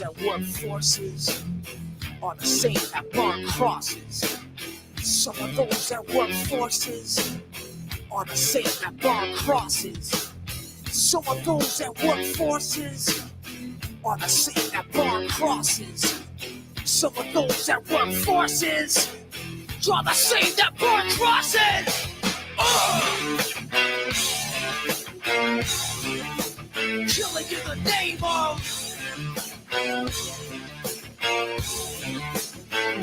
that work forces are the same that burn crosses. Some of those that work forces are the same that burn crosses. Some of those that work forces are the same that burn crosses. Some of those that work forces are the same that burn crosses. Killing in the name of.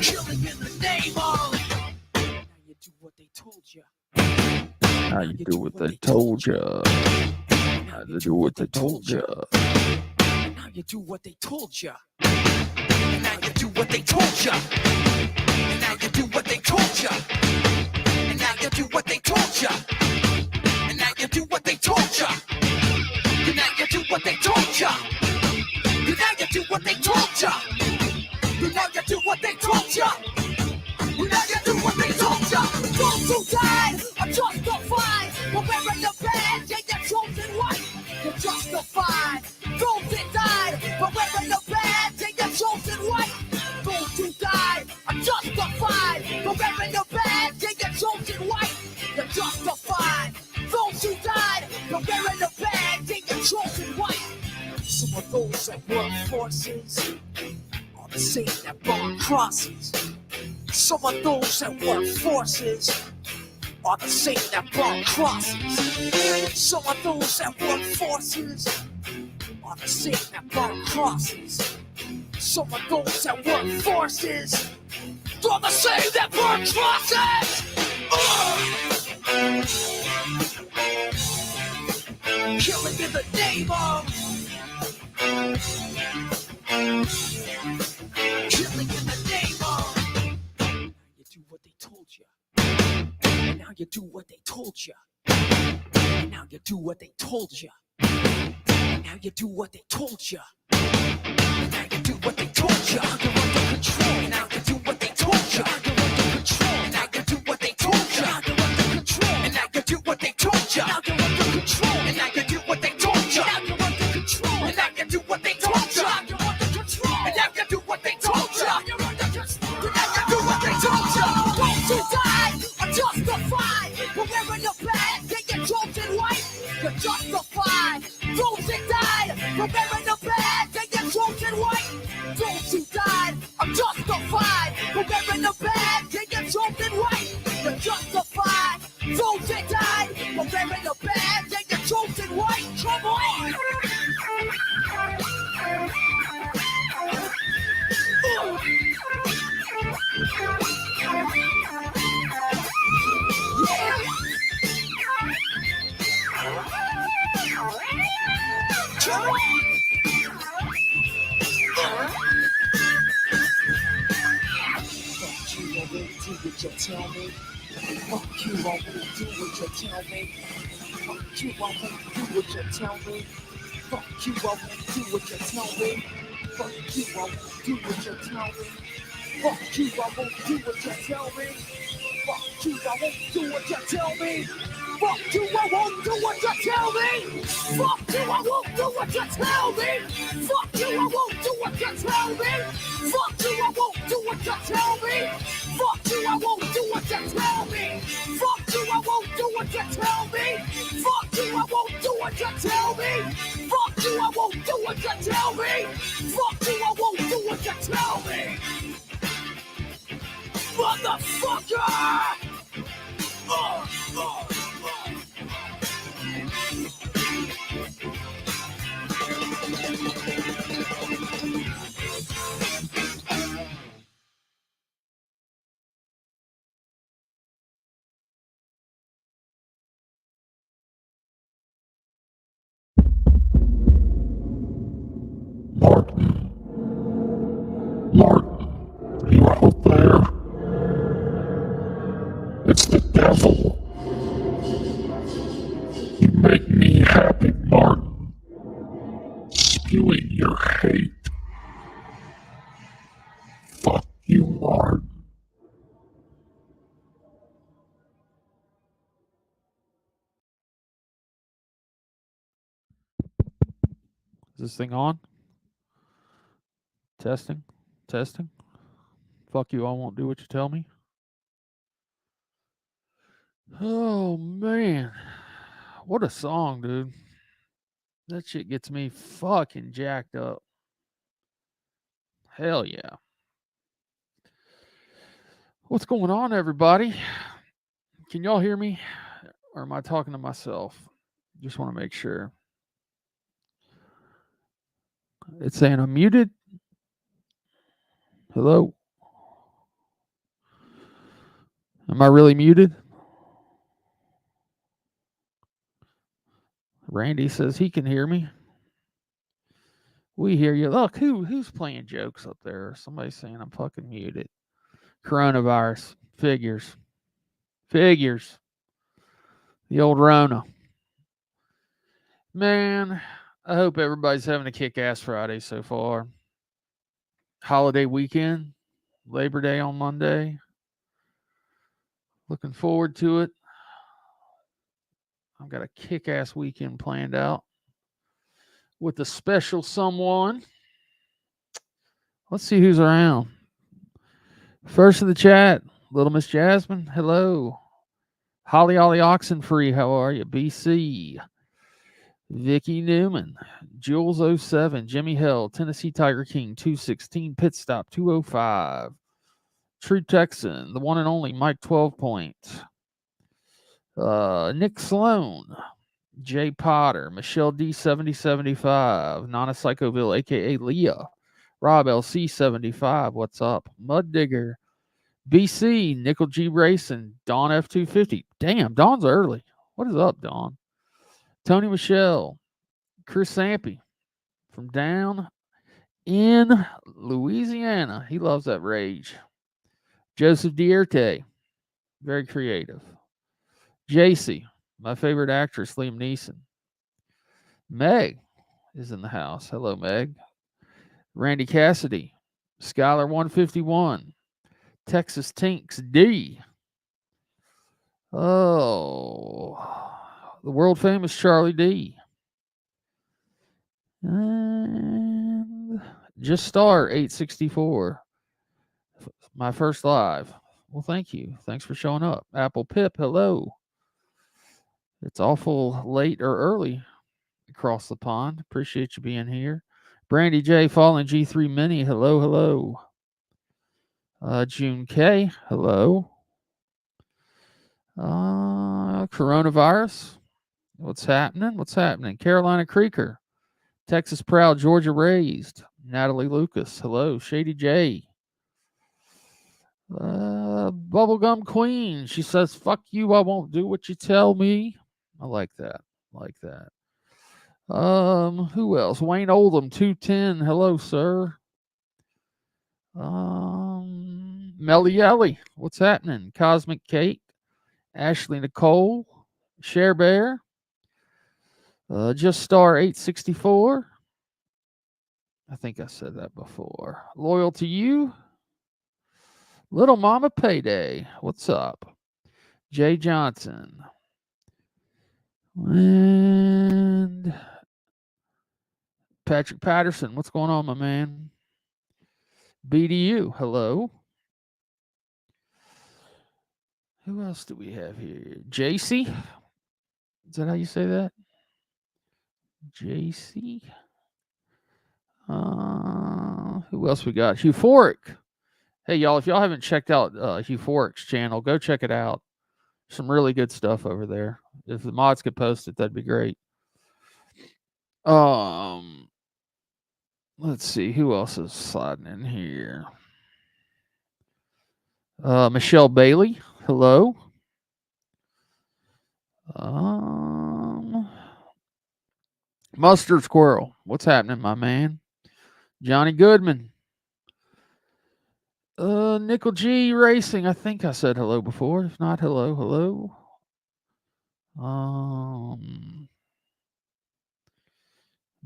Killing in the name of. Now you do what they told you. Now you do what they told you. Now you do what they told you. Now you do what they told you. Now you do what they told you. Now you do what they told you. And now you do what they told you. And now you do what they told you. And now you do what they told you. And now you do what they told you. And now you do what they told you. And now you do what they told you. Those who died are justified for wearing the badge and your chosen one. You're justified. Those that died for wearing the badge and your chosen one. Those who died are justified for wearing the badge and your chosen one. You're justified. Those who died for wearing the badge and your chosen one. Some of those that work forces are the same that burn crosses. Some of those that work forces are the same that burn crosses. Some of those that work forces are the same that burn crosses. Some of those that work forces are the same that burn crosses. Killing in the name of. Killing in the name of. You do what they told you. And now you do what they told you. And now you do what they told you. And now you do what they told you. And now you do what they told you. You're under control. And now you do what they told you. You're under control. And now you do what they told you. You're under control. And now you do what they told you. Now you're under control. And now you do what they told you. Now you're under control. And now you do what they told you. You're under control. And now you do what they told you. You're under control. And now you do what they told you. Those who died are justified for wearing the badge and your chosen white. You're justified. Those that died for wearing the badge and your chosen white. Those who died are justified for wearing the badge and your chosen white. You're justified. Those that died for wearing the badge and your chosen white. Come on. You tell me, fuck you, I won't do what you tell me. Fuck you, I won't do what you tell me. Fuck you, I won't do what you tell me. Fuck you, I won't do what you tell me. Fuck you, I won't do what you tell me. Fuck you, I won't do what you tell me. Fuck you, I won't do what you tell me. Fuck you, I won't do what you tell me. Fuck you, I won't do what you tell me. Fuck you, I won't do what you tell me. Fuck you, I won't do what you tell me. Fuck you, I won't do what you tell me. Fuck you, I won't do what you tell me. Fuck you, I won't do what you tell me. Fuck you, I won't do what you tell me. Motherfucker! Martin. Martin, are you out there? It's the devil. You make me happy, Martin. Spewing your hate. Fuck you, Martin. Is this thing on? Testing. Testing. Fuck you, I won't do what you tell me. Oh, man. What a song, dude. That shit gets me fucking jacked up. Hell yeah. What's going on, everybody? Can y'all hear me? Or am I talking to myself? Just want to make sure. It's saying I'm muted. Hello? Am I really muted? Randy says he can hear me. We hear you. Look, who's playing jokes up there? Somebody's saying I'm fucking muted. Coronavirus. Figures. Figures. The old Rona. Man, I hope everybody's having a kick-ass Friday so far. Holiday weekend. Labor Day on Monday. Looking forward to it. I've got a kick-ass weekend planned out with a special someone. Let's see who's around. First in the chat, Little Miss Jasmine. Hello. Holly Oxenfree, how are you? BC. Vicky Newman. Jules 07. Jimmy Hill. Tennessee Tiger King 216. Pit Stop 205. True Texan. The one and only Mike 12 Point. Nick Sloan. Jay Potter. Michelle D 7075. Nana Psychoville, aka Leah. Rob LC 75. What's up? Mud Digger. BC. Nickel G Racing. Dawn F250. Damn, Dawn's early. What is up, Dawn? Tony Michelle. Chris Sampy from down in Louisiana. He loves that rage. Joseph Dierte. Very creative. JC. My favorite actress, Liam Neeson. Meg is in the house. Hello, Meg. Randy Cassidy. Skylar 151. Texas Tinks D. Oh, the world famous Charlie D. And Just Star 864. My first live. Well, thank you. Thanks for showing up. Apple Pip, hello. It's awful late or early across the pond. Appreciate you being here. Brandy J, Fallen G3 Mini, hello, hello. June K, hello. Coronavirus, what's happening? What's happening? Carolina Creeker, Texas Proud, Georgia Raised. Natalie Lucas, hello. Shady J. Bubblegum Queen, she says, fuck you, I won't do what you tell me. I like that. Who else? Wayne Oldham, 210. Hello, sir. Melly Ellie, what's happening? Cosmic Kate, Ashley Nicole, Share Bear, Just Star 864. I think I said that before. Loyal to You. Little Mama Payday. What's up? Jay Johnson. And Patrick Patterson. What's going on, my man? BDU. Hello. Who else do we have here? JC. Is that how you say that? JC. Who else we got? Euphoric. Hey, y'all, if y'all haven't checked out Euphoric's channel, go check it out. Some really good stuff over there. If the mods could post it, that'd be great. Let's see. Who else is sliding in here? Michelle Bailey. Hello. Mustard Squirrel. What's happening, my man? Johnny Goodman. Nickel G Racing. I think I said hello before. If not, hello.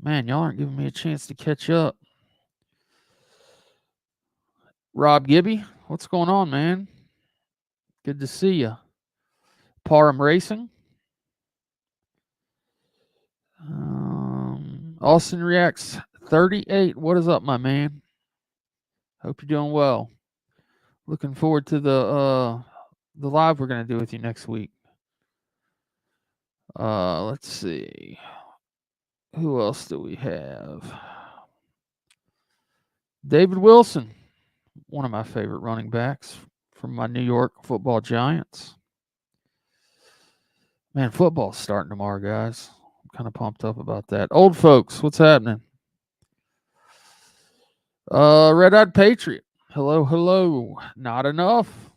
Man, y'all aren't giving me a chance to catch up. Rob Gibby. What's going on, man? Good to see you. Parham Racing. Austin Reacts 38. What is up, my man? Hope you're doing well. Looking forward to the live we're gonna do with you next week. Let's see. Who else do we have? David Wilson, one of my favorite running backs from my New York Football Giants. Man, football's starting tomorrow, guys. I'm kind of pumped up about that. Old folks, what's happening? Red Eyed Patriot. Hello, hello. Not enough.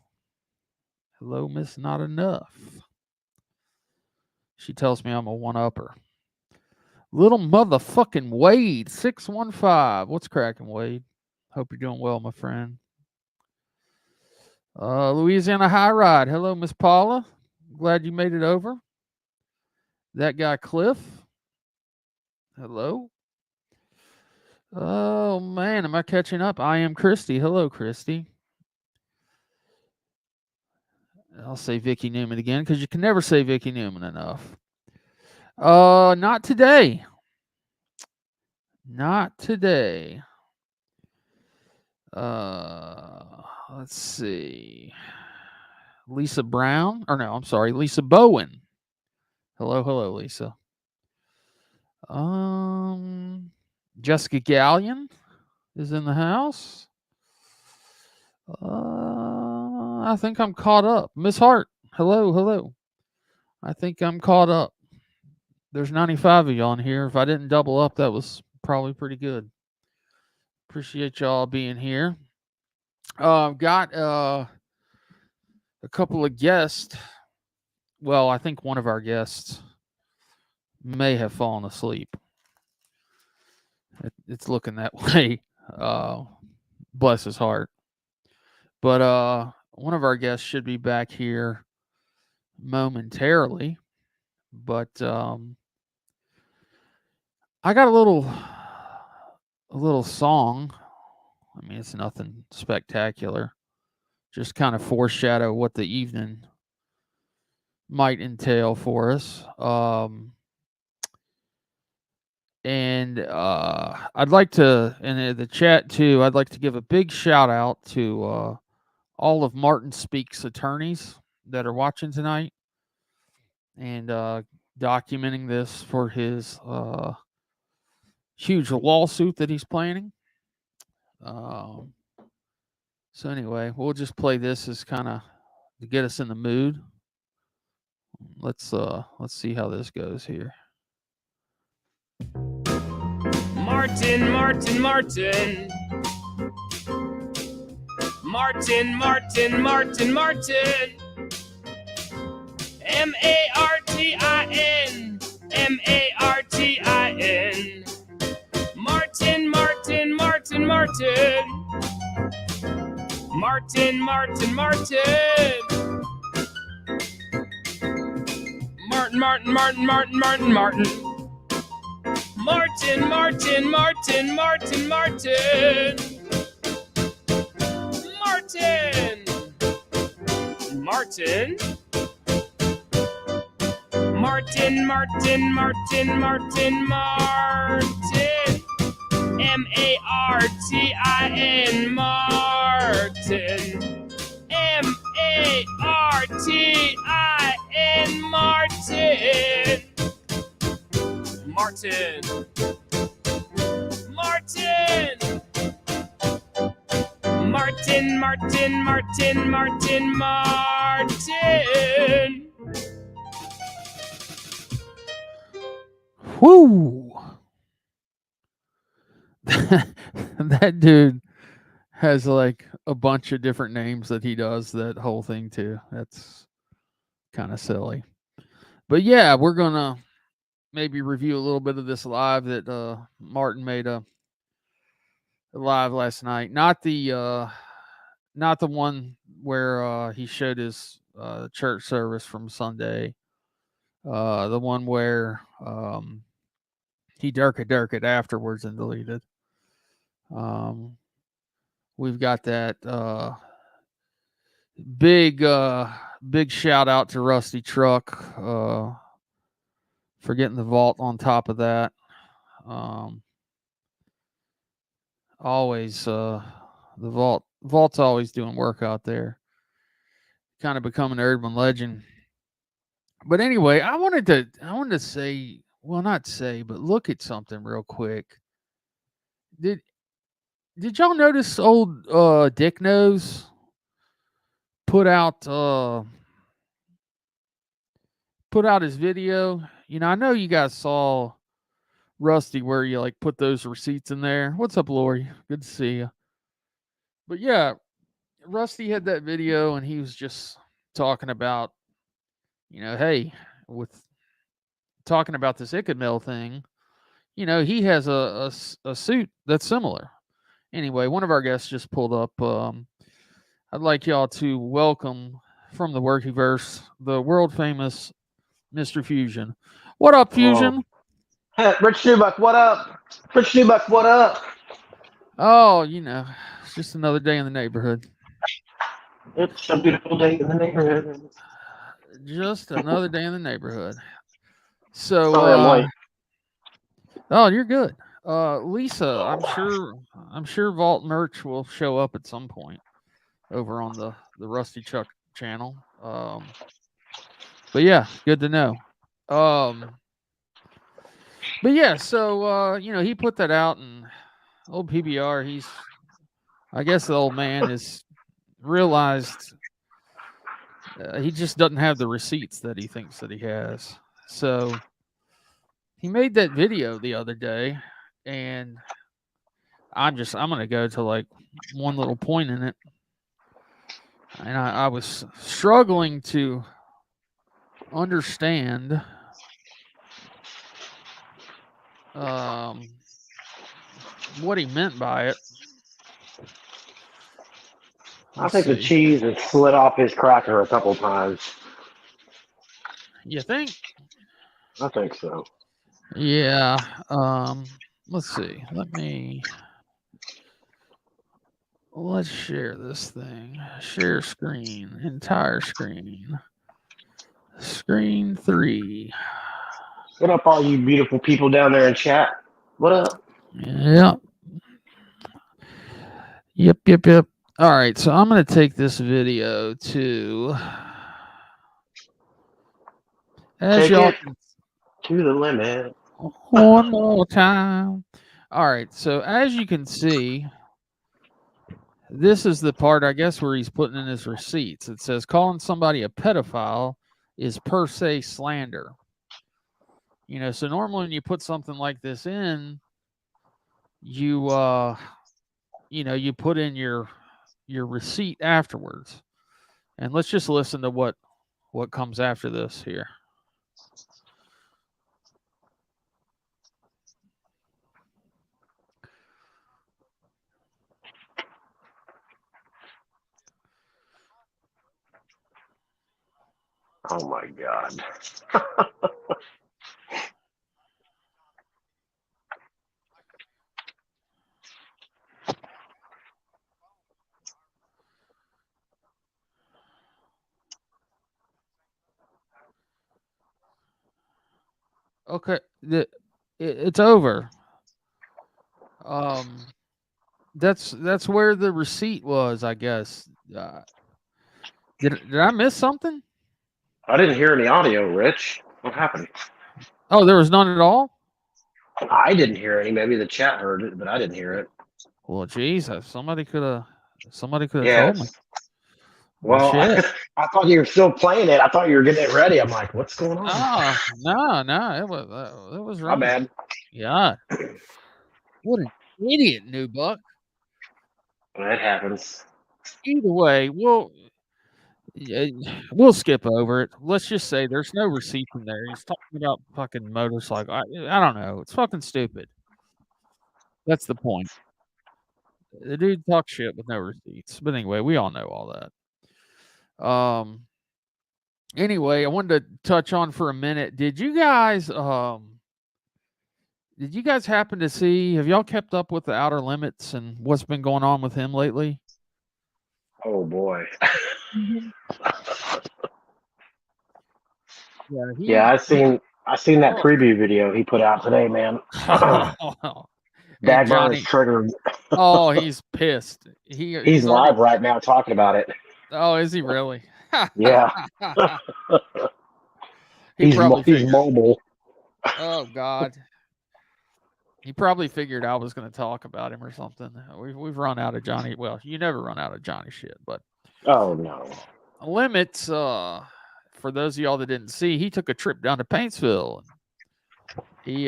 Hello, Miss Not Enough. She tells me I'm a one-upper. Little motherfucking Wade, 615. What's cracking, Wade? Hope you're doing well, my friend. Louisiana High Ride. Hello, Miss Paula. Glad you made it over. That guy, Cliff. Hello. Oh, man, am I catching up? I am Christy. Hello, Christy. I'll say Vicky Newman again because you can never say Vicky Newman enough. Not today. Not today. Let's see. Lisa Brown, or no, I'm sorry, Lisa Bowen. Hello, hello, Lisa. Jessica Gallion is in the house. I think I'm caught up. Miss Hart, hello, hello. I think I'm caught up. There's 95 of you on here. If I didn't double up, that was probably pretty good. Appreciate y'all being here. I've got a couple of guests. Well, I think one of our guests may have fallen asleep. It's looking that way. Bless his heart. But one of our guests should be back here momentarily. But I got a little song. I mean, it's nothing spectacular. Just kind of foreshadow what the evening might entail for us. And I'd like to, in the chat too, I'd like to give a big shout out to all of Martin Speaks attorneys that are watching tonight and documenting this for his huge lawsuit that he's planning. So anyway, we'll just play this as kind of to get us in the mood. Let's see how this goes here. Martin, Martin, Martin. Martin, Martin, Martin, Martin. M-A-R-T-I-N. M-A-R-T-I-N. Martin, Martin, Martin, Martin. Martin, Martin, Martin. Martin, Martin, Martin, Martin, Martin, Martin. Martin, Martin, Martin, Martin, Martin. Martin. Martin. Martin, Martin, Martin, Martin, Martin. M-A-R-T-I-N, Martin. M-A-R-T-I-N, Martin. Martin. Martin. Martin, Martin, Martin, Martin, Martin. Whoo! That dude has like a bunch of different names that he does that whole thing to. That's kind of silly. But yeah, we're gonna maybe review a little bit of this live that Martin made a live last night. Not the one where he showed his church service from Sunday. The one where he dirk it afterwards and deleted. We've got that big shout out to Rusty Truck for getting the vault on top of that. Always The Vault's always doing work out there. Kind of becoming an urban legend. But anyway, I wanted to say, well, not say, but look at something real quick. Did did y'all notice old Dick Nose put out his video? You know, I know you guys saw Rusty where you like put those receipts in there. What's up, Lori? Good to see you. But yeah, Rusty had that video and he was just talking about, you know, hey, with talking about this Ichabod thing, you know, he has a suit that's similar. Anyway, one of our guests just pulled up. I'd like y'all to welcome from the Workyverse the world famous Mr. Fusion. What up, Fusion? Hey, Rich Nubuck, what up? Rich Nubuck, what up? Oh, you know, it's just another day in the neighborhood. It's a beautiful day in the neighborhood. Just another day in the neighborhood. So, Sorry I'm late. oh, you're good. Lisa, I'm sure Vault merch will show up at some point over on the Rusty Chuck channel. But yeah, good to know. But yeah, so you know, he put that out, and old PBR, I guess the old man is realized he just doesn't have the receipts that he thinks that he has. So he made that video the other day, and I'm gonna go to like one little point in it, and I was struggling to understand what he meant by it. I think the cheese has slid off his cracker a couple times. You think? I think so. Yeah. Let's see. Let's share this thing. Share screen. Entire screen. Screen 3. What up, all you beautiful people down there in chat? What up? Yep. Yep. All right, so I'm going to take this video to Take it to the limit. One more time. All right, so as you can see, this is the part, I guess, where he's putting in his receipts. It says calling somebody a pedophile is per se slander. You know, so normally when you put something like this in, you you put in your receipt afterwards. And let's just listen to what comes after this here. Oh my God. Okay, it's over. That's where the receipt was, I guess. Did I miss something? I didn't hear any audio, Rich. What happened? Oh, there was none at all? I didn't hear any. Maybe the chat heard it, but I didn't hear it. Well, Jesus, somebody could have Yes. told me. Well, Shit. I thought you were still playing it. I thought you were getting it ready. I'm like, what's going on? No, it was wrong. My bad. Yeah. What an idiot, Nubuck. It happens. Either way, we'll skip over it. Let's just say there's no receipt in there. He's talking about fucking motorcycle. I don't know. It's fucking stupid. That's the point. The dude talks shit with no receipts. But anyway, we all know all that. Anyway, I wanted to touch on for a minute. Did you guys happen to see, have y'all kept up with the Outer Limits and what's been going on with him lately? Oh boy. Yeah, I seen that preview video he put out today, man. And Dagmar is Johnny, triggered. oh, he's pissed. He's He's already. live right now talking about it. Oh, is he really? Yeah, He probably he's figured. mobile. Oh God. He probably figured I was going to talk about him or something. We've run out of Johnny. Well, you never run out of Johnny shit, but Oh no. Limits. For those of y'all that didn't see, he took a trip down to Paintsville. He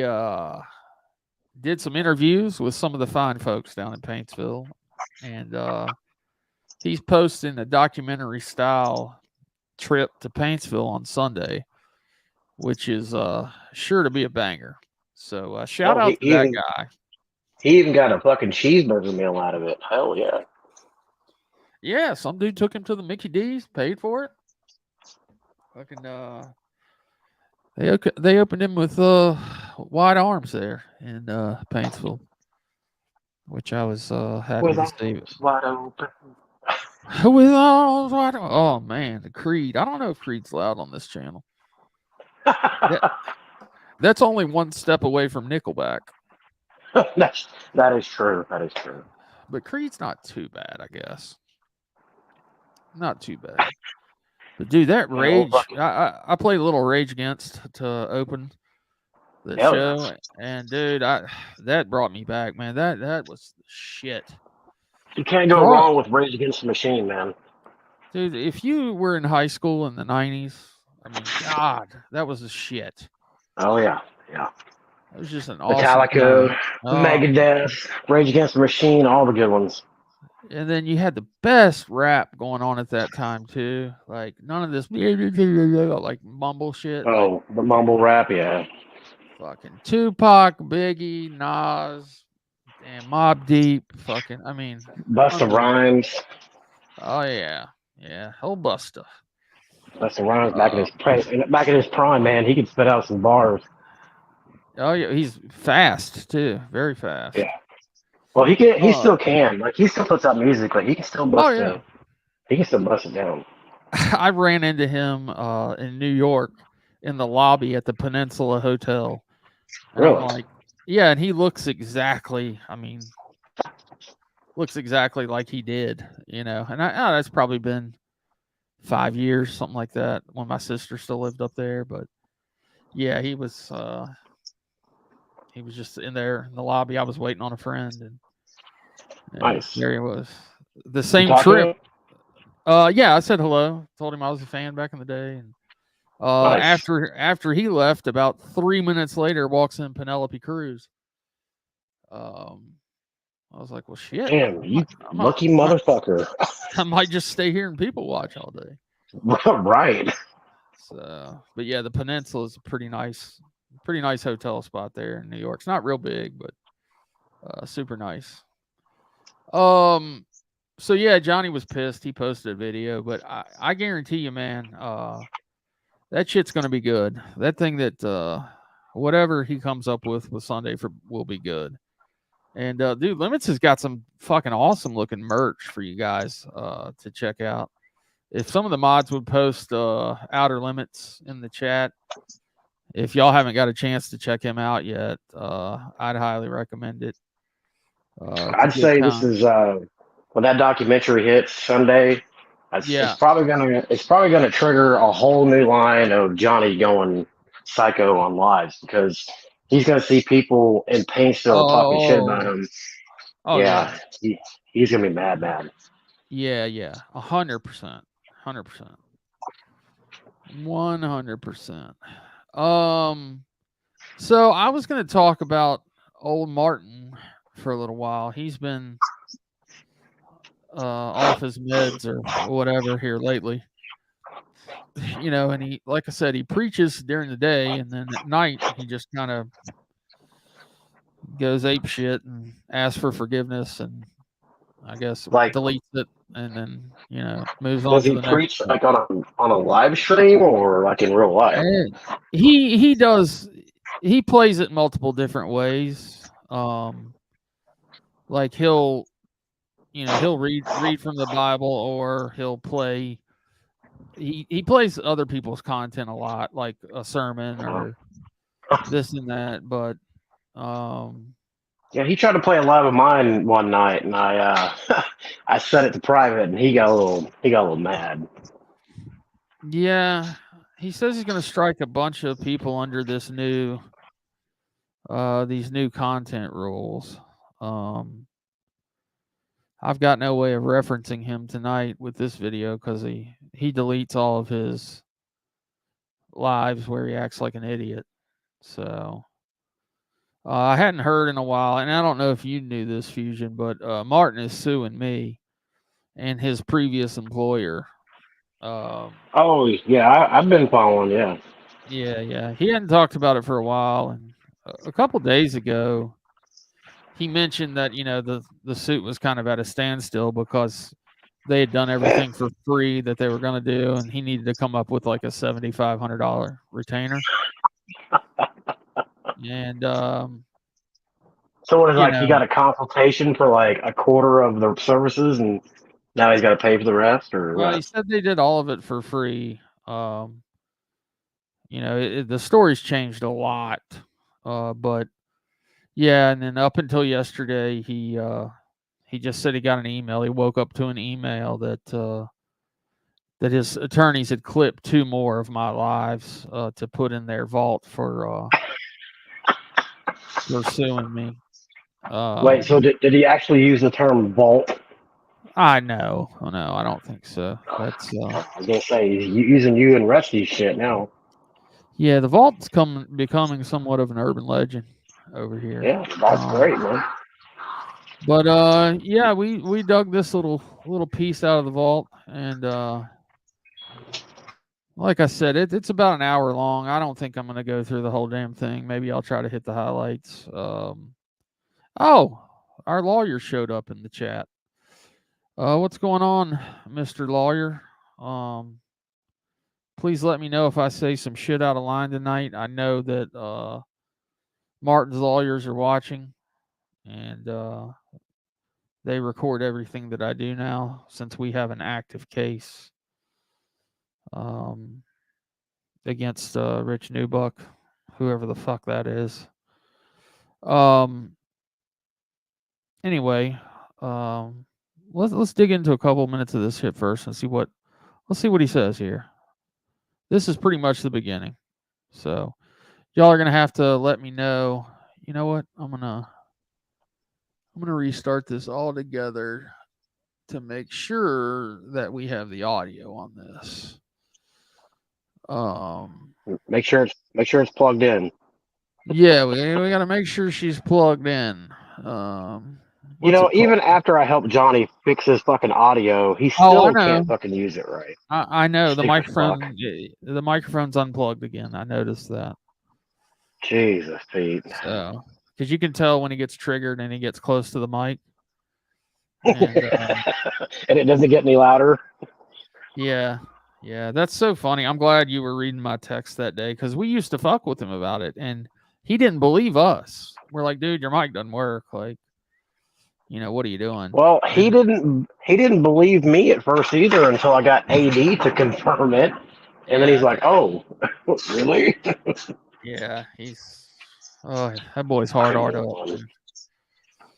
did some interviews with some of the fine folks down in Paintsville, and he's posting a documentary style trip to Paintsville on Sunday, which is sure to be a banger. So shout Oh, out to that guy. he even got a fucking cheeseburger meal out of it. Hell yeah. Yeah, some dude took him to the Mickey D's, paid for it. Fucking they opened him with wide arms there in Paintsville, which I was happy to see. Wide open. With arms wide open. Oh man, the Creed. I don't know if Creed's loud on this channel. That's only one step away from Nickelback. that is true. That is true. But Creed's not too bad, I guess. Not too bad. But dude, that Rage, I played a little Rage Against to open the show, and dude, that brought me back, man. That was shit. You can't go wrong with Rage Against the Machine, man. Dude, if you were in high school in the 90s, I mean, God, that was a shit. Oh yeah, yeah. It was just an awesome Metallica, Megadeth, Rage Against the Machine, all the good ones. And then you had the best rap going on at that time too. Like none of this like mumble shit. Oh, the mumble rap, yeah. Fucking Tupac, Biggie, Nas, and Mobb Deep. Fucking, I mean, Busta Rhymes. Oh yeah, yeah, whole Busta. Busta Rhymes back in his prime, man. He could spit out some bars. Oh yeah, he's fast too, very fast. Yeah. Well, he still can. Like he still puts out music. Like he can still bust it. He can still bust it down. I ran into him in New York in the lobby at the Peninsula Hotel. And really? I'm like, yeah, and he looks exactly. I mean, looks exactly like he did, you know. And that's probably been 5 years, something like that, when my sister still lived up there. But yeah, he was just in there in the lobby. I was waiting on a friend, and nice. There he was. The same trip. Yeah, I said hello. Told him I was a fan back in the day, and nice. after he left, about 3 minutes later, walks in Penelope Cruz. I was like, well, shit. Damn, you lucky motherfucker. I might just stay here and people watch all day. Right. So, but yeah, the Peninsula is a pretty nice hotel spot there in New York. It's not real big, but super nice. So yeah, Johnny was pissed. He posted a video, but I guarantee you, man, that shit's gonna be good. That thing that whatever he comes up with Sunday will be good. And dude, Limits has got some fucking awesome looking merch for you guys to check out. If some of the mods would post Outer Limits in the chat, if y'all haven't got a chance to check him out yet, I'd highly recommend it. I'd say this is when that documentary hits Sunday. It's probably gonna trigger a whole new line of Johnny going psycho on lives because he's gonna see people in Paintsville talking shit about him. Oh yeah, he's gonna be mad. Yeah, 100%, 100%. So I was gonna talk about old Martin for a little while. He's been off his meds or whatever here lately, you know, and he, like I said, he preaches during the day, and then at night he just kind of goes ape shit and asks for forgiveness, and I guess deletes it, and then moves on. Does he preach like on a live stream or like in real life? And he does. He plays it multiple different ways. Like he'll read from the Bible, or he'll play. He plays other people's content a lot, like a sermon or this and that. But Yeah, he tried to play a live of mine one night, and I I set it to private, and he got a little mad. Yeah, he says he's going to strike a bunch of people under this new these new content rules. I've got no way of referencing him tonight with this video because he deletes all of his lives where he acts like an idiot. So I hadn't heard in a while, and I don't know if you knew this, Fusion, but Martin is suing me and his previous employer. Oh yeah, I've been following. Yeah. Yeah. He hadn't talked about it for a while, and a couple days ago, he mentioned that the suit was kind of at a standstill because they had done everything for free that they were going to do, and he needed to come up with like a $7,500 retainer. And So what is like? He got a consultation for like a quarter of the services, and now he's got to pay for the rest, or well, he what? said they did all of it for free. The story's changed a lot, but yeah. And then up until yesterday, he just said he got an email. He woke up to an email that his attorneys had clipped 2 more of my lives to put in their vault for suing me. Wait, so did he actually use the term vault? I know. Oh, no, I don't think so. That's I was gonna say he's using you and Rusty's shit now. yeah. The vault's becoming somewhat of an urban legend over here. Yeah, that's great, man. But yeah, we dug this little piece out of the vault, and like I said, it's about an hour long. I don't think I'm gonna go through the whole damn thing. Maybe I'll try to hit the highlights. Oh, our lawyer showed up in the chat. What's going on, Mr. Lawyer? Please let me know if I say some shit out of line tonight. I know that Martin's lawyers are watching, and they record everything that I do now since we have an active case against Rich Nubuck, whoever the fuck that is. Anyway, let's dig into a couple minutes of this shit first and let's see what he says here. This is pretty much the beginning. So y'all are gonna have to let me know. You know what? I'm gonna restart this all together to make sure that we have the audio on this. Make sure it's plugged in. Yeah, we got to make sure she's plugged in. Even after I helped Johnny fix his fucking audio, he I still know. can't fucking use it right. I know the microphone. The microphone's unplugged again. I noticed that. Jesus, Pete. So, because you can tell when he gets triggered and he gets close to the mic, and it doesn't get any louder. Yeah, that's so funny. I'm glad you were reading my text that day because we used to fuck with him about it, and he didn't believe us. We're like, dude, your mic doesn't work. Like, what are you doing? Well, he didn't believe me at first either until I got AD to confirm it, and then he's like, "Oh, really?" Yeah, that boy's hard up.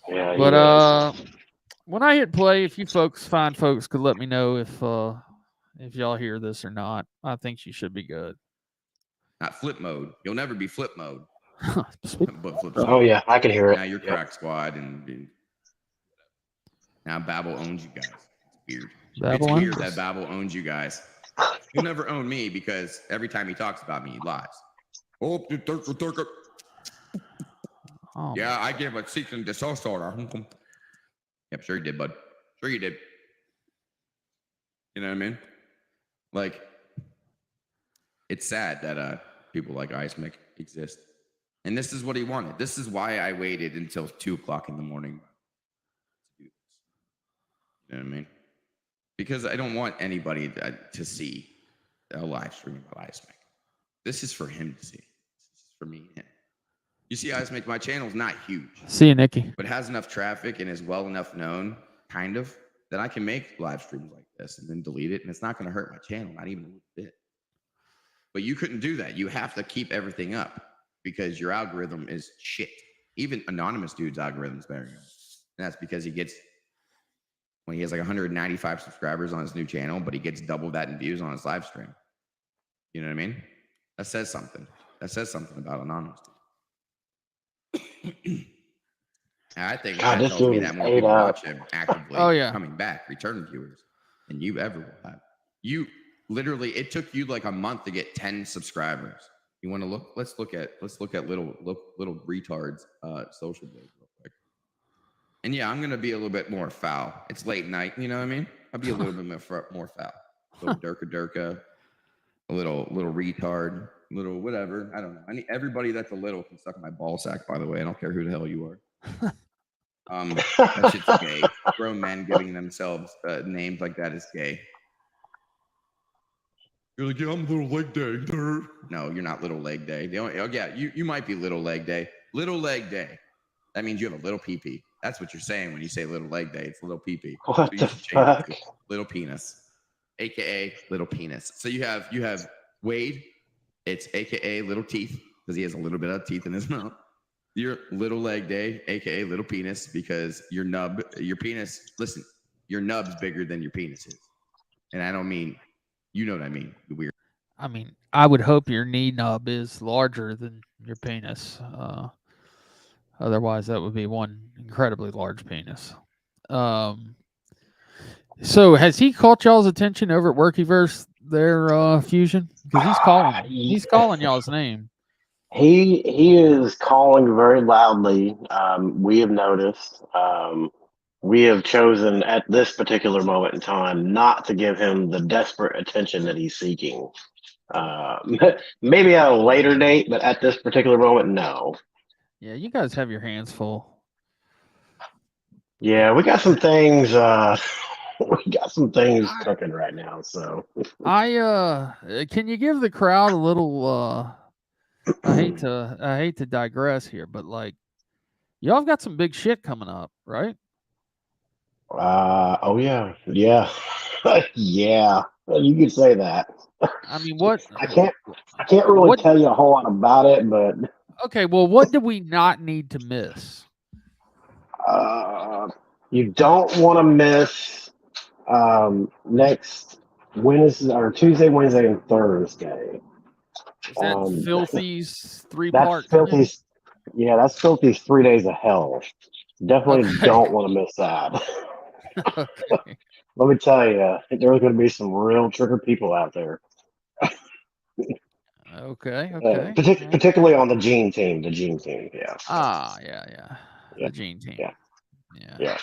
Yeah, but when I hit play, if you fine folks could let me know if y'all hear this or not. I think you should be good. Not flip mode. You'll never be flip mode. But flip oh yeah, I can hear it. Now you're Crack Squad, and now Babel owns you guys. It's weird. It's weird that Babel owns you guys. He'll never own me because every time he talks about me, he lies. Oh, yeah, I gave a cease and desist order. Yep, sure you did, bud. Sure you did. You know what I mean? Like, it's sad that people like Ice Mick exist. And this is what he wanted. This is why I waited until 2 o'clock in the morning to do this. You know what I mean? Because I don't want anybody to see a live stream of Ice Mick. This is for him to see. This is for me and him. You see, Ice Mick, my channel's not huge. See you, Nikki. But has enough traffic and is well enough known, kind of, that I can make live streams like this and then delete it, and it's not going to hurt my channel, not even a little bit. But you couldn't do that. You have to keep everything up because your algorithm is shit. Even anonymous dude's algorithm's better than him. And that's because he has like 195 subscribers on his new channel, but he gets double that in views on his live stream. You know what I mean? That says something. That says something about anonymous. I think that tells me that more people watch him actively coming back, return viewers, than you ever will have. You literally, it took you like a month to get 10 subscribers. You want to look? Let's look at little retards social blade real quick. And yeah, I'm gonna be a little bit more foul. It's late night, you know what I mean? I'll be a little bit more foul. A little durka, a little retard, little whatever. I don't know. I need everybody that's a little can suck my ball sack. By the way, I don't care who the hell you are. That shit's gay. Grown men giving themselves names like that is gay. You're like, yeah, I'm little leg day. No, you're not little leg day. You might be little leg day. Little leg day. That means you have a little pee-pee. That's what you're saying when you say little leg day. It's little pee-pee. What the fuck? Little penis, aka little penis. So you have Wade. It's aka little teeth because he has a little bit of teeth in his mouth. Your little leg day, aka little penis, because your penis. Listen, your nub's bigger than your penis is, and I don't mean, you know what I mean. Weird. I mean, I would hope your knee nub is larger than your penis. Otherwise, that would be one incredibly large penis. So has he caught y'all's attention over at Workyverse, their Fusion? Because he's calling y'all's name. He is calling very loudly. We have noticed. We have chosen at this particular moment in time not to give him the desperate attention that he's seeking. Maybe at a later date, but at this particular moment, no. Yeah, you guys have your hands full. Yeah, we got some things. We got some things cooking right now. So can you give the crowd a little? I hate to digress here, but like, y'all have got some big shit coming up, right? Oh yeah, yeah, yeah. You could say that. I mean, what? I can't really tell you a whole lot about it, but okay. Well, what do we not need to miss? You don't want to miss next Wednesday or Tuesday, Wednesday, and Thursday. Is that Filthy's 3-part? That's Filthy's. Yeah, that's Filthy's 3 days of hell. Definitely don't want to miss that. Okay. Let me tell you, there's going to be some real trigger people out there. Okay. Particularly on the Gene team. The Gene team, yeah. Yeah. The Gene team. Yeah.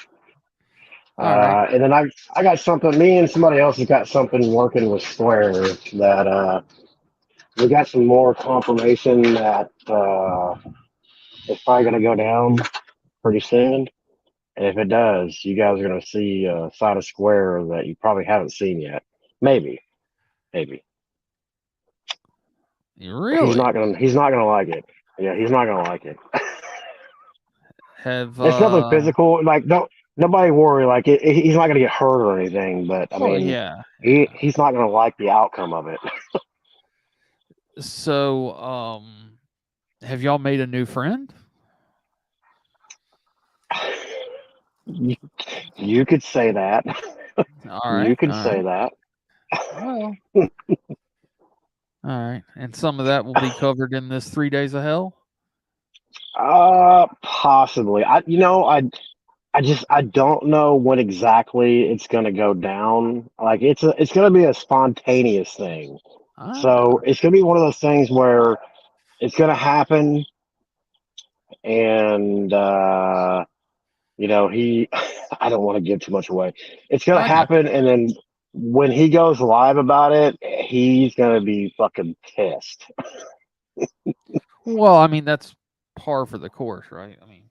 All right. And then I got something. Me and somebody else has got something working with Square that we got some more confirmation that it's probably going to go down pretty soon. And if it does, you guys are going to see a side of Square that you probably haven't seen yet. Maybe. Really? He's not gonna like it. Yeah, he's not gonna like it. It's nothing physical. Like, nobody worry. Like, he's not gonna get hurt or anything. But I mean, he's not gonna like the outcome of it. So, have y'all made a new friend? You could say that. All right. You could say that. Well, all right. And some of that will be covered in this 3 days of hell? Possibly. I don't know when exactly it's gonna go down. Like, it's gonna be a spontaneous thing. So it's gonna be one of those things where it's gonna happen, and I don't want to give too much away. It's gonna happen, and then when he goes live about it, he's gonna be fucking pissed. Well, I mean, that's par for the course, right? I mean,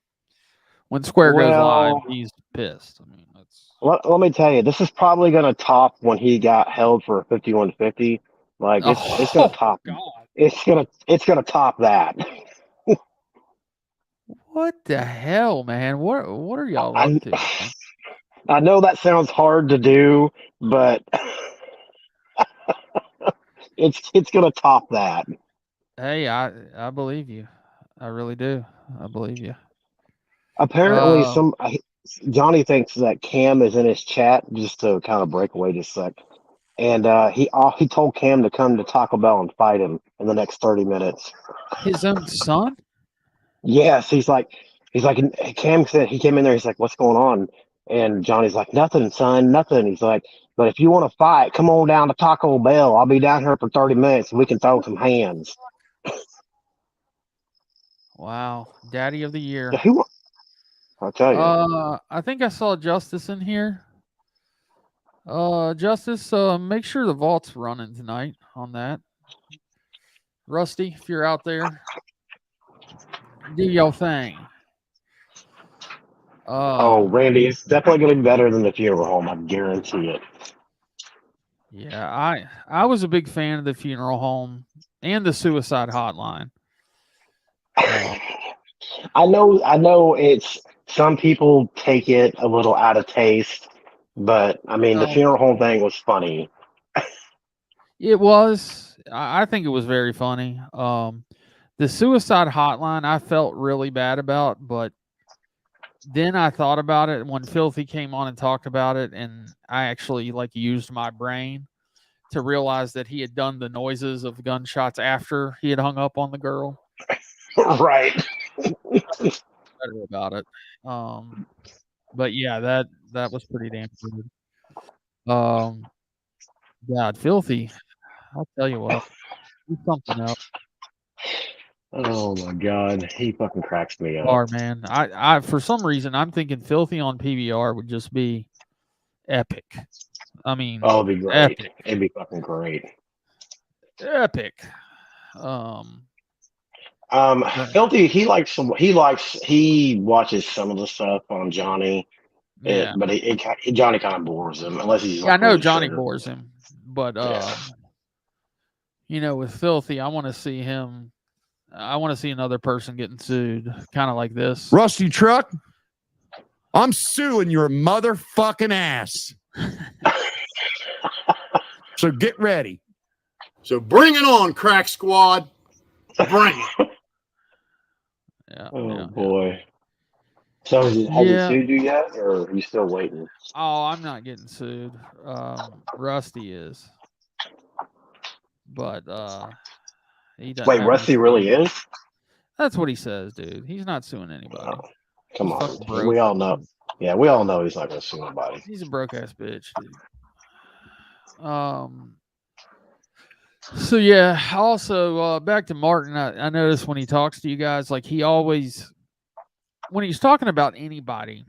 when Square goes live, he's pissed. I mean, that's. Let me tell you, this is probably gonna top when he got held for a 5150. Like, it's gonna top. God. It's gonna top that. What the hell, man? What are y'all up to? I know that sounds hard to do, but it's gonna top that. Hey, I believe you. I really do. I believe you. Apparently, Johnny thinks that Cam is in his chat just to kind of break away just a sec. And he told Cam to come to Taco Bell and fight him in the next 30 minutes. His own son? Yes, he's like, and Cam said he came in there. He's like, "What's going on?" And Johnny's like, "Nothing, son, nothing." He's like, "But if you want to fight, come on down to Taco Bell. I'll be down here for 30 minutes and we can throw some hands." Wow, Daddy of the Year. Yeah, I'll tell you. I think I saw Justice in here. Justice, make sure the vault's running tonight on that. Rusty, if you're out there, do your thing. Randy, it's definitely going to be better than the funeral home. I guarantee it. Yeah, I was a big fan of the funeral home and the suicide hotline. I know it's some people take it a little out of taste, but I mean the funeral home thing was funny. It was. I think it was very funny. The suicide hotline I felt really bad about, but then I thought about it when Filthy came on and talked about it, and I actually used my brain to realize that he had done the noises of gunshots after he had hung up on the girl. Right. Better about it. But yeah, that was pretty damn good. God, Filthy. I'll tell you what, he's something else. Oh my God, he fucking cracks me up. Man, I for some reason I'm thinking Filthy on PBR would just be epic. I mean, it'd be great. Epic. It'd be fucking great. Epic. Filthy, he watches some of the stuff on Johnny. Yeah. But Johnny kind of bores him unless he's. I know Johnny bores him, but with Filthy, I want to see him. I want to see another person getting sued, kind of like this. Rusty Truck, I'm suing your motherfucking ass. So get ready. So bring it on, Crack Squad. Bring it. Yeah. Boy. So has he sued you yet, or are you still waiting? Oh, I'm not getting sued. Rusty is. But he doesn't. Wait, Rusty really is? That's what he says, dude. He's not suing anybody. Oh, come on. We all know. Yeah, we all know he's not going to sue nobody. He's a broke ass bitch, dude. So yeah, also back to Martin, I noticed when he talks to you guys, he always, when he's talking about anybody,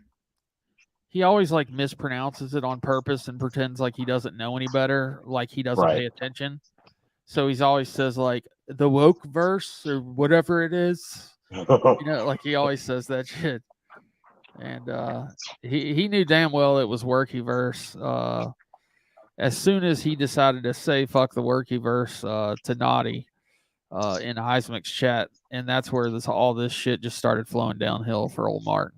he always mispronounces it on purpose and pretends like he doesn't know any better, like he doesn't pay attention. So he's always says the woke verse or whatever it is. He always says that shit. And he knew damn well it was worky verse. As soon as he decided to say fuck the worky verse to Naughty in Heismick's chat, and that's where all this shit just started flowing downhill for old Martin.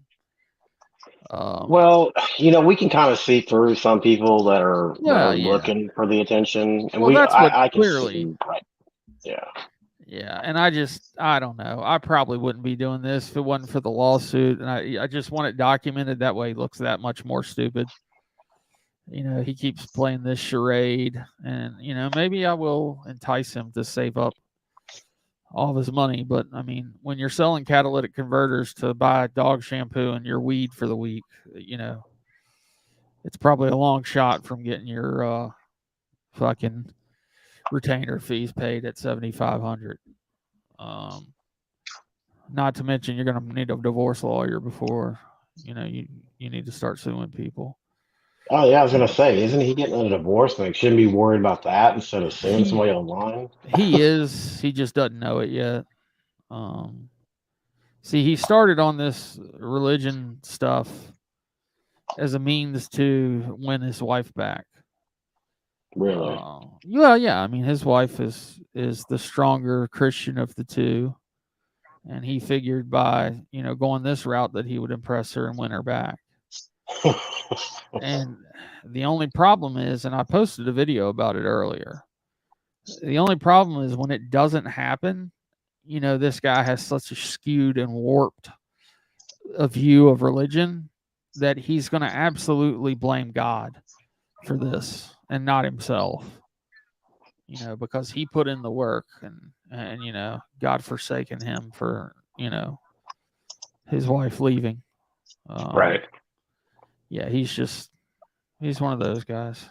Well, we can kind of see through some people that are looking for the attention, and I can clearly see, right? Yeah, and I don't know. I probably wouldn't be doing this if it wasn't for the lawsuit, and I just want it documented. That way, it looks that much more stupid. He keeps playing this charade, and maybe I will entice him to save up all of his money. But I mean, when you're selling catalytic converters to buy dog shampoo and your weed for the week, it's probably a long shot from getting your fucking retainer fees paid at $7,500. Not to mention you're gonna need a divorce lawyer before you need to start suing people. Oh yeah, I was gonna say, isn't he getting a divorce? Shouldn't be worried about that instead of suing somebody online. He is. He just doesn't know it yet. See, he started on this religion stuff as a means to win his wife back. Really? Well, yeah. I mean, his wife is the stronger Christian of the two, and he figured by going this route that he would impress her and win her back. And the only problem is, and I posted a video about it earlier, the only problem is when it doesn't happen, this guy has such a skewed and warped a view of religion that he's going to absolutely blame God for this and not himself. You know, because he put in the work and you know, God forsaken him for, you know, his wife leaving. Right. Yeah, he's one of those guys.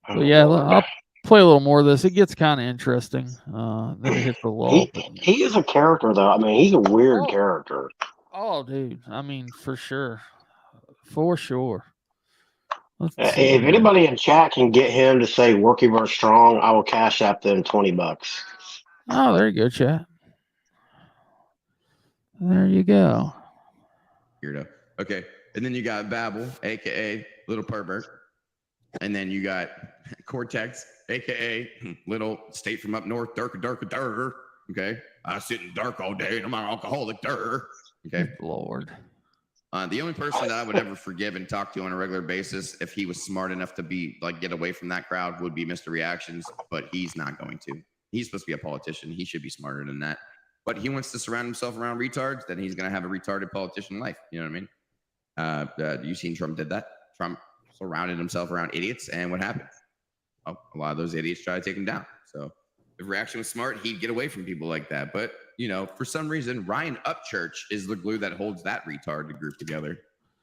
Oh, But yeah, Lord. I'll play a little more of this. It gets kind of interesting. Then it hits the lull. He is a character, though. I mean, he's a weird Oh, character. oh, dude. I mean, for sure. For sure. Let's If see here. anybody in chat can get him to say "Worky versus Strong," I will cash app them $20. Oh, there you go, chat. There you go. Weirdo. Okay. And then you got Babel, aka Little Pervert. And then you got Cortex, aka Little State from Up North, Durr. Okay. I sit in dark all day and I'm an alcoholic, Durr. Okay. Lord. The only person that I would ever forgive and talk to on a regular basis, if he was smart enough to be like get away from that crowd, would be Mr. Reactions, but he's not going to. He's supposed to be a politician. He should be smarter than that. But he wants to surround himself around retards, then he's going to have a retarded politician life. You know what I mean? You seen Trump did that? Trump surrounded himself around idiots, and what happened? Oh, a lot of those idiots try to take him down. So if Reaction was smart, he'd get away from people like that. But you know, for some reason, Ryan Upchurch is the glue that holds that retarded group together.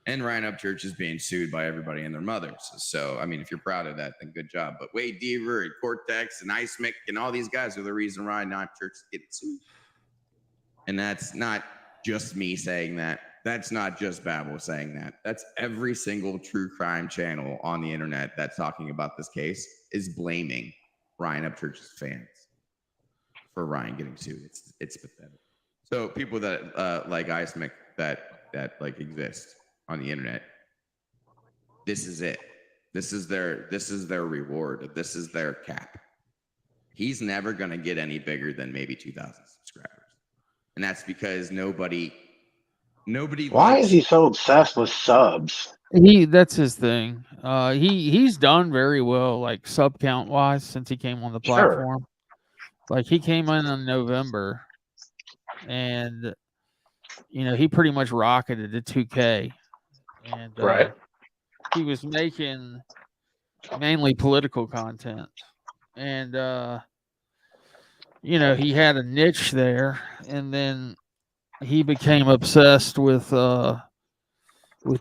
And Ryan Upchurch is being sued by everybody and their mothers. So, I mean, if you're proud of that, then good job. But Wade Deaver and Cortex and Ice Mick and all these guys are the reason Ryan Upchurch is getting sued. And that's not just me saying that. That's not just Babel saying that. That's every single true crime channel on the internet that's talking about this case is blaming Ryan Upchurch's fans for Ryan getting sued. It's pathetic. So people that like Ice Mick that like exist on the internet, this is it. This is their reward. This is their cap. He's never gonna get any bigger than maybe 2,000 subscribers, and that's because nobody. Why is he so obsessed with subs? That's his thing. He's done very well, like sub count wise, since he came on the platform. Sure. Like he came in November, and you know he pretty much rocketed to 2K, and right. He was making mainly political content, and you know he had a niche there, and then he became obsessed with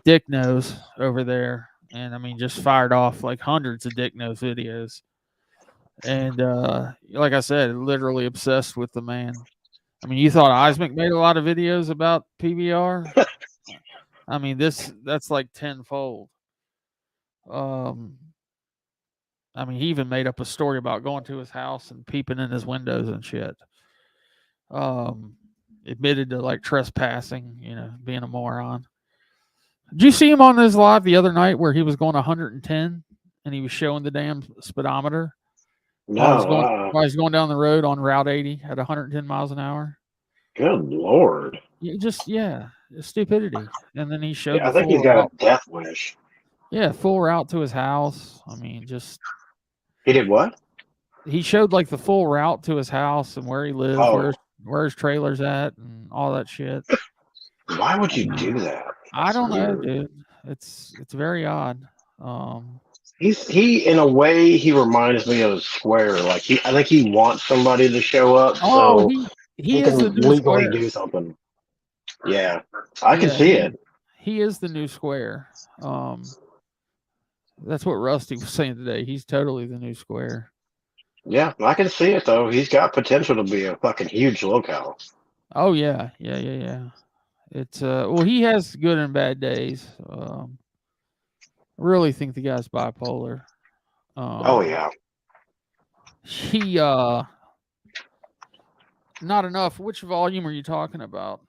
Dick Nose over there, and I mean just fired off like hundreds of Dick Nose videos. And like I said, literally obsessed with the man. I mean, you thought Isaac made a lot of videos about PBR? I mean, that's like tenfold. I mean, he even made up a story about going to his house and peeping in his windows and shit. Admitted to like trespassing, you know, being a moron. Did you see him on his live the other night where he was going 110 and he was showing the damn speedometer? No. While he's going down the road on Route 80 at 110 miles an hour. Good Lord. Stupidity. And then he showed. Yeah, I think he's got a death wish. Yeah, full route to his house. I mean, just. He did what? He showed like the full route to his house and where he lives, where his trailer's at, and all that shit. Why would you do that? I don't know, dude. It's very odd. He in a way he reminds me of Square. Like I think he wants somebody to show up so he can legally do something. Yeah, I can see it. He is the new Square. That's what Rusty was saying today. He's totally the new Square. Yeah, I can see it though. He's got potential to be a fucking huge locale. Oh yeah. It's well, he has good and bad days. I really think the guy's bipolar. Oh yeah. He not enough. Which volume are you talking about?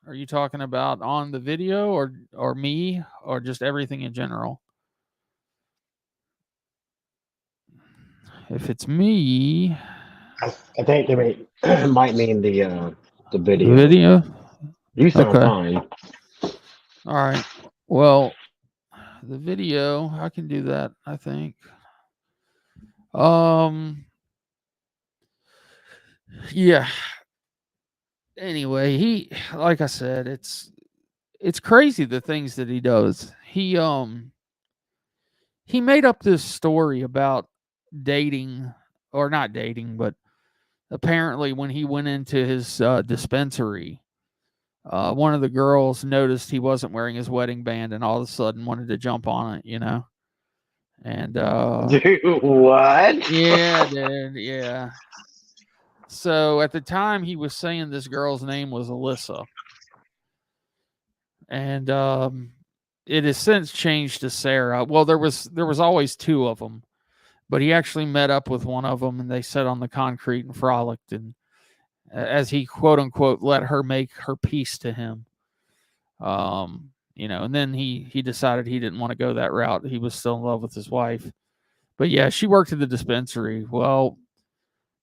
Are you talking about on the video or me or just everything in general? If it's me, I think they might mean the video. The video? You sound fine. All right. Well, the video, I can do that, I think. Yeah. Anyway, like I said, it's it's crazy the things that he does. He made up this story about dating, or not dating, but apparently when he went into his dispensary, one of the girls noticed he wasn't wearing his wedding band and all of a sudden wanted to jump on it, you know? And Dude, what? yeah, dude, yeah. So at the time he was saying this girl's name was Alyssa. And it has since changed to Sarah. Well, there was always two of them, but he actually met up with one of them and they sat on the concrete and frolicked, and as he quote unquote let her make her peace to him. You know, and then he decided he didn't want to go that route. He was still in love with his wife. But yeah, she worked at the dispensary. Well,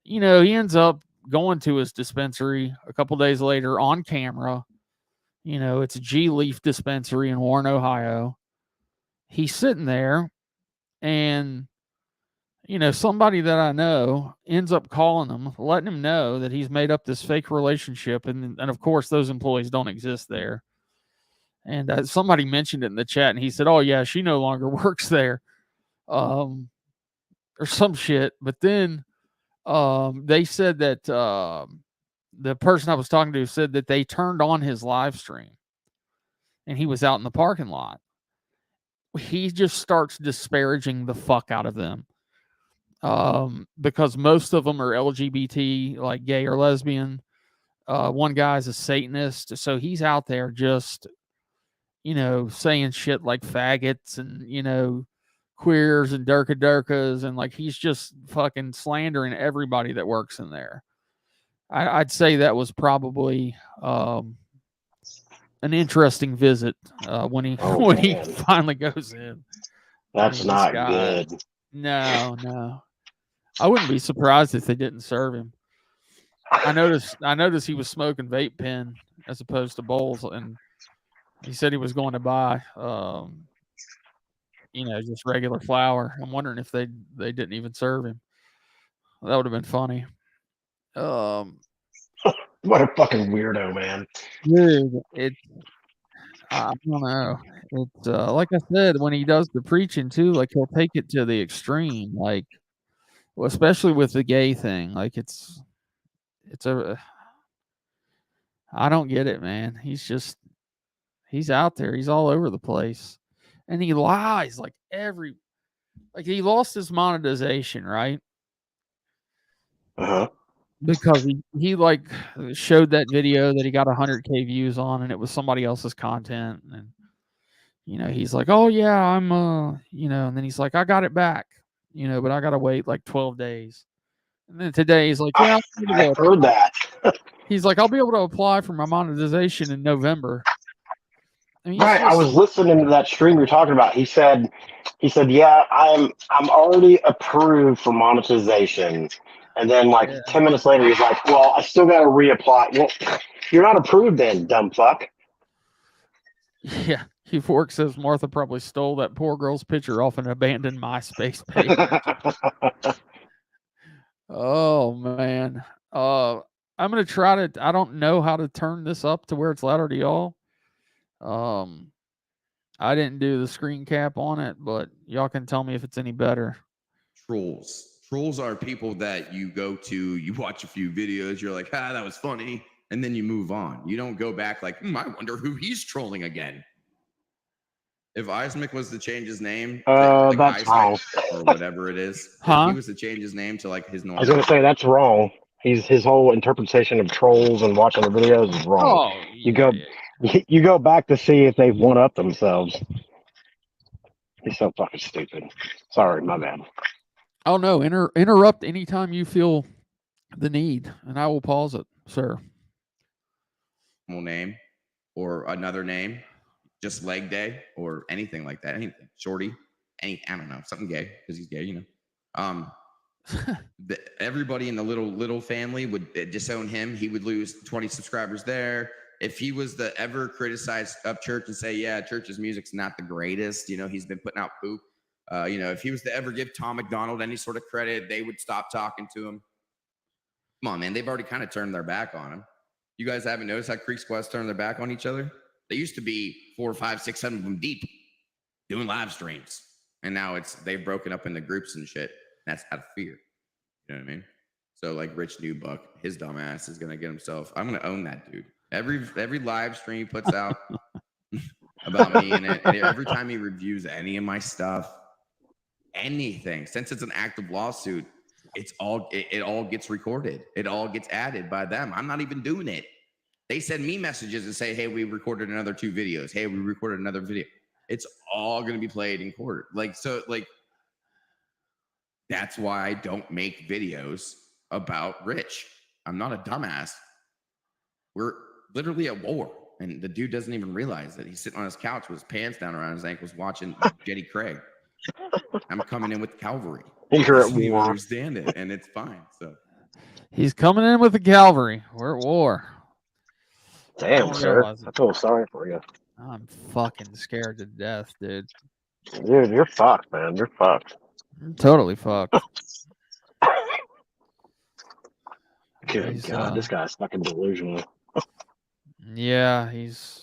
you know, he ends up going to his dispensary a couple days later on camera. You know, it's a G Leaf dispensary in Warren, Ohio. He's sitting there, and, you know, somebody that I know ends up calling him, letting him know that he's made up this fake relationship. And of course, those employees don't exist there. And somebody mentioned it in the chat, and he said, "Oh, yeah, she no longer works there." Or some shit. But then they said that the person I was talking to said that they turned on his live stream and he was out in the parking lot. He just starts disparaging the fuck out of them, because most of them are LGBT, like gay or lesbian. One guy's a Satanist, so he's out there just, you know, saying shit like faggots and, you know, queers and durkas, and like he's just fucking slandering everybody that works in there. I'd say that was probably an interesting visit when he when he finally goes in. That's not good. No. I wouldn't be surprised if they didn't serve him. I noticed he was smoking vape pen as opposed to bowls, and he said he was going to buy you know, just regular flour. I'm wondering if they didn't even serve him. That would have been funny. What a fucking weirdo, man. Dude, I don't know. It's like I said, when he does the preaching too, like he'll take it to the extreme, like, well, especially with the gay thing. Like it's a I don't get it, man. He's out there. He's all over the place. And he lies like he lost his monetization, right? Uh-huh. Because he like showed that video that he got 100K views on, and it was somebody else's content. And, you know, he's like, "Oh yeah, I'm you know," and then he's like, "I got it back, you know, but I gotta wait like 12 days." And then today he's like, "Yeah, I've heard that." He's like, "I'll be able to apply for my monetization in November." I mean, Right. I was listening to that stream you're talking about. He said, "Yeah, I'm already approved for monetization." And then like 10 minutes later, he's like, "Well, I still got to reapply." Well, you're not approved then, dumb fuck. Yeah. Euphoric says Martha probably stole that poor girl's picture off an abandoned MySpace page. Oh man. I'm gonna try to. I don't know how to turn this up to where it's louder to y'all. I didn't do the screen cap on it, but y'all can tell me if it's any better. Trolls are people that you go to, you watch a few videos, you're like, that was funny, and then you move on. You don't go back like, I wonder who he's trolling again. If Isaac was to change his name, like that's wrong. Or whatever it is, if he was to change his name to like his normal, I was gonna say that's wrong. His whole interpretation of trolls and watching the videos is wrong. Oh, yeah, you go back to see if they've one up themselves. He's so fucking stupid. Sorry, my bad. Oh no, interrupt anytime you feel the need, and I will pause it, sir. Name or another name, just leg day or anything like that, anything shorty, I don't know, something gay because he's gay, you know. Everybody in the little family would disown him. He would lose 20 subscribers there. If he was to ever criticize up church and say, yeah, church's music's not the greatest, you know, he's been putting out poop. You know, if he was to ever give Tom McDonald any sort of credit, they would stop talking to him. Come on, man. They've already kind of turned their back on him. You guys haven't noticed how Creek Squad's turned their back on each other? They used to be 4, 5, 6, 7 of them deep doing live streams. And now they've broken up into groups and shit. That's out of fear. You know what I mean? So like Rich Nubuck, his dumb ass is gonna get himself. I'm gonna own that dude. Every live stream he puts out about me in it, and every time he reviews any of my stuff, anything, since it's an active lawsuit, it all gets recorded. It all gets added by them. I'm not even doing it. They send me messages and say, hey, we recorded another 2 videos. Hey, we recorded another video. It's all going to be played in court. That's why I don't make videos about Rich. I'm not a dumbass. We're literally at war. And the dude doesn't even realize that. He's sitting on his couch with his pants down around his ankles watching Jenny Craig. I'm coming in with cavalry. You're at You war. understand it, and it's fine. So He's coming in with the cavalry. We're at war. Damn, sir. I feel sorry for you. I'm fucking scared to death, dude. Dude, you're fucked, man. You're fucked. I'm totally fucked. Good God, this guy's fucking delusional. Yeah, he's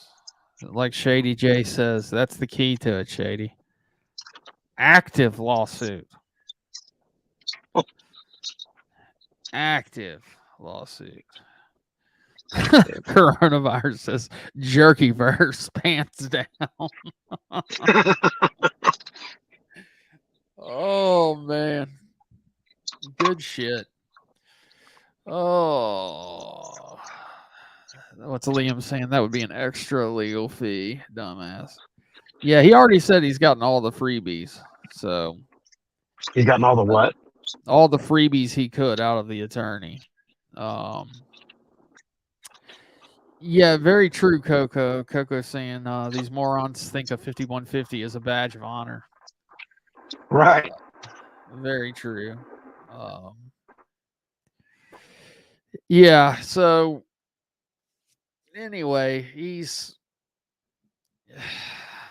like Shady J says. That's the key to it, Shady. Active lawsuit. Active lawsuit. Coronavirus says jerky verse, pants down. Oh man, good shit. Oh, what's Liam saying? That would be an extra legal fee, dumbass. Yeah, he already said he's gotten all the freebies. So he's gotten all the what? All the freebies he could out of the attorney. Yeah, very true, Coco. Coco saying these morons think a 5150 is a badge of honor. Right. Very true. Yeah, so anyway, he's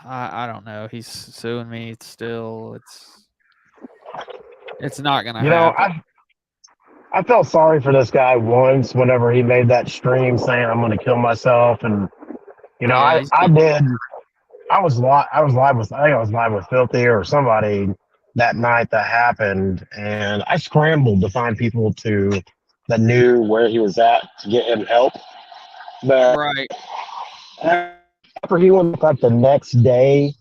I don't know. He's suing me still. It's not gonna happen. I felt sorry for this guy once whenever he made that stream saying I'm gonna kill myself, and I did. I was live with Filthy or somebody that night that happened, and I scrambled to find people that knew where he was at to get him help. But right after he went back the next day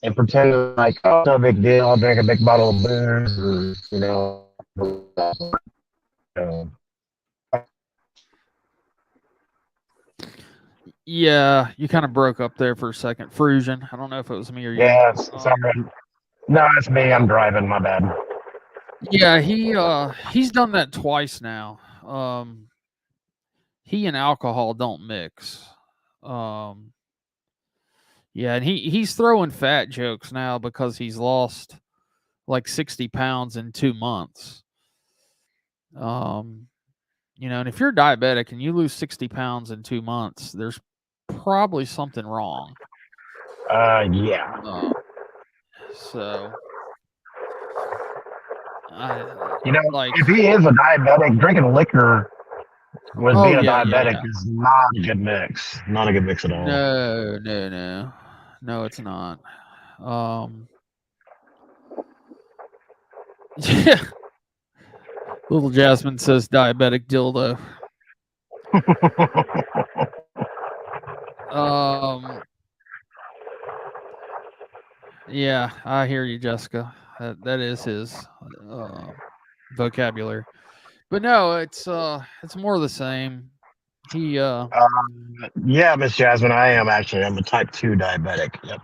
and pretended like, oh, no big deal, I'll drink a big bottle of booze, Yeah, you kind of broke up there for a second. Frusion. I don't know if it was me or you. Yeah, sorry. No, it's me. I'm driving. My bad. Yeah, he's done that twice now. He and alcohol don't mix. Yeah, and he's throwing fat jokes now because he's lost like 60 pounds in 2 months. And if you're diabetic and you lose 60 pounds in 2 months, there's probably something wrong. Yeah. So, if he is a diabetic, drinking liquor with being a diabetic is not a good mix. Not a good mix at all. No, it's not. Yeah. Little Jasmine says diabetic dildo. Yeah, I hear you, Jessica. That is his vocabulary. But no, it's more the same. Yeah, Miss Jasmine, I am actually. I'm a type 2 diabetic. Yep.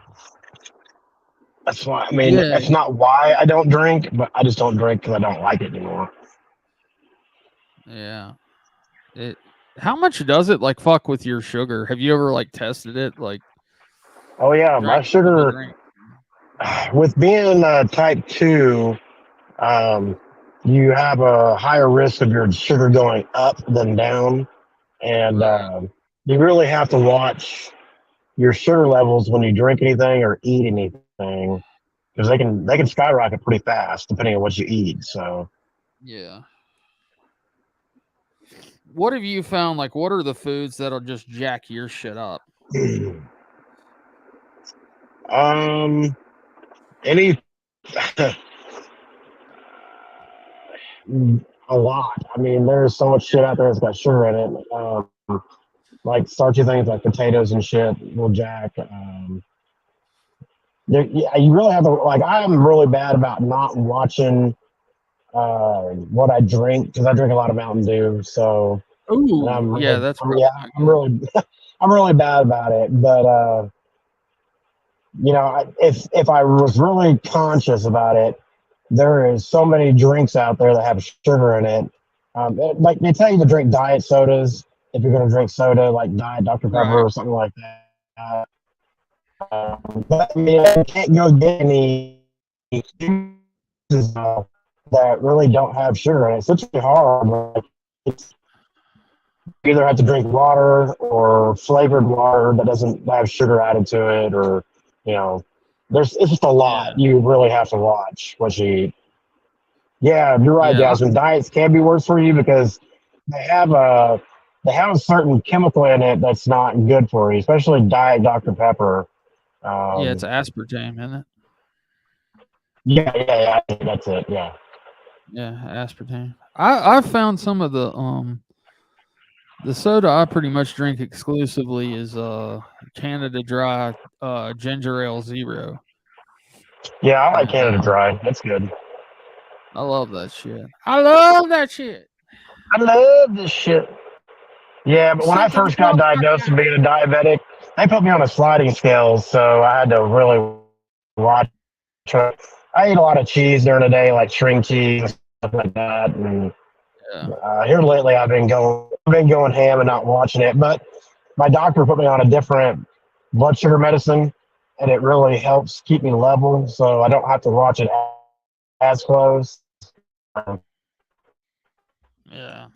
That's why. I mean, that's not why I don't drink, but I just don't drink because I don't like it anymore. Yeah. How much does it fuck with your sugar? Have you ever tested it? Oh yeah, my sugar. With being type 2, you have a higher risk of your sugar going up than down, and you really have to watch your sugar levels when you drink anything or eat anything, because they can skyrocket pretty fast depending on what you eat. So yeah. What have you found? What are the foods that'll just jack your shit up? Any a lot. I mean, there's so much shit out there that's got sugar in it. Like starchy things like potatoes and shit will jack. You really have to like. I'm really bad about not watching what I drink because I drink a lot of Mountain Dew. So and I'm Ooh, really, yeah, that's yeah, I'm really, I'm really bad about it. But if I was really conscious about it, there is so many drinks out there that have sugar in it. Like they tell you to drink diet sodas if you're going to drink soda, like Diet Dr Pepper right. or something like that. But I mean, you can't go get any juices that really don't have sugar in it. It's really hard. Like, you either have to drink water or flavored water that doesn't have sugar added to it, or it's just a lot. You really have to watch what you eat. Yeah, you're right, Yeah, Jasmine. Diets can be worse for you because they have a certain chemical in it that's not good for you, especially Diet Dr Pepper. yeah, it's aspartame, isn't it? Yeah, that's it. Yeah. Yeah, aspartame. I found some of the soda I pretty much drink exclusively is Canada Dry ginger ale zero. Yeah, I like And, Canada Dry. That's good. I love that shit. I love that shit. I love this shit. Yeah, but when I Sick of the first got diagnosed with being a diabetic, they put me on a sliding scale, so I had to really watch it. I ate a lot of cheese during the day, like string cheese and stuff like that. And here lately, I've been going ham and not watching it. But my doctor put me on a different blood sugar medicine, and it really helps keep me level, so I don't have to watch it as close. Yeah.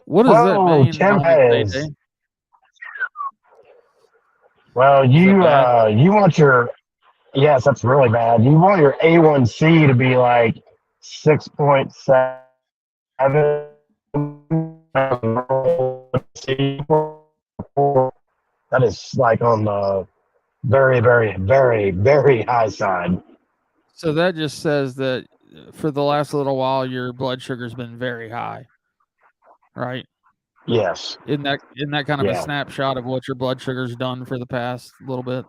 What does that mean? Tempes. Well, you want your yes, that's really bad. You want your A1C to be like 6.7. That is like on the very, very, very, very high side. So that just says that for the last little while, your blood sugar's been very high, right? Yes. Isn't that kind of a snapshot of what your blood sugar's done for the past little bit?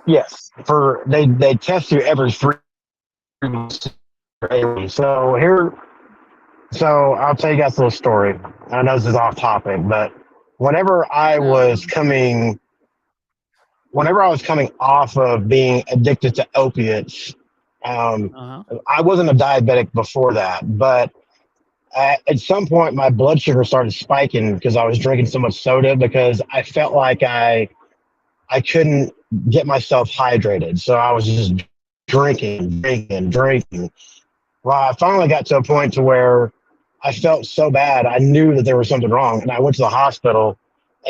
Yes. They test you every 3 months. So I'll tell you guys a little story. I know this is off topic, but whenever I was coming off of being addicted to opiates, I wasn't a diabetic before that, but at some point my blood sugar started spiking because I was drinking so much soda because I felt like I couldn't get myself hydrated. So I was just drinking. Well, I finally got to a point to where I felt so bad. I knew that there was something wrong, and I went to the hospital,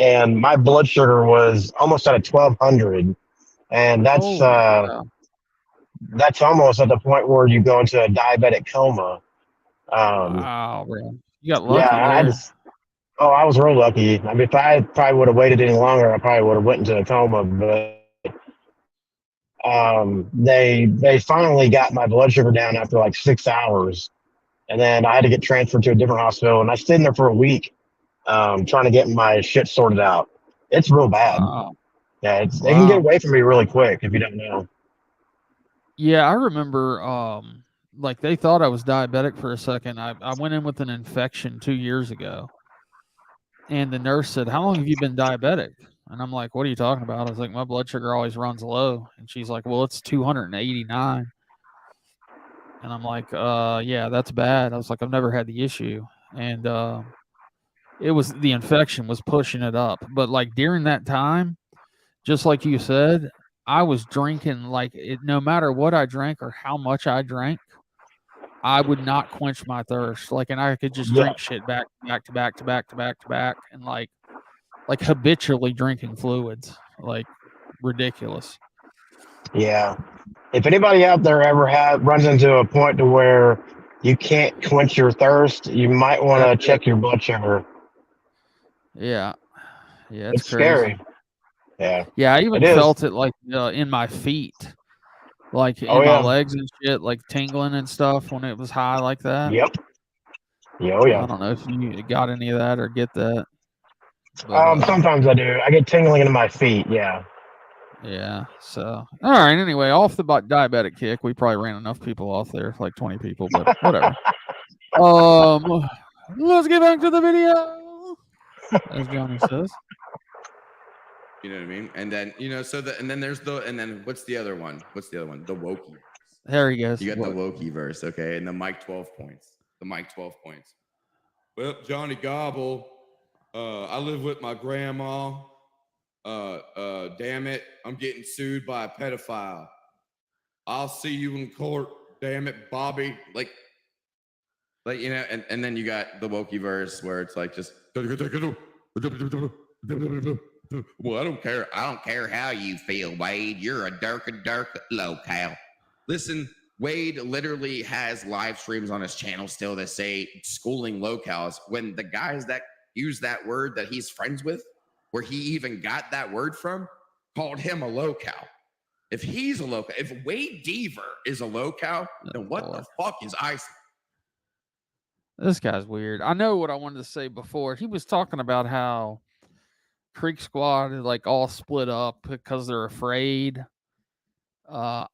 and my blood sugar was almost at 1,200, and that's almost at the point where you go into a diabetic coma. Wow, bro. You got lucky. Yeah, I was real lucky. I mean, if I probably would have waited any longer, I probably would have went into a coma. But they finally got my blood sugar down after like 6 hours, and then I had to get transferred to a different hospital, and I stayed in there for a week, trying to get my shit sorted out. It's real bad. Wow. Yeah, it can get away from me really quick if you don't know. Yeah, I remember. Like they thought I was diabetic for a second. I went in with an infection 2 years ago, and the nurse said, "How long have you been diabetic?" And I'm like, "What are you talking about?" I was like, "My blood sugar always runs low," and she's like, "Well, it's 289." And I'm like, yeah, that's bad." I was like, "I've never had the issue," and it was the infection was pushing it up. But like during that time, just like you said, I was drinking like no matter what I drank or how much I drank, I would not quench my thirst. Like, and I could just drink shit back to back, and like habitually drinking fluids, like ridiculous. Yeah. If anybody out there ever runs into a point to where you can't quench your thirst, you might want to check your blood sugar. Yeah, It's crazy. scary. Yeah. Yeah, I even It is. felt it like in my feet, like in my legs and shit, like tingling and stuff when it was high like that. Yep. Yeah, oh yeah. I don't know if you got any of that or get that. But, sometimes I do. I get tingling in my feet. Yeah. Yeah. So, all right. Anyway, off the diabetic kick, we probably ran enough people off there, like 20 people, but whatever. Let's get back to the video, as Johnny says. You know what I mean? And then and then what's the other one? The Wokey. There he goes. You got the Wokey verse, okay, and the Mike 12 points. Well, Johnny Gobble, I live with my grandma. Damn it, I'm getting sued by a pedophile. I'll see you in court. Damn it, Bobby. Like and then you got the Wokey verse where it's like just well, I don't care how you feel, Wade. You're a dark locale. Listen, Wade literally has live streams on his channel still that say schooling locales when the guys that use that word that he's friends with, where he even got that word from, called him a locale. If he's a locale, if Wade Deaver is a locale, then what the fuck is Ice? This guy's weird. I know what I wanted to say before. He was talking about how Creek Squad is like all split up because they're afraid. I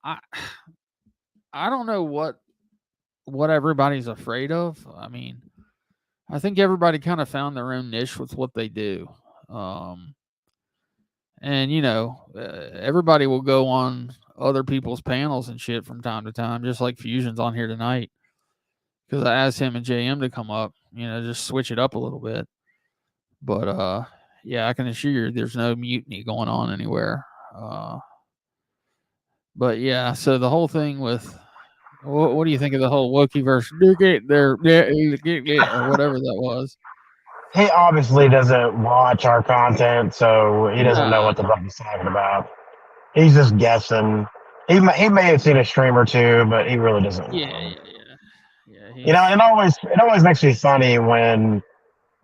don't know what everybody's afraid of. I mean, I think everybody kind of found their own niche with what they do. And everybody will go on other people's panels and shit from time to time, just like Fusion's on here tonight. Because I asked him and JM to come up, just switch it up a little bit. But yeah, I can assure you there's no mutiny going on anywhere. But yeah, so the whole thing with what do you think of the whole Wokey verse? Or whatever that was. He obviously doesn't watch our content, so he doesn't know what the fuck he's talking about. He's just guessing. He may have seen a stream or two, but he really doesn't know. Yeah. It always makes me funny when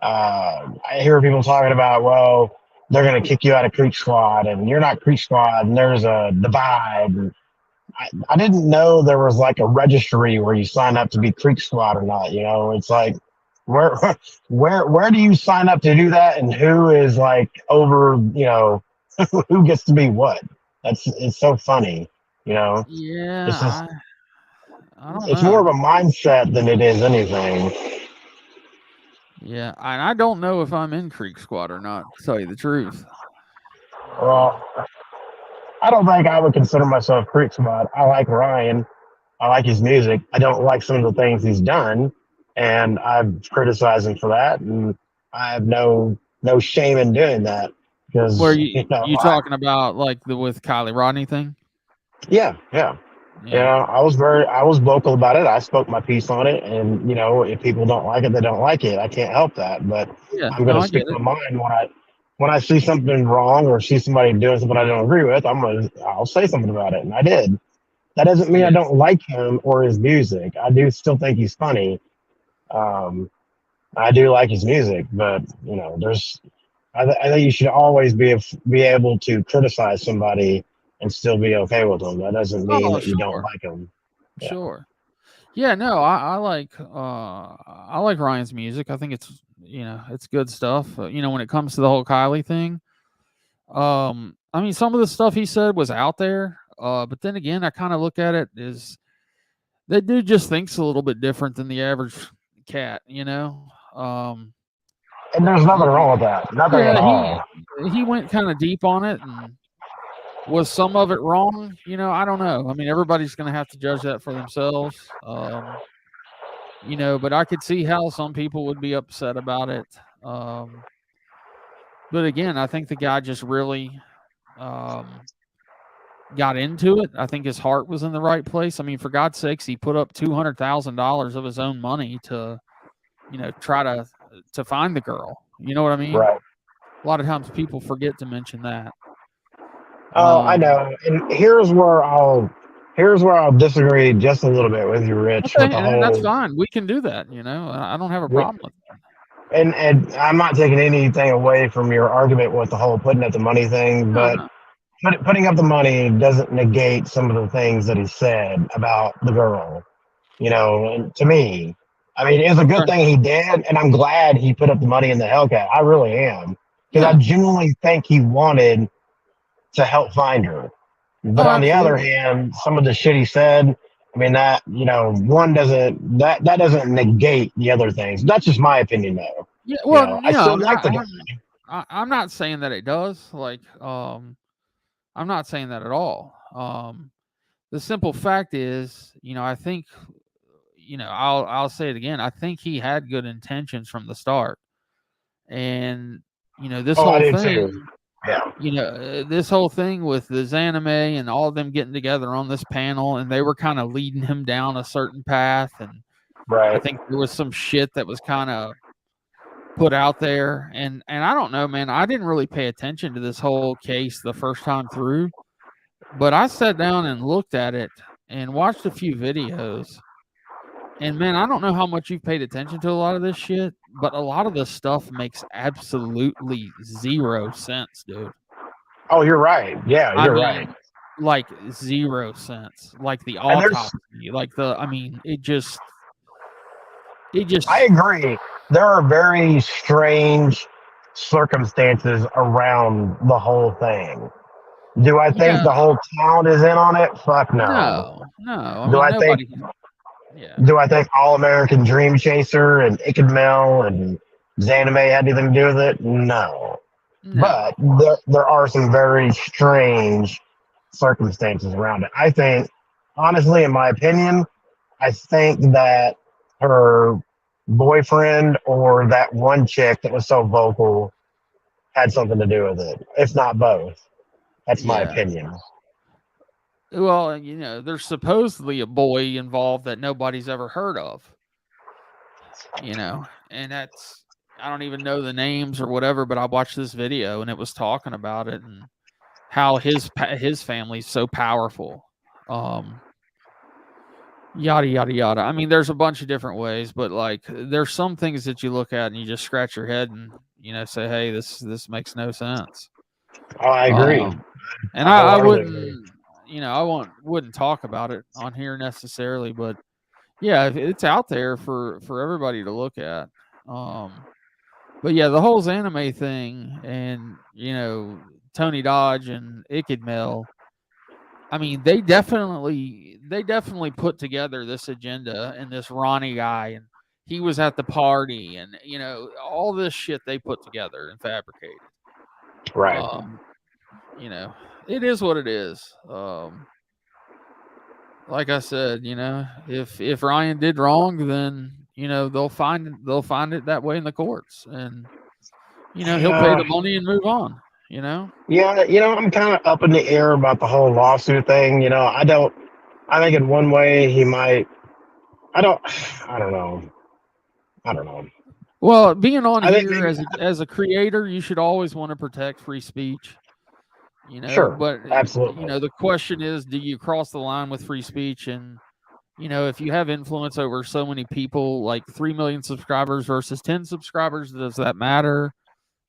I hear people talking about, well, they're going to kick you out of Creek Squad, and you're not Creek Squad, and there's a divide. And I didn't know there was like a registry where you sign up to be Creek Squad or not. It's like, where do you sign up to do that, and who is like over? Who gets to be what? It's so funny. Yeah. It's just, I don't it's know. more of a mindset than it is anything. Yeah, and I don't know if I'm in Creek Squad or not, to tell you the truth. Well, I don't think I would consider myself Creek Squad. I like Ryan. I like his music. I don't like some of the things he's done, and I've criticized him for that, and I have no shame in doing that. Because you talking about like with Kylie Rodney thing? Yeah. I was vocal about it. I spoke my piece on it, and if people don't like it, they don't like it. I can't help that, but I'm going to speak my mind when I see something wrong or see somebody doing something I don't agree with. I'll say something about it, and I did. That doesn't mean I don't like him or his music. I do still think he's funny. I do like his music, but I think you should always be able to criticize somebody and still be okay with them. That doesn't mean that you don't like them. Yeah. Sure. Yeah, no, I like Ryan's music. I think it's it's good stuff. When it comes to the whole Kylie thing, I mean, some of the stuff he said was out there, but then again, I kind of look at it as that dude just thinks a little bit different than the average cat, And there's nothing wrong with that. Nothing at all. He went kind of deep on it, and was some of it wrong? I don't know. I mean, everybody's going to have to judge that for themselves. But I could see how some people would be upset about it. But again, I think the guy just really got into it. I think his heart was in the right place. I mean, for God's sakes, he put up $200,000 of his own money to, try to find the girl. You know what I mean? Right. A lot of times people forget to mention that. Oh, I know. And here's where I'll disagree just a little bit with you, Rich. Okay, and that's fine. We can do that. I don't have a problem with that. and I'm not taking anything away from your argument with the whole putting up the money thing, No, but no. putting up the money doesn't negate some of the things that he said about the girl. And to me, I mean, it's a good Sure. thing he did, and I'm glad he put up the money in the Hellcat. I really am, because I Yeah. genuinely think he wanted to help find her. But Oh, on the other absolutely. hand, some of the shit he said, I mean, that one doesn't that doesn't negate the other things. That's just my opinion, though. Yeah. Well, I I still mean, like the guy. I'm not saying that it does. Like, I'm not saying that at all. The simple fact is, I think, I'll say it again. I think he had good intentions from the start, and this Oh, I whole do thing, too. Yeah. this whole thing with this anime and all of them getting together on this panel, and they were kind of leading him down a certain path, and I Right. think there was some shit that was kind of put out there, and I don't know, man. I didn't really pay attention to this whole case the first time through, but I sat down and looked at it and watched a few videos. And man, I don't know how much you've paid attention to a lot of this shit, but a lot of this stuff makes absolutely 0 sense, dude. Oh, you're right. Yeah, I you're right. mean, like 0 sense. Like the And there's autopsy, it just I agree. There are very strange circumstances around the whole thing. Do I think yeah, the whole town is in on it? Fuck no. no. I Do mean, I think nobody. Yeah, do I think All American Dream Chaser and Mel and Zanime had anything to do with it? No. But no. there are some very strange circumstances around it. I think, honestly, in my opinion, I think that her boyfriend or that one chick that was so vocal had something to do with it, if not both. That's my Yeah. opinion. Well, there's supposedly a boy involved that nobody's ever heard of. And that's I don't even know the names or whatever, but I watched this video and it was talking about it and how his family's so powerful. Yada yada yada. I mean, there's a bunch of different ways, but like there's some things that you look at and you just scratch your head and say, "Hey, this makes no sense." Oh, I agree. And I wouldn't, wouldn't talk about it on here necessarily, but yeah, it's out there for everybody to look at. But yeah, the whole anime thing, and Tony Dodge and Mel. I mean, they definitely put together this agenda and this Ronnie guy, and he was at the party, and all this shit they put together and fabricated. Right. It is what it is. Like I said, if Ryan did wrong, then they'll find it that way in the courts, and he'll pay the money and move on. Yeah, I'm kind of up in the air about the whole lawsuit thing. I think in one way he might. I don't know. Well, being on I think here maybe, as a creator, you should always want to protect free speech. sure, But absolutely. the question is, do you cross the line with free speech? And if you have influence over so many people, like 3 million subscribers versus 10 subscribers, does that matter?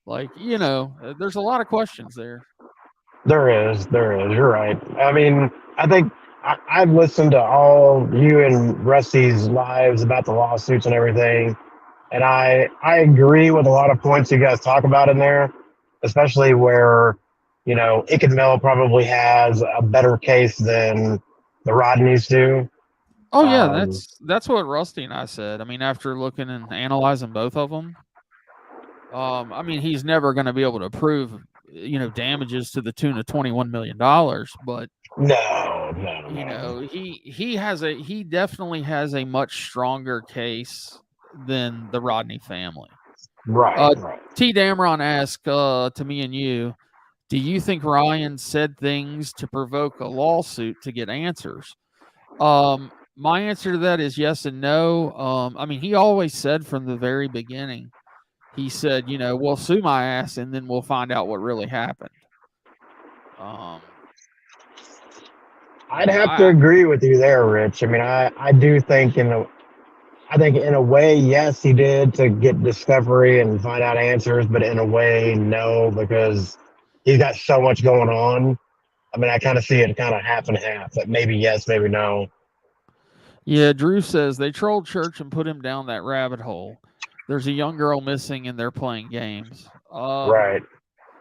Like, there's a lot of questions there. There is. You're right. I mean, I think I've listened to all you and Rusty's lives about the lawsuits and everything, and I agree with a lot of points you guys talk about in there, especially where Mel probably has a better case than the Rodneys do. Oh yeah, that's what Rusty and I said. I mean, after looking and analyzing both of them, I mean, he's never going to be able to prove, damages to the tune of $21 million, but no. he definitely has a much stronger case than the Rodney family. Right. T. Dameron asked to me and you, do you think Ryan said things to provoke a lawsuit to get answers? My answer to that is yes and no. I mean, he always said from the very beginning, he said, we'll sue my ass and then we'll find out what really happened. I'd have to agree with you there, Rich. I mean, I do think I think in a way, yes, he did to get discovery and find out answers, but in a way, no, because he's got so much going on. I mean, I kind of see it kind of half and half. That maybe yes, maybe no. Yeah, Drew says they trolled church and put him down that rabbit hole. There's a young girl missing and they're playing games. Right.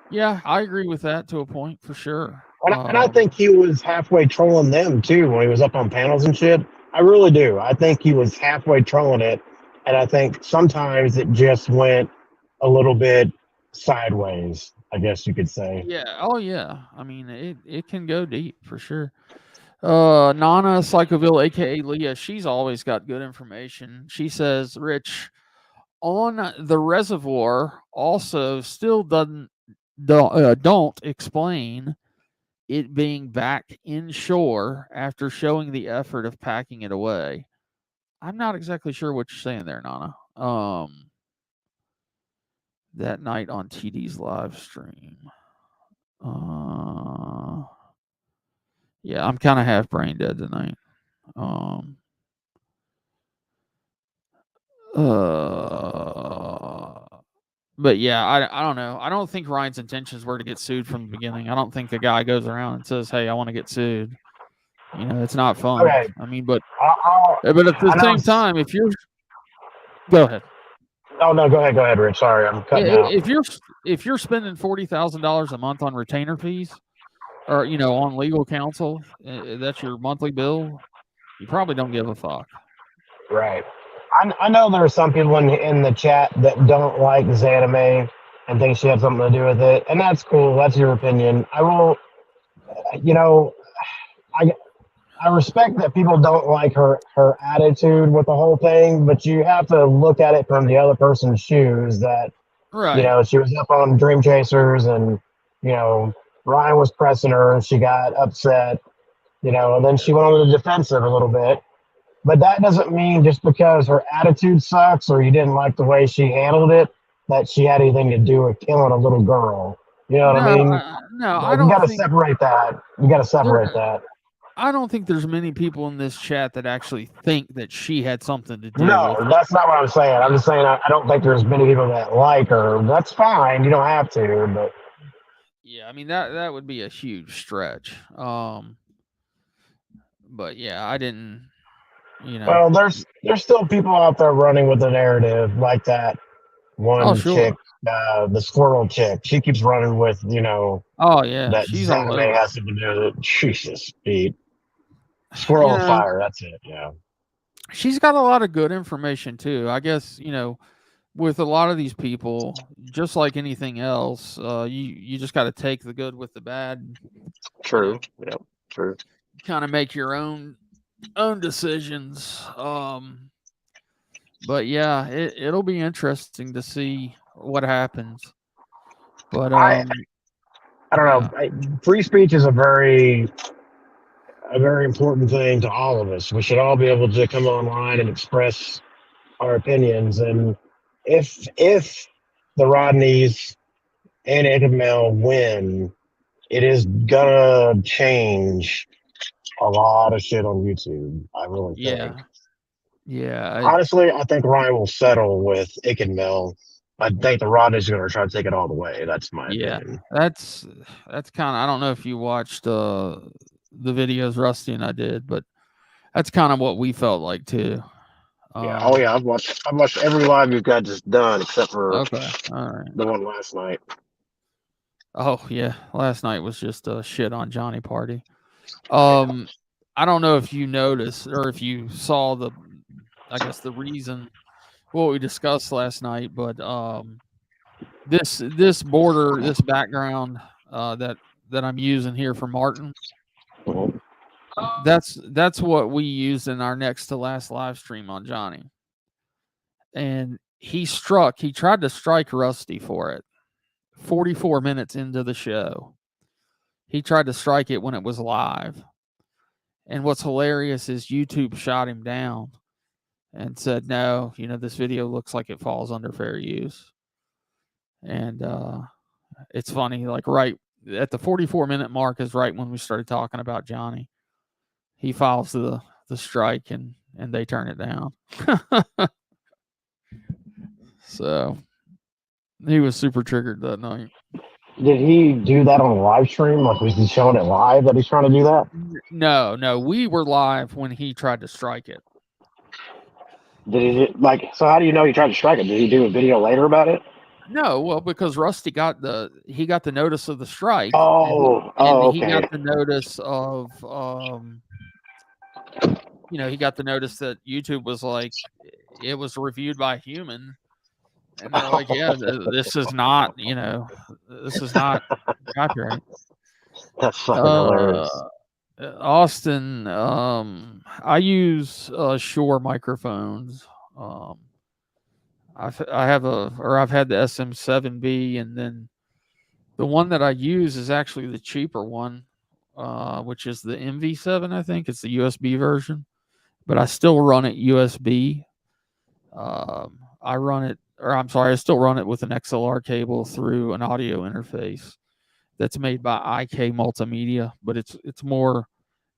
Yeah, I agree with that to a point for sure. And I think he was halfway trolling them too when he was up on panels and shit. I really do. I think he was halfway trolling it. And I think sometimes it just went a little bit sideways, I guess you could say. Yeah. Oh yeah. I mean, it can go deep for sure. Nana Psychoville, aka Leah, she's always got good information. She says, Rich, on the reservoir also still don't explain it being back inshore after showing the effort of packing it away. I'm not exactly sure what you're saying there, Nana. That night on TD's live stream. Yeah, I'm kind of half brain dead tonight. But yeah, I don't know. I don't think Ryan's intentions were to get sued from the beginning. I don't think the guy goes around and says, "Hey, I want to get sued." You know, it's not fun. Okay. I mean, but I'll, at the same time, if you're, go ahead. Oh no, go ahead, Rich. Sorry, I'm cutting out. If you're spending $40,000 a month on retainer fees, or on legal counsel, that's your monthly bill. You probably don't give a fuck. Right. I know there are some people in the chat that don't like Zanime and think she had something to do with it, and that's cool. That's your opinion. I will. I respect that people don't like her attitude with the whole thing, but you have to look at it from the other person's shoes. That right. She was up on Dream Chasers, and Ryan was pressing her, and she got upset. And then she went on the defensive a little bit. But that doesn't mean just because her attitude sucks or you didn't like the way she handled it that she had anything to do with killing a little girl. You know what I mean? No, Like, I don't. You got to separate that. You got to separate that. I don't think there's many people in this chat that actually think that she had something to do. No, that's not what I'm saying. I'm just saying I don't think there's many people that like her. That's fine. You don't have to, but yeah, I mean that would be a huge stretch. But yeah, I didn't. Well, there's still people out there running with the narrative like that one chick, the squirrel chick. She keeps running with Oh yeah, that she's Zanime has something to do with it. Jesus, Pete. Squirrel on fire. That's it. Yeah. She's got a lot of good information too. I guess with a lot of these people, just like anything else, you just got to take the good with the bad. True. Yeah. True. Kind of make your own decisions. But yeah, it'll be interesting to see what happens. But I don't know. Free speech is a very important thing to all of us. We should all be able to come online and express our opinions. And if the Rodneys and Isabel win, it is gonna change a lot of shit on YouTube. I really think. Yeah. Honestly, I think Ryan will settle with Mel. I think the Rodneys are going to try to take it all the way. That's my opinion. That's kind of. I don't know if you watched the videos Rusty and I did, but that's kind of what we felt like too. Yeah. Oh yeah, I've watched every live you've got just done except for all right. The one last night. Oh yeah, last night was just a shit on Johnny Party. I don't know if you noticed or if you saw the reason what we discussed last night, but this border, this background that I'm using here for Martin, that's what we used in our next to last live stream on Johnny. And he tried to strike Rusty for it 44 minutes into the show. He tried to strike it when it was live. And what's hilarious is YouTube shot him down and said, no, this video looks like it falls under fair use. And it's funny, like right at the 44-minute mark is right when we started talking about Johnny. He files the strike, and and they turn it down. So he was super triggered that night. Did he do that on a live stream? Like, was he showing it live that he's trying to do that? No, we were live when he tried to strike it. Did he so? How do you know he tried to strike it? Did he do a video later about it? No, well, because Rusty got the notice of the strike. Okay. He got the notice of he got the notice that YouTube was like, it was reviewed by a human, and they're like, yeah, this is not copyright. That's fucking hilarious. Austin, I use Shure microphones. I've had the SM7B, and then the one that I use is actually the cheaper one, which is the MV7. I think it's the USB version, but I still run it USB. I still run it with an XLR cable through an audio interface that's made by IK Multimedia, but it's more.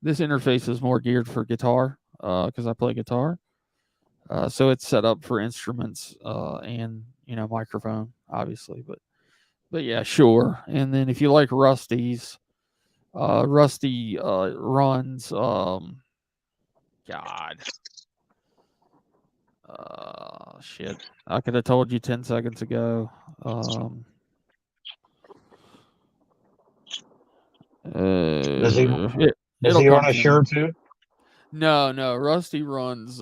This interface is more geared for guitar because I play guitar. So it's set up for instruments and microphone, obviously, but yeah, sure. And then if you like Rusty's, Rusty runs shit. I could have told you 10 seconds ago. Does he run a Shure too? No. Rusty runs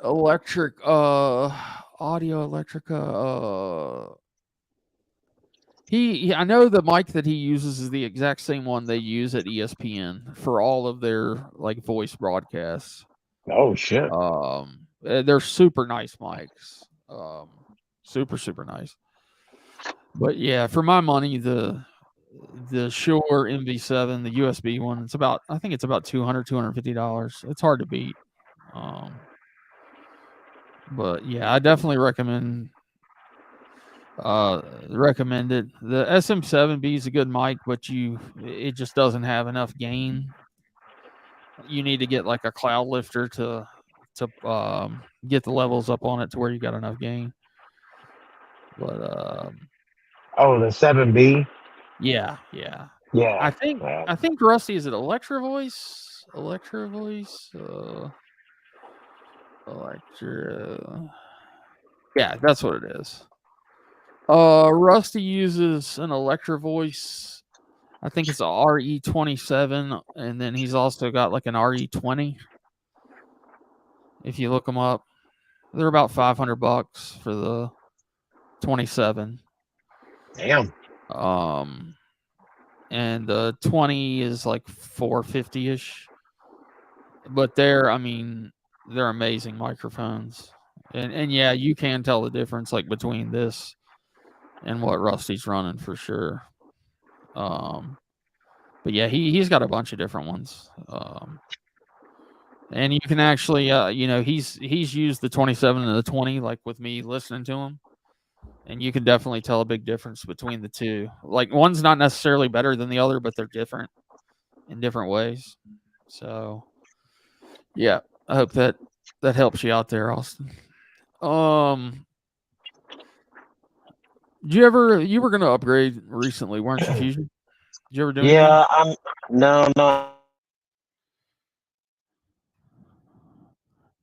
electric Audio Electrica. I know the mic that he uses is the exact same one they use at ESPN for all of their like voice broadcasts. Oh shit. They're super nice mics. Super nice. But yeah, for my money, the Shure MV7, the USB one, I think it's about $250. It's hard to beat. But yeah, I definitely recommend it. The SM7B is a good mic, but it just doesn't have enough gain. You need to get like a cloud lifter to get the levels up on it to where you got enough gain. But the 7B. Yeah. I think Rusty, is it Electra Voice? Yeah, that's what it is. Rusty uses an Electra Voice. I think it's a RE27, and then he's also got like an RE20. If you look them up, they're about $500 for the 27. Damn. And the 20 is like $450-ish. But they're amazing microphones. And yeah, you can tell the difference like between this and what Rusty's running for sure. But yeah, he's got a bunch of different ones. And you can actually he's used the 27 and the 20 like with me listening to him. And you can definitely tell a big difference between the two. Like one's not necessarily better than the other, but they're different in different ways. So yeah, I hope that helps you out there, Austin. You were gonna upgrade recently, weren't you, Fusion? Did you ever do anything? Yeah, no.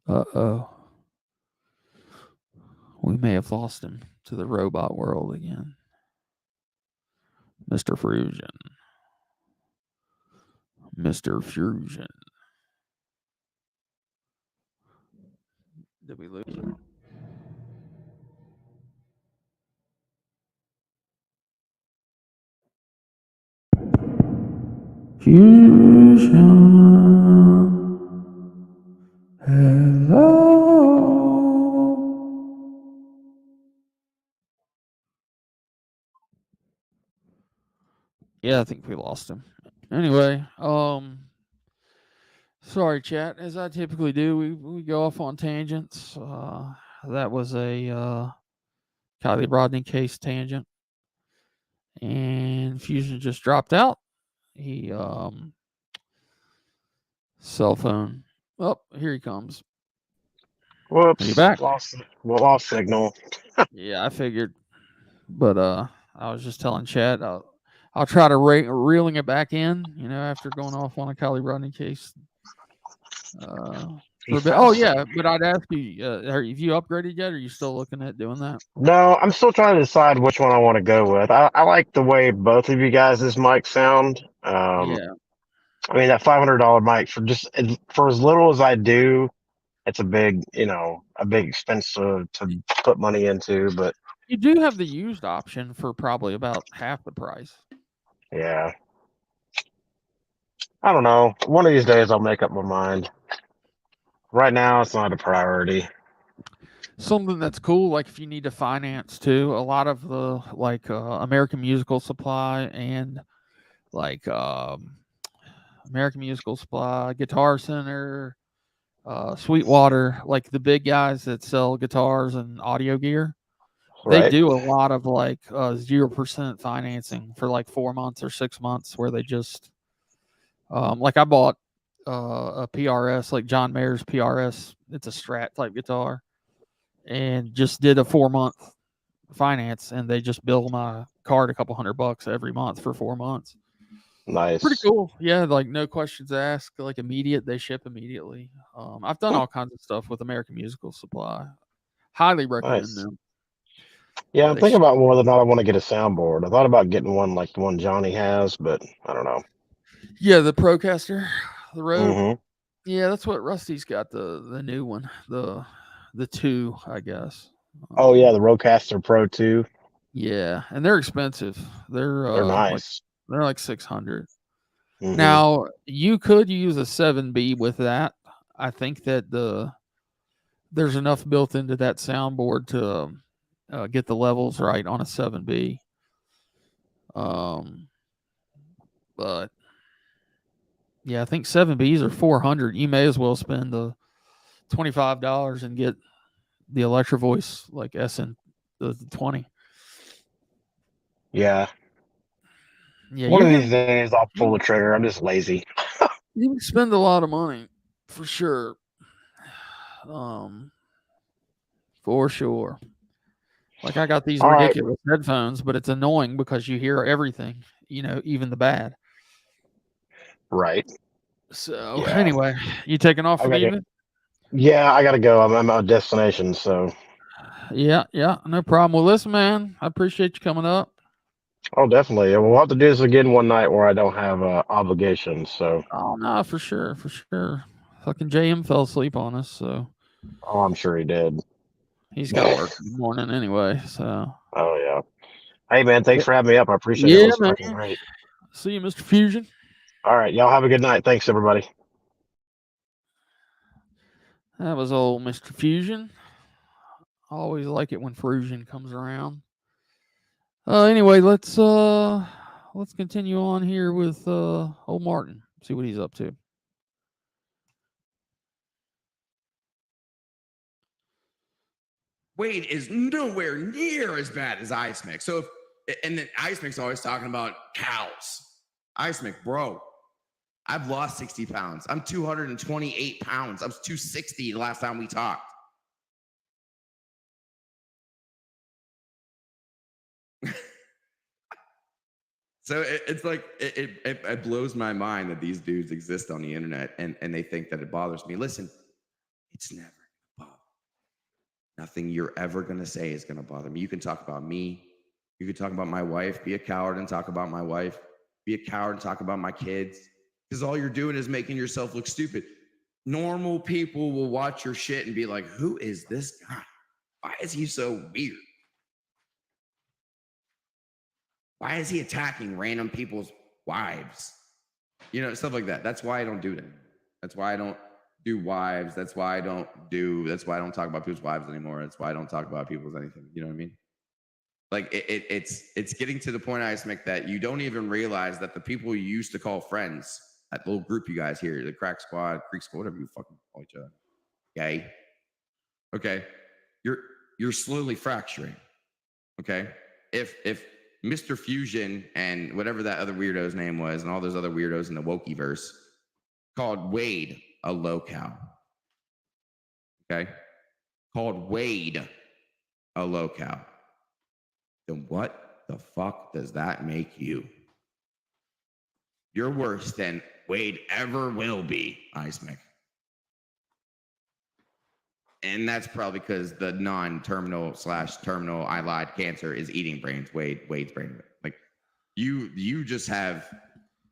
Uh-oh. We may have lost him to the robot world again. Mr. Fusion. Did we lose him? Fusion. Hello. Yeah, I think we lost him. Anyway, sorry, chat. As I typically do, we go off on tangents. That was a Kylie Rodney case tangent, and Fusion just dropped out. He Cell phone. Oh, here he comes. Whoops. Are you back? Lost signal. Yeah, I figured. But I was just telling Chad I'll try to reeling it back in, after going off on a Kylie Rodney case. For a bit. Oh yeah, but I'd ask you, have you upgraded yet? Or are you still looking at doing that? No, I'm still trying to decide which one I want to go with. I like the way both of you guys' mics sound. Yeah. I mean that $500 mic for as little as I do, it's a big expense to put money into. But You do have the used option for probably about half the price. yeah, I don't know. One of these days I'll make up my mind. Right now, it's not a priority. Something that's cool, like if you need to finance too, a lot of the American Musical Supply and American Musical Supply, Guitar Center, Sweetwater, like the big guys that sell guitars and audio gear, they Right? do a lot of 0% financing for like 4 months or 6 months, where they just like I bought a PRS, like John Mayer's PRS. It's a Strat type guitar, and just did a 4-month finance, and they just bill my card a couple $100 every month for 4 months. Nice. Pretty cool. Yeah, like no questions asked, like immediate. They ship immediately. I've done all kinds of stuff with American Musical Supply. Highly recommend Nice. them. Yeah, I'm They thinking about whether or not I want to get a soundboard. I thought about getting one like the one Johnny has, but I don't know. Yeah, the Procaster, the Rode. Mm-hmm. Yeah, that's what Rusty's got, the new one, the 2, I guess. Oh yeah, the Rodecaster Pro 2. Yeah, and they're expensive. They're They're nice. they're like 600. Mm-hmm. Now, you could use a 7B with that. I think that there's enough built into that soundboard to get the levels right on a 7B. But yeah, I think 7Bs are 400. You may as well spend the $25 and get the Electro Voice like SN the 20. Yeah. Yeah, One of these days I'll pull the trigger. I'm just lazy. You can spend a lot of money for sure. For sure. Like I got these ridiculous headphones, but it's annoying because you hear everything, even the bad. Right. So anyway, you taking off for the evening? Yeah, I gotta go. I'm at a destination, so. Yeah, no problem. Well, listen, man, I appreciate you coming up. Oh, definitely. We'll have to do this again one night where I don't have obligations. So. Oh no, for sure. Fucking JM fell asleep on us, so. Oh, I'm sure he did. He's got work in the morning anyway, so. Oh yeah. Hey man, thanks for having me up. I appreciate it. It was fucking great. See you, Mr. Fusion. All right, y'all have a good night. Thanks, everybody. That was old Mr. Fusion. I always like it when Fusion comes around. Anyway, let's continue on here with old Martin. See what he's up to. Wade is nowhere near as bad as Ice Mix. So and then Ice Mix always talking about cows. Ice Mix, bro, I've lost 60 pounds. I'm 228 pounds. I was 260 the last time we talked. So it's like it blows my mind that these dudes exist on the internet and they think that it bothers me. Listen, it's never gonna bother me. Nothing you're ever gonna say is gonna bother me. You can talk about me. You can talk about my wife. Be a coward and talk about my wife. Be a coward and talk about my kids. Because all you're doing is making yourself look stupid. Normal people will watch your shit and be like, who is this guy? Why is he so weird? Why is he attacking random people's wives? Stuff like that. That's why I don't do that. That's why I don't do wives. That's why I don't talk about people's wives anymore. That's why I don't talk about people's anything. You know what I mean? Like it's getting to the point, Ice Mick, that you don't even realize that the people you used to call friends, that little group you guys here, the Crack Squad, Creek Squad, whatever you fucking call each other. Okay. You're slowly fracturing. Okay. If Mr. Fusion and whatever that other weirdo's name was, and all those other weirdos in the Wokieverse called Wade a low cow. Okay? Called Wade a low cow. Then what the fuck does that make you? You're worse than Wade ever will be, Ice Mick. And that's probably because the non-terminal/terminal I lied cancer is eating brains. Wade's brain. Like you just have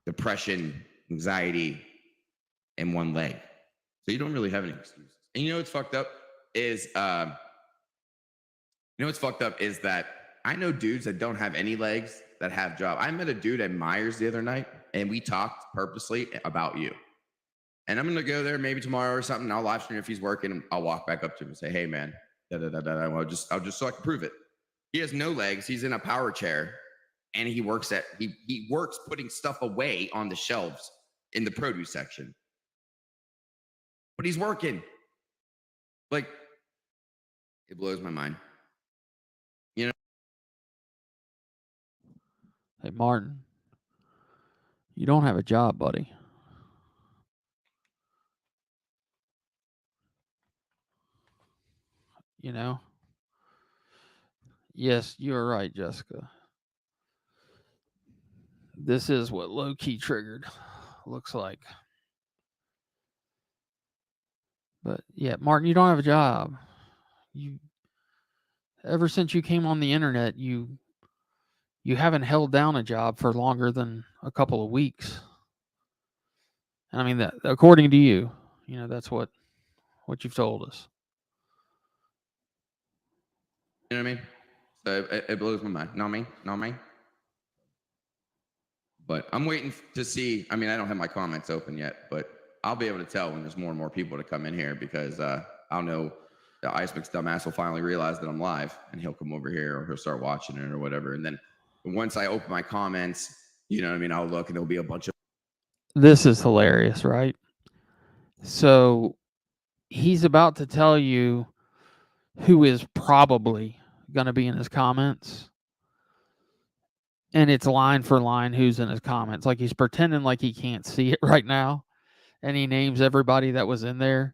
depression, anxiety in one leg. So you don't really have any excuses. And you know what's fucked up is that I know dudes that don't have any legs that have jobs. I met a dude at Myers the other night, and we talked purposely about you. And I'm going to go there maybe tomorrow or something. I'll live stream if he's working. And I'll walk back up to him and say, hey, man, I'll just so I can prove it. He has no legs. He's in a power chair. And he works putting stuff away on the shelves in the produce section. But he's working. Like, it blows my mind. You know? Hey, Martin, you don't have a job, buddy. You know? Yes, you're right, Jessica. This is what low-key triggered looks like. But yeah, Martin, you don't have a job. Ever since you came on the internet, you haven't held down a job for longer than a couple of weeks. And I mean that according to you, that's what you've told us. You know what I mean? So it blows my mind. Not me. But I'm waiting to see. I mean, I don't have my comments open yet, but I'll be able to tell when there's more and more people to come in here because I'll know the Ice Mix dumbass will finally realize that I'm live and he'll come over here or he'll start watching it or whatever. And then once I open my comments, you know what I mean? I'll look and there'll be a bunch of. This is hilarious, right? So he's about to tell you who is probably going to be in his comments. And it's line for line who's in his comments. Like he's pretending like he can't see it right now. And he names everybody that was in there.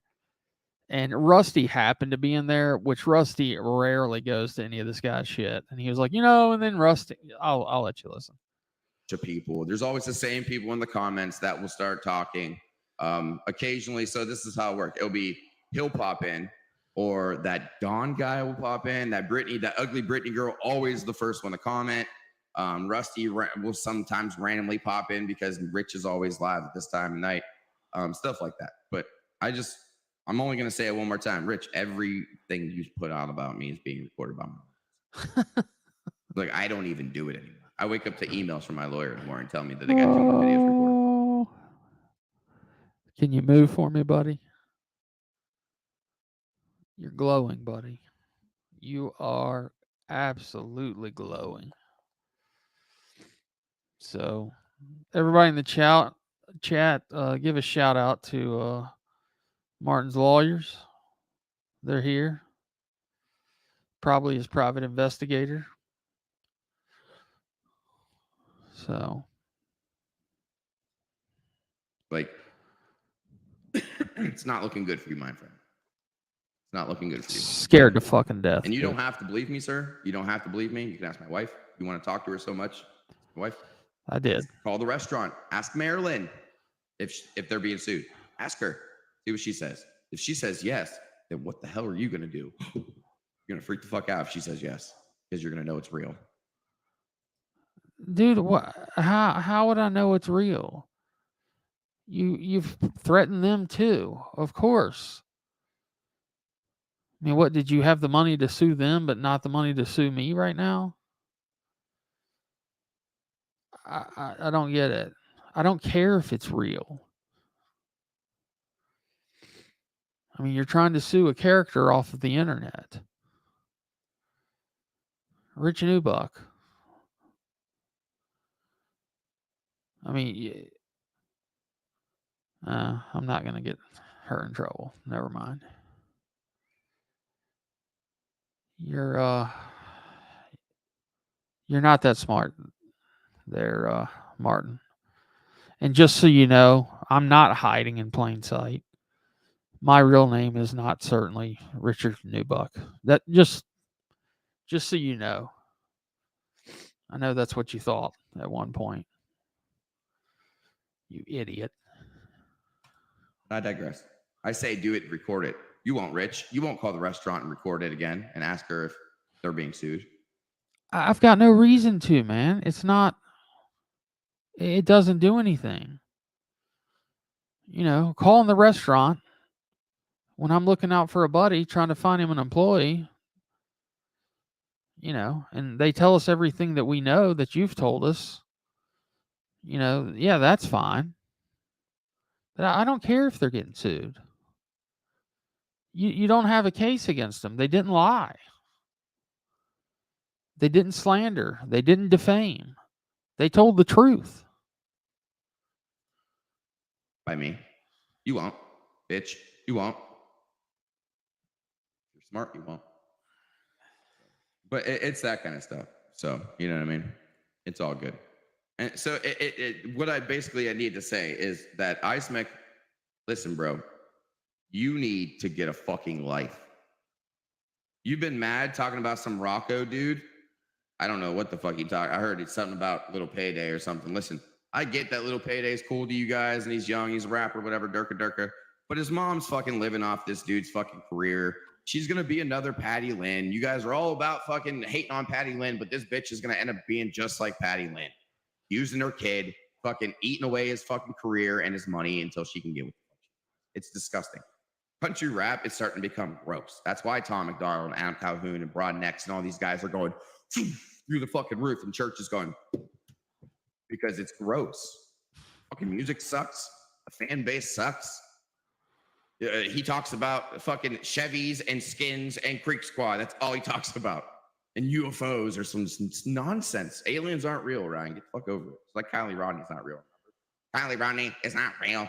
And Rusty happened to be in there, which Rusty rarely goes to any of this guy's shit. And he was like, and then Rusty, I'll let you listen. To people. There's always the same people in the comments that will start talking occasionally. So this is how it works. He'll pop in, or that Don guy will pop in, that ugly Britney girl, always the first one to comment. Rusty will sometimes randomly pop in because Rich is always live at this time of night, stuff like that. But I'm only going to say it one more time. Rich, everything you put out about me is being recorded by me. Like, I don't even do it anymore. I wake up to emails from my lawyer in the morning telling me that they got 200 videos recorded. Can you move for me, buddy? You're glowing, buddy. You are absolutely glowing. So, everybody in the chat, give a shout out to Martin's lawyers. They're here. Probably his private investigator. So, like, it's not looking good for you, my friend. It's not looking good for you. Scared to fucking death. And you don't have to believe me, sir. You don't have to believe me. You can ask my wife. You want to talk to her so much? My wife. I did. Call the restaurant. Ask Marilyn if they're being sued. Ask her. See what she says. If she says yes, then what the hell are you going to do? You're going to freak the fuck out if she says yes because you're going to know it's real. Dude, what? How would I know it's real? You've threatened them too, of course. I mean, what, did you have the money to sue them, but not the money to sue me right now? I don't get it. I don't care if it's real. I mean, you're trying to sue a character off of the internet. Rich Nubuck. I mean, I'm not going to get her in trouble. Never mind. You're not that smart there, Martin. And just so you know, I'm not hiding in plain sight. My real name is not certainly Richard Nubuck. That just so you know. I know that's what you thought at one point. You idiot. I digress. I say do it, record it. You won't, Rich. You won't call the restaurant and record it again and ask her if they're being sued. I've got no reason to, man. It's not. It doesn't do anything. You know, calling the restaurant when I'm looking out for a buddy trying to find him an employee, you know, and they tell us everything that we know that you've told us, you know, yeah, that's fine. But I don't care if they're getting sued. You don't have a case against them. They didn't lie. They didn't slander. They didn't defame. They told the truth. By me. You won't, bitch. You won't. If you're smart, you won't. But it's that kind of stuff. So, you know what I mean? It's all good. And so what I need to say is that IceMec, listen, bro, you need to get a fucking life. You've been mad talking about some Rocco dude. I don't know what the fuck he talked. I heard it's something about Little Payday or something. Listen, I get that Little Payday is cool to you guys and he's young, he's a rapper, whatever, Durka. But his mom's fucking living off this dude's fucking career. She's going to be another Patty Lynn. You guys are all about fucking hating on Patty Lynn, but this bitch is going to end up being just like Patty Lynn. Using her kid, fucking eating away his fucking career and his money until she can get with it. It's disgusting. Country rap is starting to become gross. That's why Tom McDonald and Adam Calhoun and Broad Necks and all these guys are going through the fucking roof and church is going because it's gross. Fucking music sucks. The fan base sucks. He talks about fucking Chevys and skins and Creek Squad. That's all he talks about. And UFOs or some nonsense. Aliens aren't real, Ryan. Get the fuck over it. It's like Kylie Rodney's not real. Kylie Rodney is not real.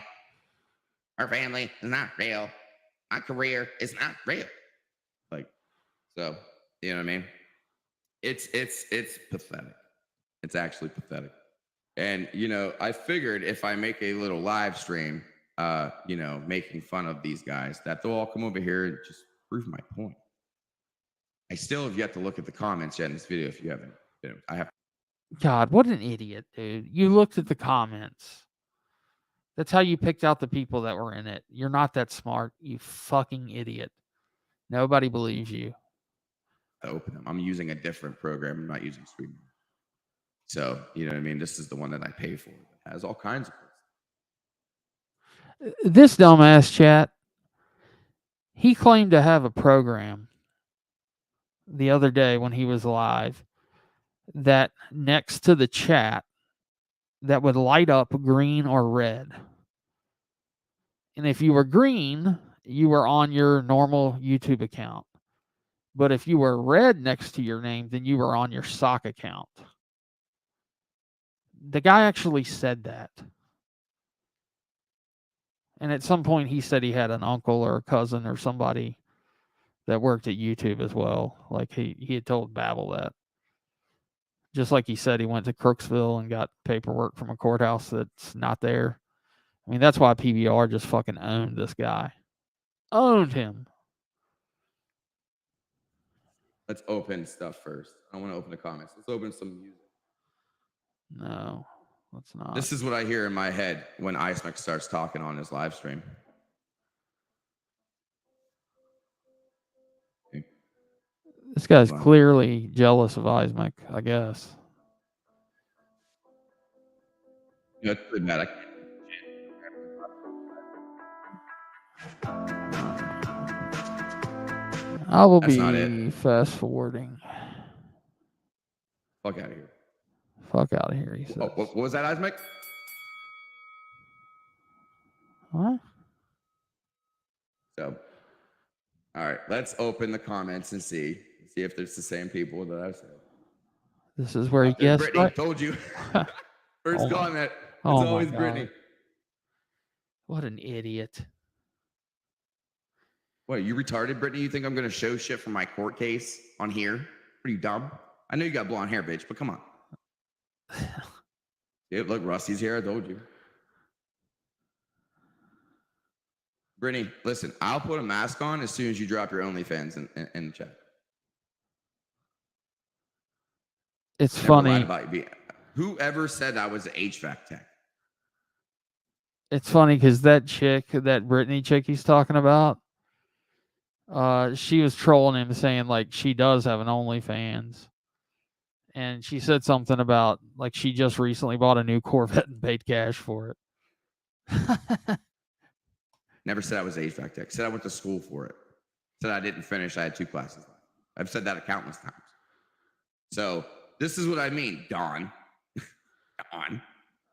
Her family is not real. My career is not real. Like, so, you know what I mean? It's pathetic. It's actually pathetic. And, you know, I figured if I make a little live stream, you know, making fun of these guys, that they'll all come over here and just prove my point. I still have yet to look at the comments yet in this video. If you haven't, I have. God, what an idiot, dude. You looked at the comments. That's how you picked out the people that were in it. You're not that smart, you fucking idiot. Nobody believes you. I open them. I'm using a different program. I'm not using StreamYard. So, you know what I mean? This is the one that I pay for. It has all kinds of things. This dumbass chat, he claimed to have a program the other day when he was live that next to the chat that would light up green or red. And if you were green, you were on your normal YouTube account. But if you were red next to your name, then you were on your sock account. The guy actually said that. And at some point he said he had an uncle or a cousin or somebody that worked at YouTube as well. Like he had told Babel that. Just like he said he went to Crooksville and got paperwork from a courthouse that's not there. I mean, that's why PBR just fucking owned this guy. Owned him. Let's open stuff first. I want to open the comments. Let's open some music. No, let's not. This is what I hear in my head when IceMec starts talking on his live stream. Okay. This guy's clearly jealous of IceMec, I guess. You know, it's pretty bad. I will be fast forwarding. Fuck out of here. Fuck out of here, he says. What was that, IceMec? What? So, all right, let's open the comments and see if there's the same people that I've said. This is where he guessed. Brittany, right? told you. First comment. It's Oh always my Brittany. God. What an idiot. What, are you retarded, Brittany? You think I'm going to show shit from my court case on here? Are you dumb? I know you got blonde hair, bitch, but come on. Yeah, look, Rusty's here. I told you. Brittany, listen, I'll put a mask on as soon as you drop your OnlyFans in the chat. It's Never funny. lied about you. Whoever said I was an HVAC tech? It's funny because that chick, that Brittany chick he's talking about, she was trolling him saying like she does have an OnlyFans. And she said something about like she just recently bought a new Corvette and paid cash for it. Never said I was an HVAC tech. Said I went to school for it. Said I didn't finish. I had 2 classes left. I've said that countless times. So this is what I mean, Don. Don.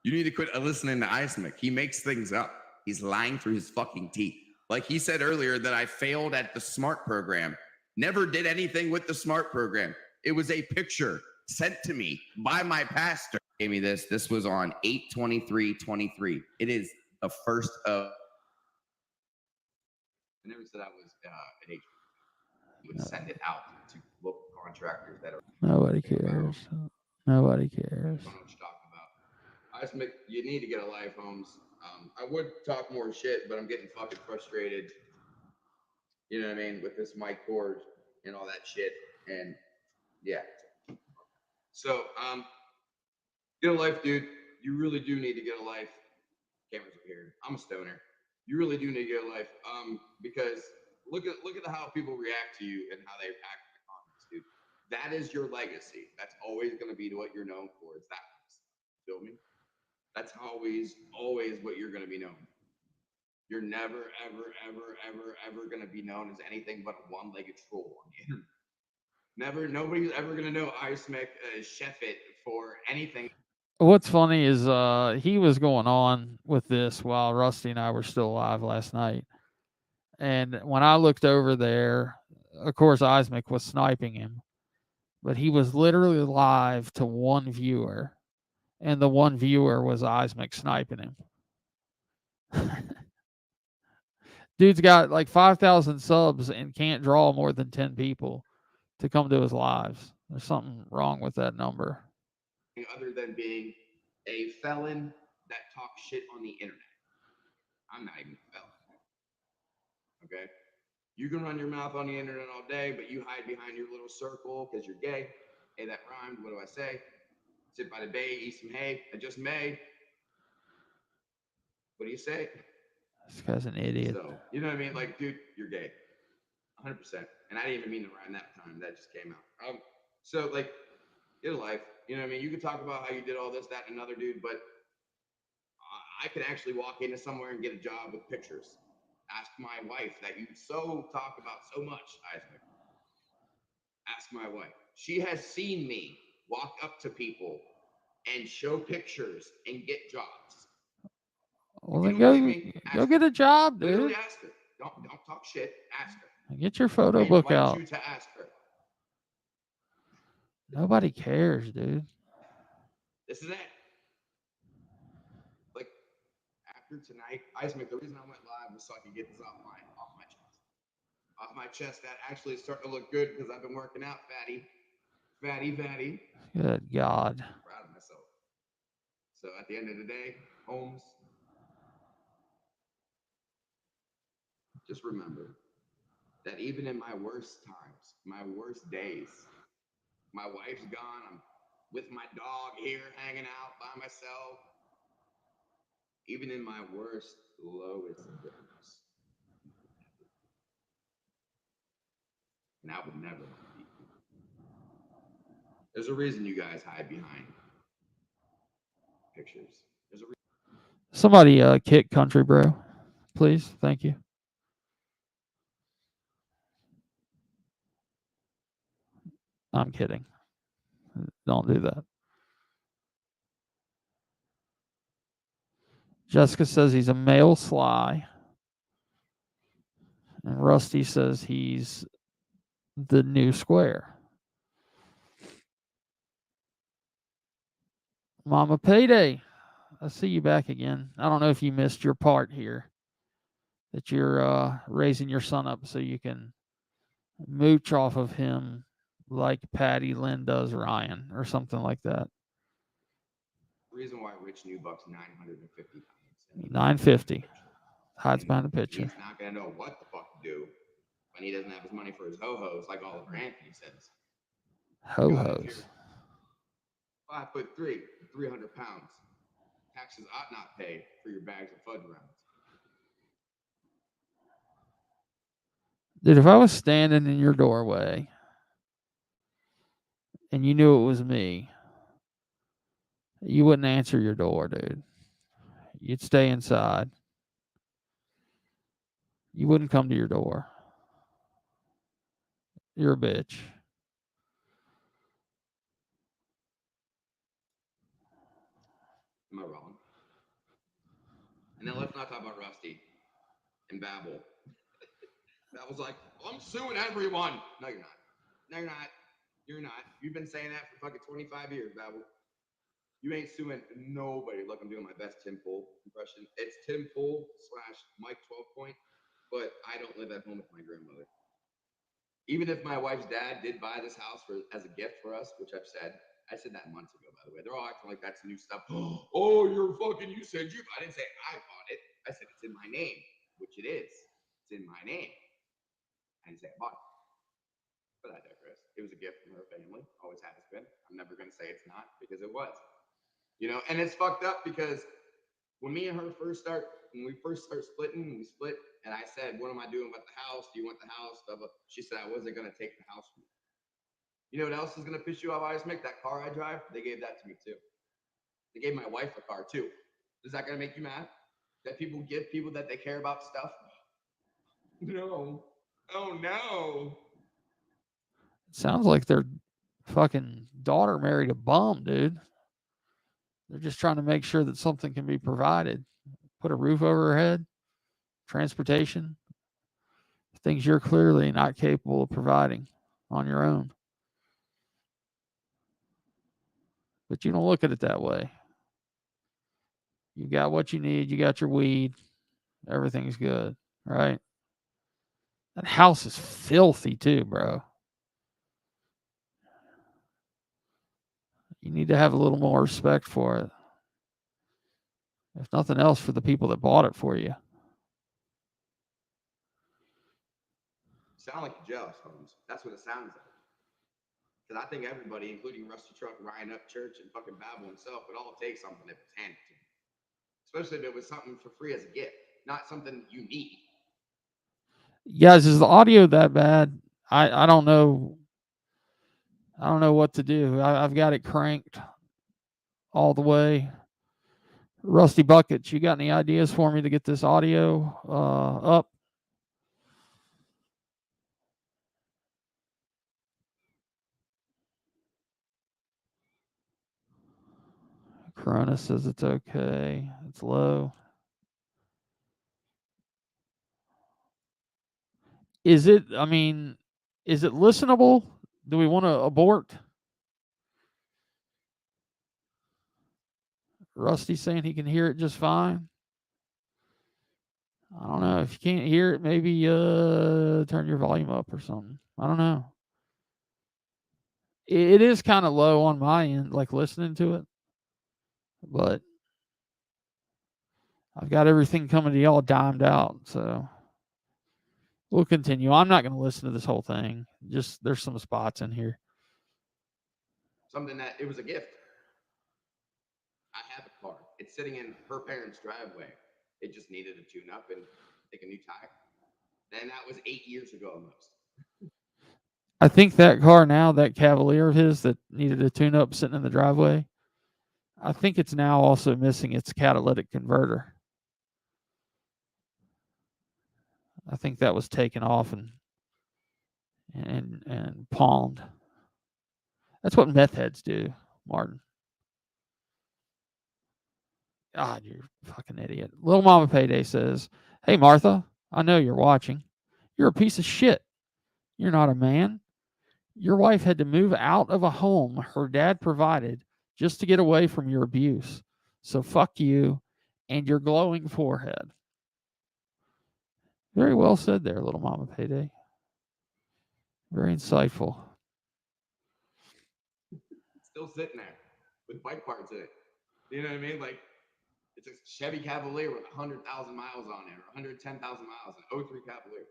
You need to quit listening to Ice Mick. He makes things up. He's lying through his fucking teeth. Like he said earlier that I failed at the SMART program. Never did anything with the SMART program. It was a picture sent to me by my pastor. Gave me this. This was on 8/23/23. It is the first of. I never said I was an agent. He would send it out to local contractors that are. Nobody cares. Nobody cares. I don't know what you're talking about. Ice Mick, you need to get a life, Holmes. I would talk more shit, but I'm getting fucking frustrated. You know what I mean? With this mic cord and all that shit. And yeah. So, get a life, dude. You really do need to get a life. Cameras are here. I'm a stoner. You really do need to get a life. Because look at how people react to you and how they act in the comments, dude. That is your legacy. That's always going to be what you're known for. It's that. Feel me? That's always what you're going to be known for. You're never, ever going to be known as anything but a one-legged troll on the internet. Never, nobody's ever going to know Ice Mick chef it for anything. What's funny is he was going on with this while Rusty and I were still alive last night. And when I looked over there, of course, Ismic was sniping him. But he was literally live to one viewer. And the one viewer was Ismic sniping him. Dude's got like 5,000 subs and can't draw more than 10 people to come to his lives. There's something wrong with that number. Other than being a felon that talks shit on the internet. I'm not even a felon. Okay? You can run your mouth on the internet all day, but you hide behind your little circle because you're gay. Hey, that rhymed. What do I say? Sit by the bay, eat some hay. I just may. What do you say? This guy's an idiot. So, you know what I mean? Like, dude, you're gay. 100%. And I didn't even mean to rhyme that time. That just came out. So, like, get a life. You know what I mean? You could talk about how you did all this, that, and another, dude, but I could actually walk into somewhere and get a job with pictures. Ask my wife that you so talk about so much, Isaac. Ask my wife. She has seen me walk up to people and show pictures and get jobs. Well, then go get a job, dude. Literally ask her. Don't talk shit. Ask her. Get your photo book out. You to ask her. Nobody cares, dude. This is it. Like, after tonight, Isaac, the reason I went live was so I could get this off my chest. Off my chest, that actually is starting to look good because I've been working out, fatty. Good God. I'm proud of myself. So at the end of the day, Holmes, just remember that even in my worst times, my worst days, my wife's gone, I'm with my dog here hanging out by myself. Even in my worst, lowest days. And I would never want to be. There's a reason you guys hide behind pictures. There's a reason. Somebody kick Country Bro, please. Thank you. I'm kidding. Don't do that. Jessica says he's a male Sly. And Rusty says he's the new Square. Mama Payday, I see you back again. I don't know if you missed your part here. That you're raising your son up so you can mooch off of him like Patty Lynn does Ryan or something like that. Reason why Rich Nubuck's 950 pounds. 950. Hides behind the picture. He's not gonna know what the fuck to do when he doesn't have his money for his ho-hos, like Oliver Anthony says. Ho-hos. 5'3", 300 pounds. Taxes ought not pay for your bags of fudge rounds. Dude, if I was standing in your doorway and you knew it was me, you wouldn't answer your door, dude. You'd stay inside. You wouldn't come to your door. You're a bitch. Am I wrong? And then let's not talk about Rusty and Babel. Babble's like, I'm suing everyone. No, you're not. No, you're not. You're not. You've been saying that for fucking 25 years, Babel. You ain't suing nobody. Look, I'm doing my best Tim Pool impression. It's Tim Pool / Mike 12 Point, but I don't live at home with my grandmother. Even if my wife's dad did buy this house as a gift for us, which I've said, I said that months ago, by the way. They're all acting like that's new stuff. Oh, you said you. I didn't say I bought it. I said it's in my name, which it is. It's in my name. I didn't say I bought it. But I digress. It was a gift from her family. Always has been. I'm never going to say it's not because it was. And it's fucked up because when we first start splitting, we split, and I said, what am I doing about the house? Do you want the house? Blah, blah. She said I wasn't going to take the house from you. You know what else is going to piss you off, Ice Mick? That car I drive, they gave that to me too. They gave my wife a car too. Is that going to make you mad? That people give people that they care about stuff? No. Oh, no. It sounds like their fucking daughter married a bum, dude. They're just trying to make sure that something can be provided. Put a roof over her head, transportation, things you're clearly not capable of providing on your own. But you don't look at it that way. You got what you need. You got your weed. Everything's good, right? That house is filthy too, bro. You need to have a little more respect for it. If nothing else, for the people that bought it for you. Sound like you're jealous, Holmes. That's what it sounds like. Because I think everybody, including Rusty Truck, Ryan Upchurch, and fucking Babel himself, would all take something if it's handed to them. Especially if it was something for free as a gift, not something you need. Guys, is the audio that bad? I don't know. I don't know what to do. I've got it cranked all the way. Rusty Buckets, you got any ideas for me to get this audio up? Corona says it's okay. It's low. Is it listenable? Do we want to abort? Rusty's saying he can hear it just fine. I don't know. If you can't hear it, maybe turn your volume up or something. I don't know. It is kind of low on my end, like listening to it. But I've got everything coming to y'all dimed out, so we'll continue. I'm not going to listen to this whole thing. Just there's some spots in here. Something that it was a gift. I have a car. It's sitting in her parents' driveway. It just needed a tune-up and take a new tire. And that was 8 years ago almost. I think that car now, that Cavalier of his that needed a tune-up sitting in the driveway, I think it's now also missing its catalytic converter. I think that was taken off and pawned. That's what meth heads do, Martin. God, you're a fucking idiot. Little Mama Payday says, "Hey, Martha, I know you're watching. You're a piece of shit. You're not a man. Your wife had to move out of a home her dad provided just to get away from your abuse. So fuck you and your glowing forehead." Very well said there, Little Mama Payday. Very insightful. It's still sitting there with bike parts in it. You know what I mean? Like, It's a Chevy Cavalier with 100,000 miles on it, or 110,000 miles, an 03 Cavalier.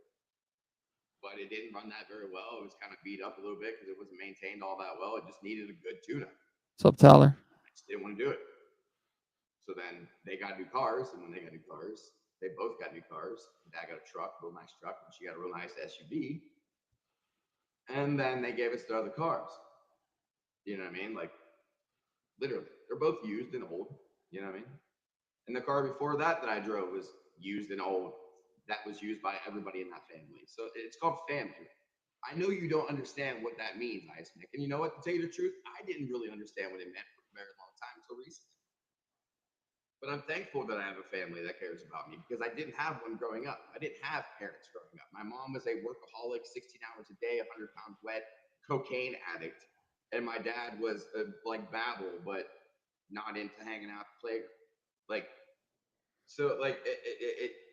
But it didn't run that very well. It was kind of beat up a little bit because it wasn't maintained all that well. It just needed a good tune-up. What's up, Tyler? I just didn't want to do it. So then they got new cars, and when they got new cars, they both got new cars. Dad got a truck, real nice truck, and she got a real nice SUV. And then they gave us their other cars. You know what I mean? Like, literally, they're both used and old. You know what I mean? And the car before that I drove was used and old. That was used by everybody in that family. So it's called family. I know you don't understand what that means, Ice Nick. And you know what? To tell you the truth, I didn't really understand what it meant for a very long time until recently. But I'm thankful that I have a family that cares about me because I didn't have one growing up. I didn't have parents growing up. My mom was a workaholic, 16 hours a day, 100 pounds wet, cocaine addict. And my dad was like Babel, but not into hanging out at the playground. Like, so like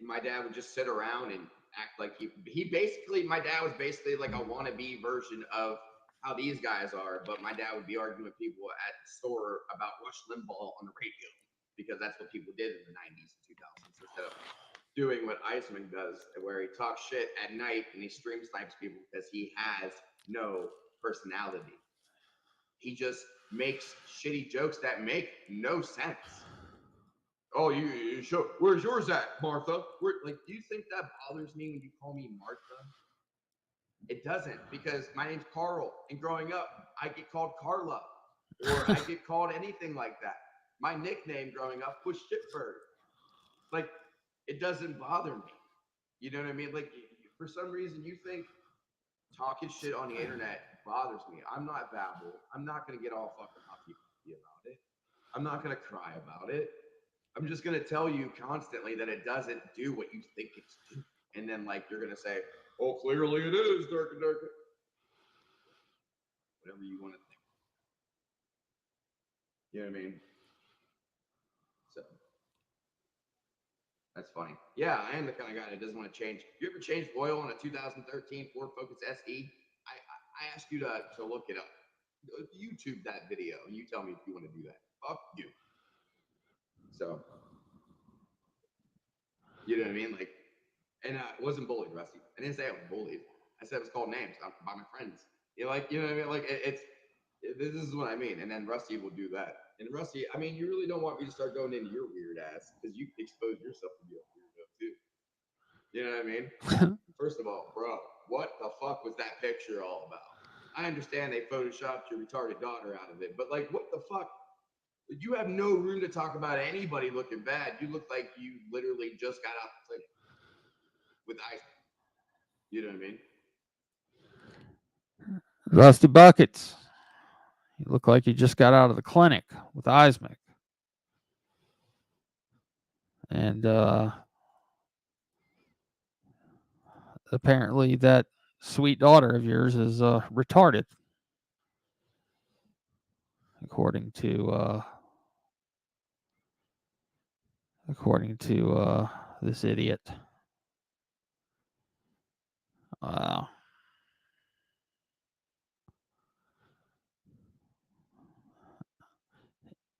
my dad would just sit around and act like he basically, my dad was basically like a wannabe version of how these guys are, but my dad would be arguing with people at the store about Rush Limbaugh on the radio because that's what people did in the 90s and 2000s instead of doing what Iceman does, where he talks shit at night and he stream snipes people because he has no personality. He just makes shitty jokes that make no sense. Oh, you show. Where's yours at, Martha? Like, do you think that bothers me when you call me Martha? It doesn't, because my name's Carl, and growing up, I get called Carla, or I get called anything like that. My nickname growing up was Shitbird. Like, it doesn't bother me. You know what I mean? Like, for some reason, you think talking shit on the internet bothers me. I'm not Babel. I'm not gonna get all fucking huffy about it. I'm not gonna cry about it. I'm just going to tell you constantly that it doesn't do what you think it's doing. And then, like, you're going to say, oh, clearly it is darker, darker. Whatever you want to think. You know what I mean? So, that's funny. Yeah, I am the kind of guy that doesn't want to change. You ever changed oil on a 2013 Ford Focus SE? I ask you to look it up. YouTube that video, and you tell me if you want to do that. Fuck you. So, you know what I mean? Like, and it wasn't bullied, Rusty. I didn't say I was bullied. I said it was called names by my friends. You know, like, you know what I mean? Like, this is what I mean. And then Rusty will do that. And Rusty, I mean, you really don't want me to start going into your weird ass because you expose yourself to be a weirdo too. You know what I mean? First of all, bro, what the fuck was that picture all about? I understand they photoshopped your retarded daughter out of it, but like, what the fuck? You have no room to talk about anybody looking bad. You look like you literally just got out the clinic with ice. You know what I mean? Rusty Buckets. You look like you just got out of the clinic with Ismic. And apparently that sweet daughter of yours is retarded. According to this idiot. Wow.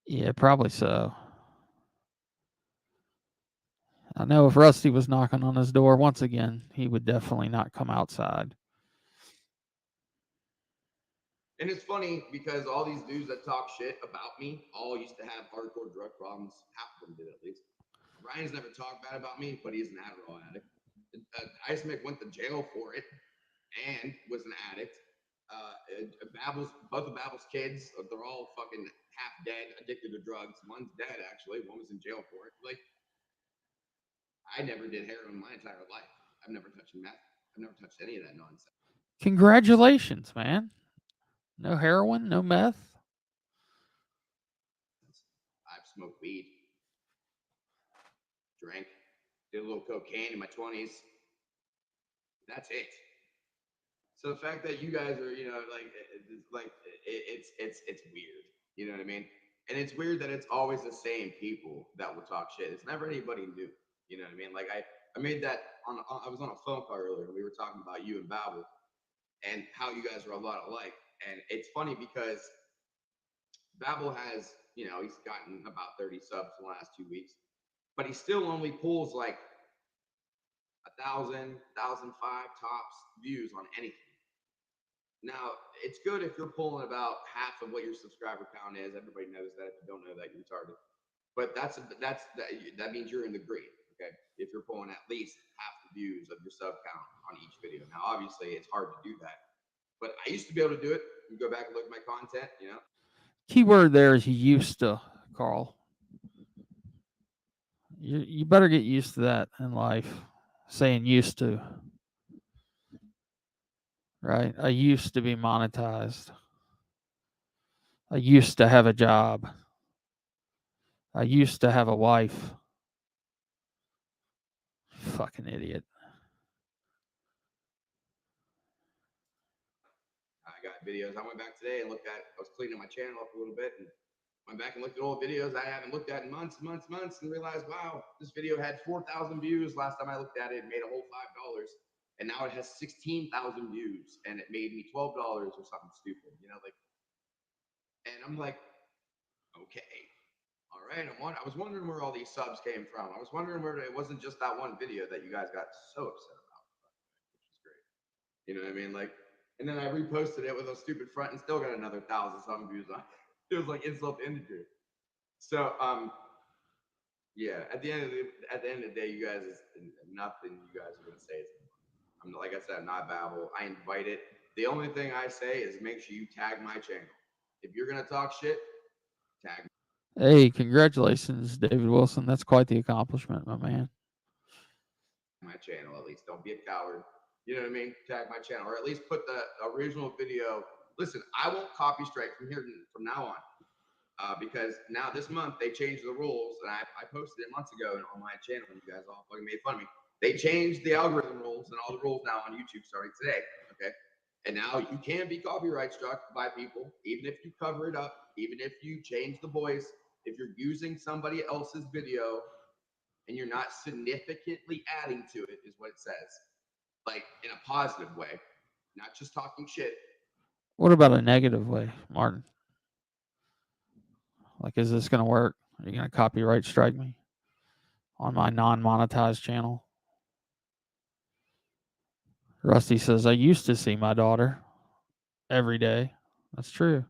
Yeah, probably so. I know if Rusty was knocking on his door once again, he would definitely not come outside. And it's funny because all these dudes that talk shit about me all used to have hardcore drug problems. Half of them did, at least. Ryan's never talked bad about me, but he's an Adderall addict. Ice Mick went to jail for it and was an addict. Both of Babel's kids, they're all fucking half dead, addicted to drugs. One's dead, actually. One was in jail for it. Like, I never did heroin my entire life. I've never touched meth. I've never touched any of that nonsense. Congratulations, man. No heroin, no meth. I've smoked weed, drank, did a little cocaine in my 20s. That's it. So the fact that you guys are, you know, it's weird. You know what I mean? And it's weird that it's always the same people that will talk shit. It's never anybody new. You know what I mean? Like I made that I was on a phone call earlier and we were talking about you and Babel and how you guys are a lot alike. And it's funny because Babel has, he's gotten about 30 subs in the last 2 weeks, but he still only pulls like 1,000, 1,005 tops views on anything. Now, it's good if you're pulling about half of what your subscriber count is. Everybody knows that. If you don't know that, you're retarded. But that means you're in the green, okay? If you're pulling at least half the views of your sub count on each video. Now, obviously, it's hard to do that, but I used to be able to do it. You go back and look at my content, Keyword there is used to, Carl. You better get used to that in life, saying used to. Right? I used to be monetized. I used to have a job. I used to have a wife. Fucking idiot. I got videos. I went back today and I was cleaning my channel up a little bit and went back and looked at old videos I haven't looked at in months, and realized, wow, this video had 4,000 views. Last time I looked at it, it made a whole $5. And now it has 16,000 views and it made me $12 or something stupid, and I'm like, okay, all right. I was wondering where all these subs came from. I was wondering where it wasn't just that one video that you guys got so upset about, which is great. You know what I mean? Like, and then I reposted it with a stupid front and still got another 1,000 some views on it. It was like insult to injury. So, yeah. At the end of the day, you guys, nothing you guys are gonna say is. I'm like I said, I'm not Babel. I invite it. The only thing I say is make sure you tag my channel. If you're gonna talk shit, tag. Hey, congratulations, David Wilson. That's quite the accomplishment, my man. My channel, at least. Don't be a coward. You know what I mean? Tag my channel, or at least put the original video. Listen, I won't copy strike from now on. Because now this month they changed the rules, and I posted it months ago on my channel, and you guys all fucking made fun of me. They changed the algorithm rules and all the rules now on YouTube starting today. Okay, and now you can be copyright struck by people, even if you cover it up, even if you change the voice, if you're using somebody else's video and you're not significantly adding to it, is what it says, like in a positive way, not just talking shit. What about a negative way, Martin? Like, is this going to work? Are you going to copyright strike me on my non-monetized channel? Rusty says, I used to see my daughter every day. That's true.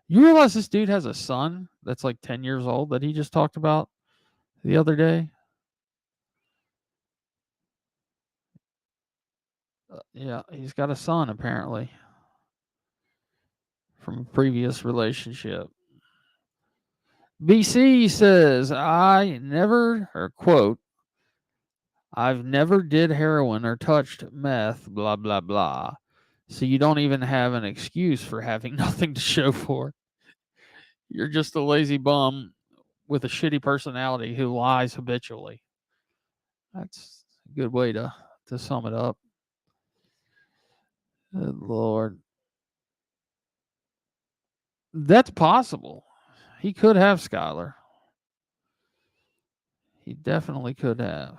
You realize this dude has a son that's like 10 years old that he just talked about the other day? Yeah, he's got a son apparently from a previous relationship. BC says, I never, or quote, I've never did heroin or touched meth, blah, blah, blah. So you don't even have an excuse for having nothing to show for it. You're just a lazy bum with a shitty personality who lies habitually. That's a good way to sum it up. Good Lord. That's possible. He could have, Skylar. He definitely could have.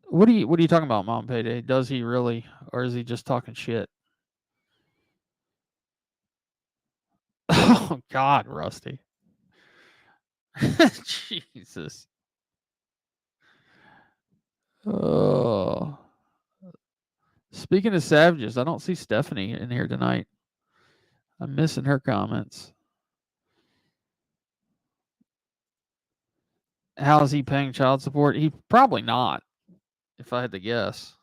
What are you talking about, Mom Payday? Does he really, or is he just talking shit? Oh God, Rusty. Jesus. Oh. Speaking of savages, I don't see Stephanie in here tonight. I'm missing her comments. How is he paying child support? He probably not, if I had to guess.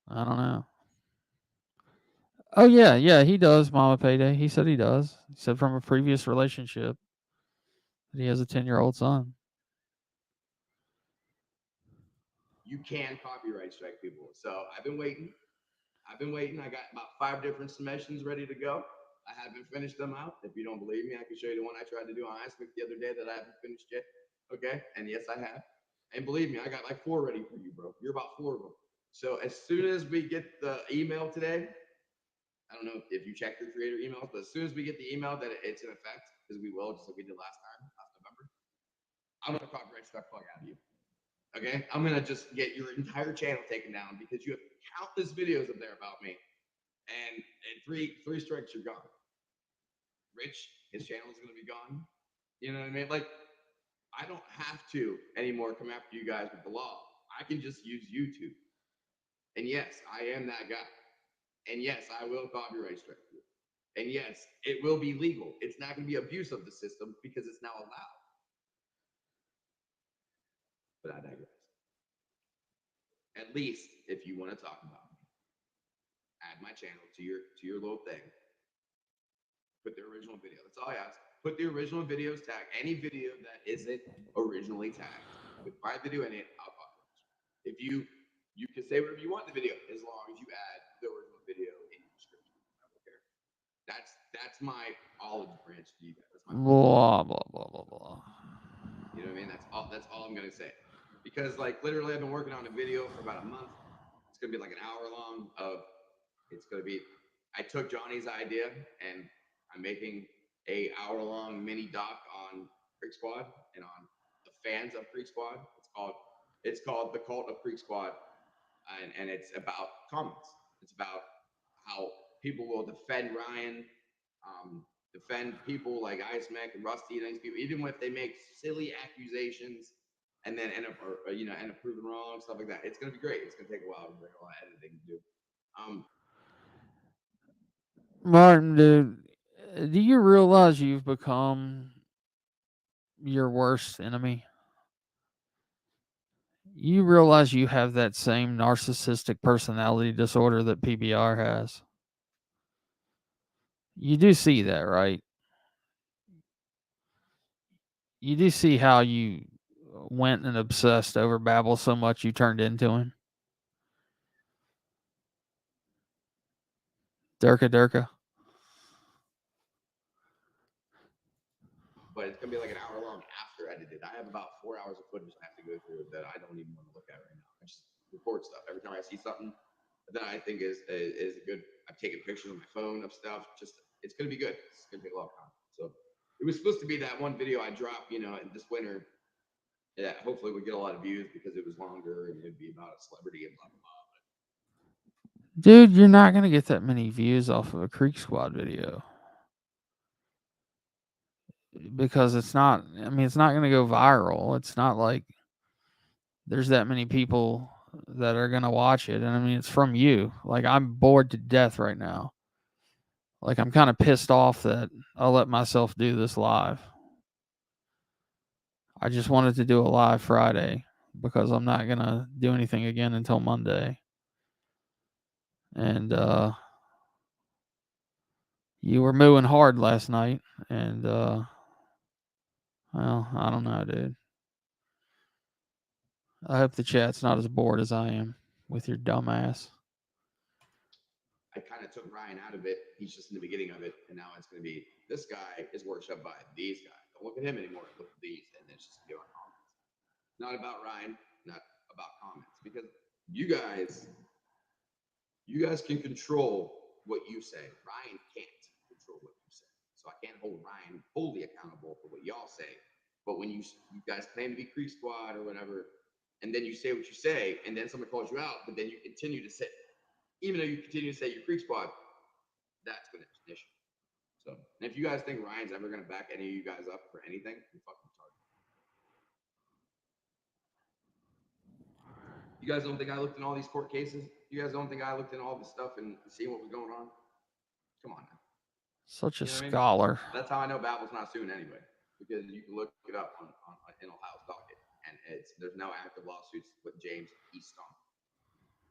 I don't know. Oh yeah, he does, Mama Payday. He said he does. He said from a previous relationship that he has a 10-year-old son. You can copyright strike people. So I've been waiting. I got about 5 different submissions ready to go. I haven't finished them out. If you don't believe me, I can show you the one I tried to do on iSmith the other day that I haven't finished yet. Okay. And yes, I have. And believe me, I got like 4 ready for you, bro. You're about 4 of them. So as soon as we get the email today, I don't know if you check your creator emails, but as soon as we get the email that it's in effect, because we will, just like we did last November, I'm gonna copyright strike fuck out of you. Okay, I'm gonna just get your entire channel taken down because you have countless videos up there about me, and three strikes you're gone. Rich, his channel is gonna be gone. You know what I mean? Like, I don't have to anymore come after you guys with the law. I can just use YouTube. And yes, I am that guy. And yes, I will copyright strike you. And yes, it will be legal. It's not going to be abuse of the system because it's now allowed. But I digress. At least if you want to talk about me, add my channel to your little thing. Put the original video. That's all I ask. Put the original videos tag. Any video that isn't originally tagged with my video in it, I'll copyright. If you can say whatever you want in the video as long as you add the original video in your description. I don't care. That's my olive branch to you guys. That's my blah blah blah blah blah. You know what I mean? That's all I'm gonna say. Because like literally I've been working on a video for about a month. It's gonna be like an hour long I took Johnny's idea and I'm making a hour-long mini doc on Creek Squad and on the fans of Creek Squad. It's called The Cult of Creek Squad. And it's about comments. It's about how people will defend Ryan, defend people like Ice Mac and Rusty and these people, even if they make silly accusations and then end up proven wrong, stuff like that. It's gonna be great. It's gonna take a while to bring a lot of editing to do. Martin, dude, do you realize you've become your worst enemy? You realize you have that same narcissistic personality disorder that PBR has? You do see that, right? You do see how you went and obsessed over Babel so much you turned into him? Durka. But it's gonna be like an hour long after edited. I have about 4 hours of footage I have to go through that I don't even want to look at right now. I just record stuff every time I see something that I think is good. I've taken pictures on my phone of stuff. It's gonna be good. It's gonna take a lot of time. So it was supposed to be that one video I dropped, this winter. Yeah, hopefully we get a lot of views because it was longer and it'd be about a celebrity and blah blah blah. Dude, you're not gonna get that many views off of a Creek Squad video. Because it's not going to go viral. It's not like there's that many people that are going to watch it. And it's from you. Like, I'm bored to death right now. Like, I'm kind of pissed off that I'll let myself do this live. I just wanted to do a live Friday because I'm not going to do anything again until Monday. And you were mooing hard last night. And well, I don't know, dude. I hope the chat's not as bored as I am with your dumb ass. I kind of took Ryan out of it. He's just in the beginning of it. And now it's going to be, this guy is worshipped by these guys. Don't look at him anymore. Look at these. And it's just going to be on comments. Not about Ryan, not about comments. Because you guys can control what you say. Ryan can't control what you say. So I can't hold Ryan wholly accountable for what y'all say. But when you guys claim to be Creek Squad or whatever, and then you say what you say, and then someone calls you out, but then you continue to say, even though you continue to say you're Creek Squad, that's going to be an issue. So, and if you guys think Ryan's ever going to back any of you guys up for anything, you're fucking retarded. You guys don't think I looked in all these court cases? You guys don't think I looked in all this stuff and seen what was going on? Come on now. Such a scholar. I mean? That's how I know Babel's not suing anyway, because you can look it up on in Ohio's docket, and there's no active lawsuits with James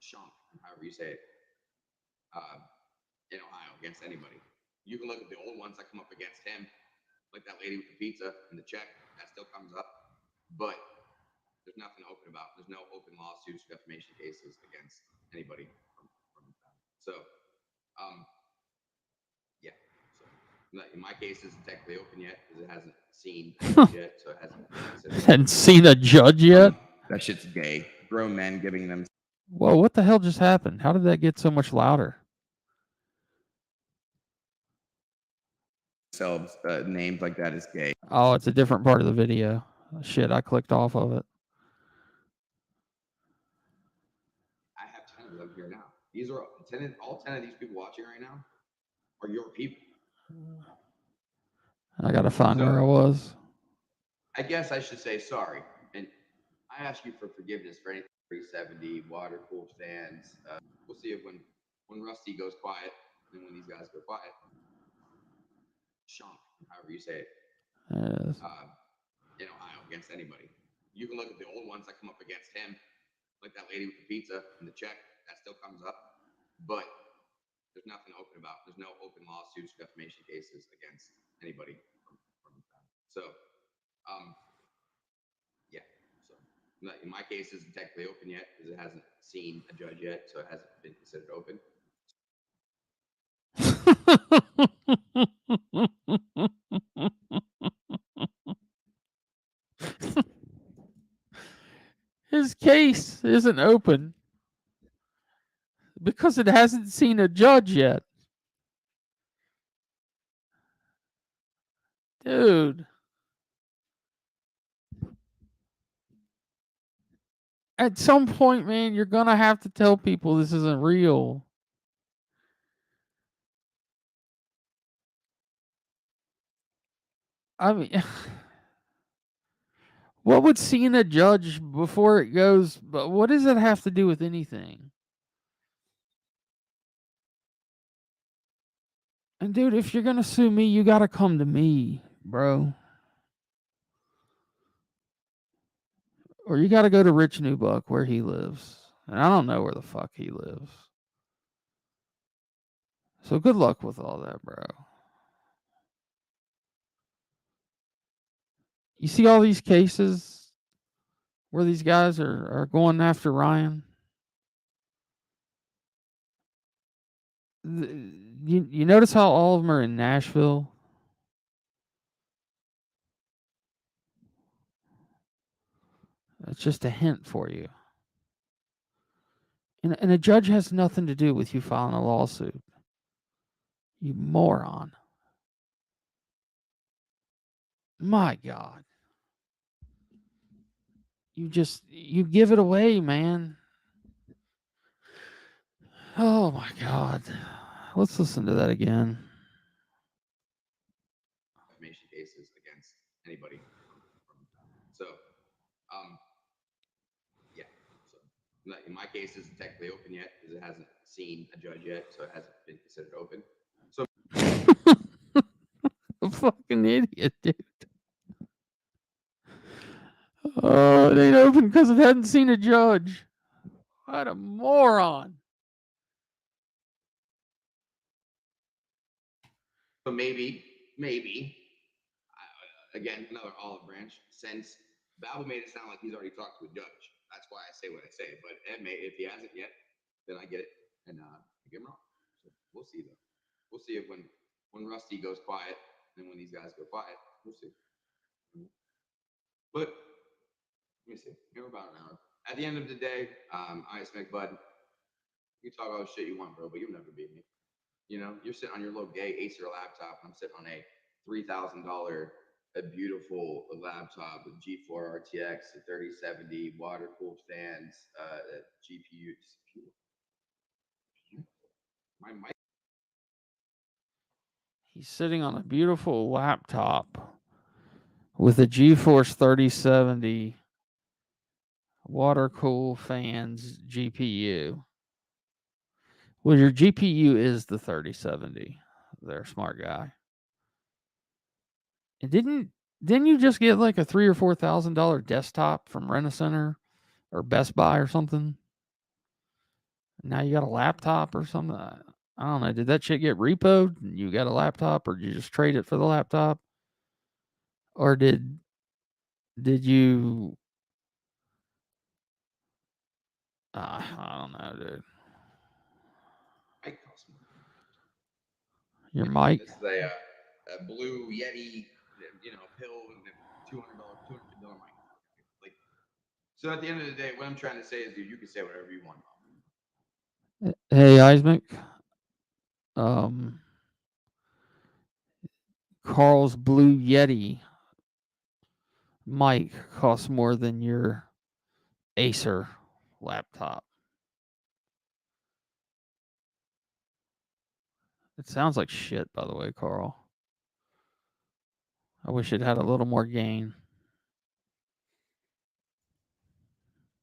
Shunk, however you say it, in Ohio against anybody. You can look at the old ones that come up against him, like that lady with the pizza and the check, that still comes up, but there's nothing open about. There's no open lawsuits or defamation cases against anybody from that. So, yeah. So my case isn't technically open yet because it hasn't seen a judge yet. So it hasn't seen a judge yet. That shit's gay. Grown men giving them. Whoa! What the hell just happened? How did that get so much louder? Names like that is gay. Oh, it's a different part of the video. Shit, I clicked off of it. 10 of them here now. These are all 10 of these people watching right now are your people. I gotta find where I was. I guess I should say sorry, and I ask you for forgiveness for anything. 370 water cooled fans. We'll see if when Rusty goes quiet, and when these guys go quiet, Sean, however you say it. Yes. Against anybody. You can look at the old ones that come up against him, like that lady with the pizza and the check. That still comes up, but there's nothing open about. There's no open lawsuits, defamation cases against anybody from that. So, yeah. So, in my case, isn't technically open yet because it hasn't seen a judge yet, so it hasn't been considered open. His case isn't open because it hasn't seen a judge yet. Dude. At some point, man, you're going to have to tell people this isn't real. I mean, what would seeing a judge before it goes, but what does it have to do with anything? And dude, if you're going to sue me, you got to come to me, bro. Or you got to go to Rich Nubuck where he lives. And I don't know where the fuck he lives. So good luck with all that, bro. You see all these cases where these guys are going after Ryan? You notice how all of them are in Nashville? That's just a hint for you. And a judge has nothing to do with you filing a lawsuit. You moron. My God. You give it away, man. Oh my God. Let's listen to that again. Defamation cases against anybody from so yeah. So in my case, isn't technically open yet because it hasn't seen a judge yet, so it hasn't been considered open. So a fucking idiot, dude. Oh, it ain't open because it hadn't seen a judge. What a moron. So maybe, again, another olive branch, since Babel made it sound like he's already talked to a judge. That's why I say what I say. But if he hasn't yet, then I get it. And I get him wrong. So we'll see, though. We'll see if when Rusty goes quiet and when these guys go quiet, we'll see. But let me see. Here we're about an hour. At the end of the day, Ice McBud, you can talk all the shit you want, bro, but you'll never beat me. You know, you're sitting on your little gay Acer laptop, and I'm sitting on a $3,000, a beautiful laptop with G4 RTX, a 3070, water cooled fans, GPU. My mic. He's sitting on a beautiful laptop with a GeForce 3070 water cooled fans GPU. Well, your GPU is the 3070. They're a smart guy. And didn't you just get like a $3,000 or $4,000 desktop from Rent-A-Center or Best Buy or something? Now you got a laptop or something. I don't know. Did that shit get repoed? And you got a laptop, or did you just trade it for the laptop? Or did you? I don't know, dude. Your mic. This is a blue Yeti, pill and a $200 mic. Like, so at the end of the day, what I'm trying to say is, dude, you can say whatever you want. Hey, Isaac. Carl's blue Yeti mic costs more than your Acer laptop. It sounds like shit, by the way, Carl. I wish it had a little more gain.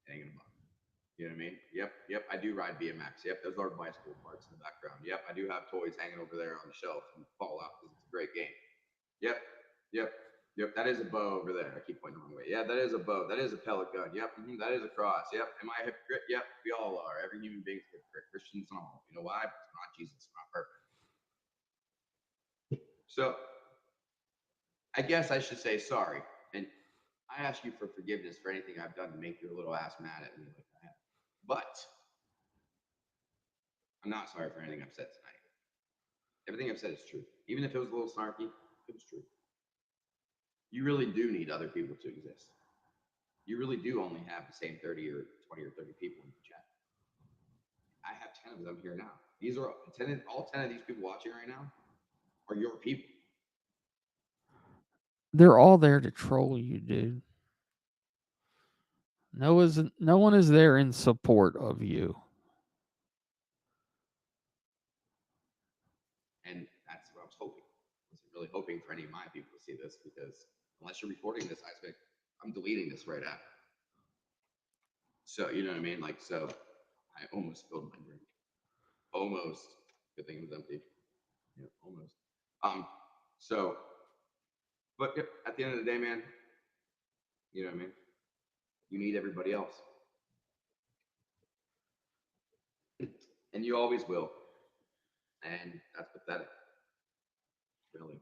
Hanging them up. You know what I mean? Yep. I do ride BMX. Yep, those are bicycle parts in the background. Yep, I do have toys hanging over there on the shelf and Fallout because it's a great game. Yep. That is a bow over there. I keep pointing the wrong way. Yeah, that is a bow. That is a pellet gun. Yep. That is a cross. Yep. Am I a hypocrite? Yep. We all are. Every human being's a hypocrite. Christians and all. You know why? It's not Jesus. It's not perfect. So I guess I should say sorry. And I ask you for forgiveness for anything I've done to make your little ass mad at me like I have. But I'm not sorry for anything I've said tonight. Everything I've said is true. Even if it was a little snarky, it was true. You really do need other people to exist. You really do only have the same 30 or 20 or 30 people in the chat. I have 10 of them here now. These are all 10 of these people watching right now are your people. They're all there to troll you, dude. No one is there in support of you. And that's what I was hoping. I wasn't really hoping for any of my people to see this because unless you're recording this, I'm deleting this right after. So, you know what I mean? Like, so I almost spilled my drink. Almost. Good thing it was empty. Yeah, almost. So, but at the end of the day, man, you know what I mean? You need everybody else. And you always will. And that's pathetic. Really.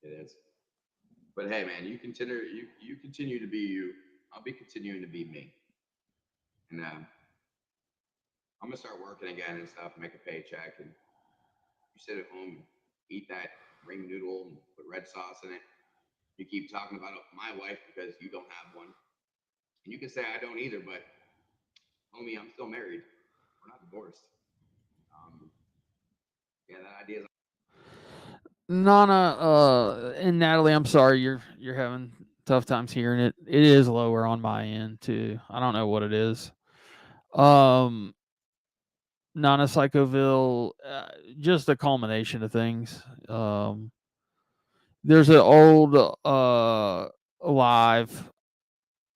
It is. But hey, man, you continue to be you. I'll be continuing to be me. And I'm gonna start working again and stuff, make a paycheck, and you sit at home and eat that ring noodle and put red sauce in it. You keep talking about my wife because you don't have one. And you can say I don't either, but homie, I'm still married. We're not divorced. Yeah, that idea is. Nana, and Natalie, I'm sorry you're having tough times hearing it. It is lower on my end too. I don't know what it is. Nana Psychoville, just a culmination of things. There's an old live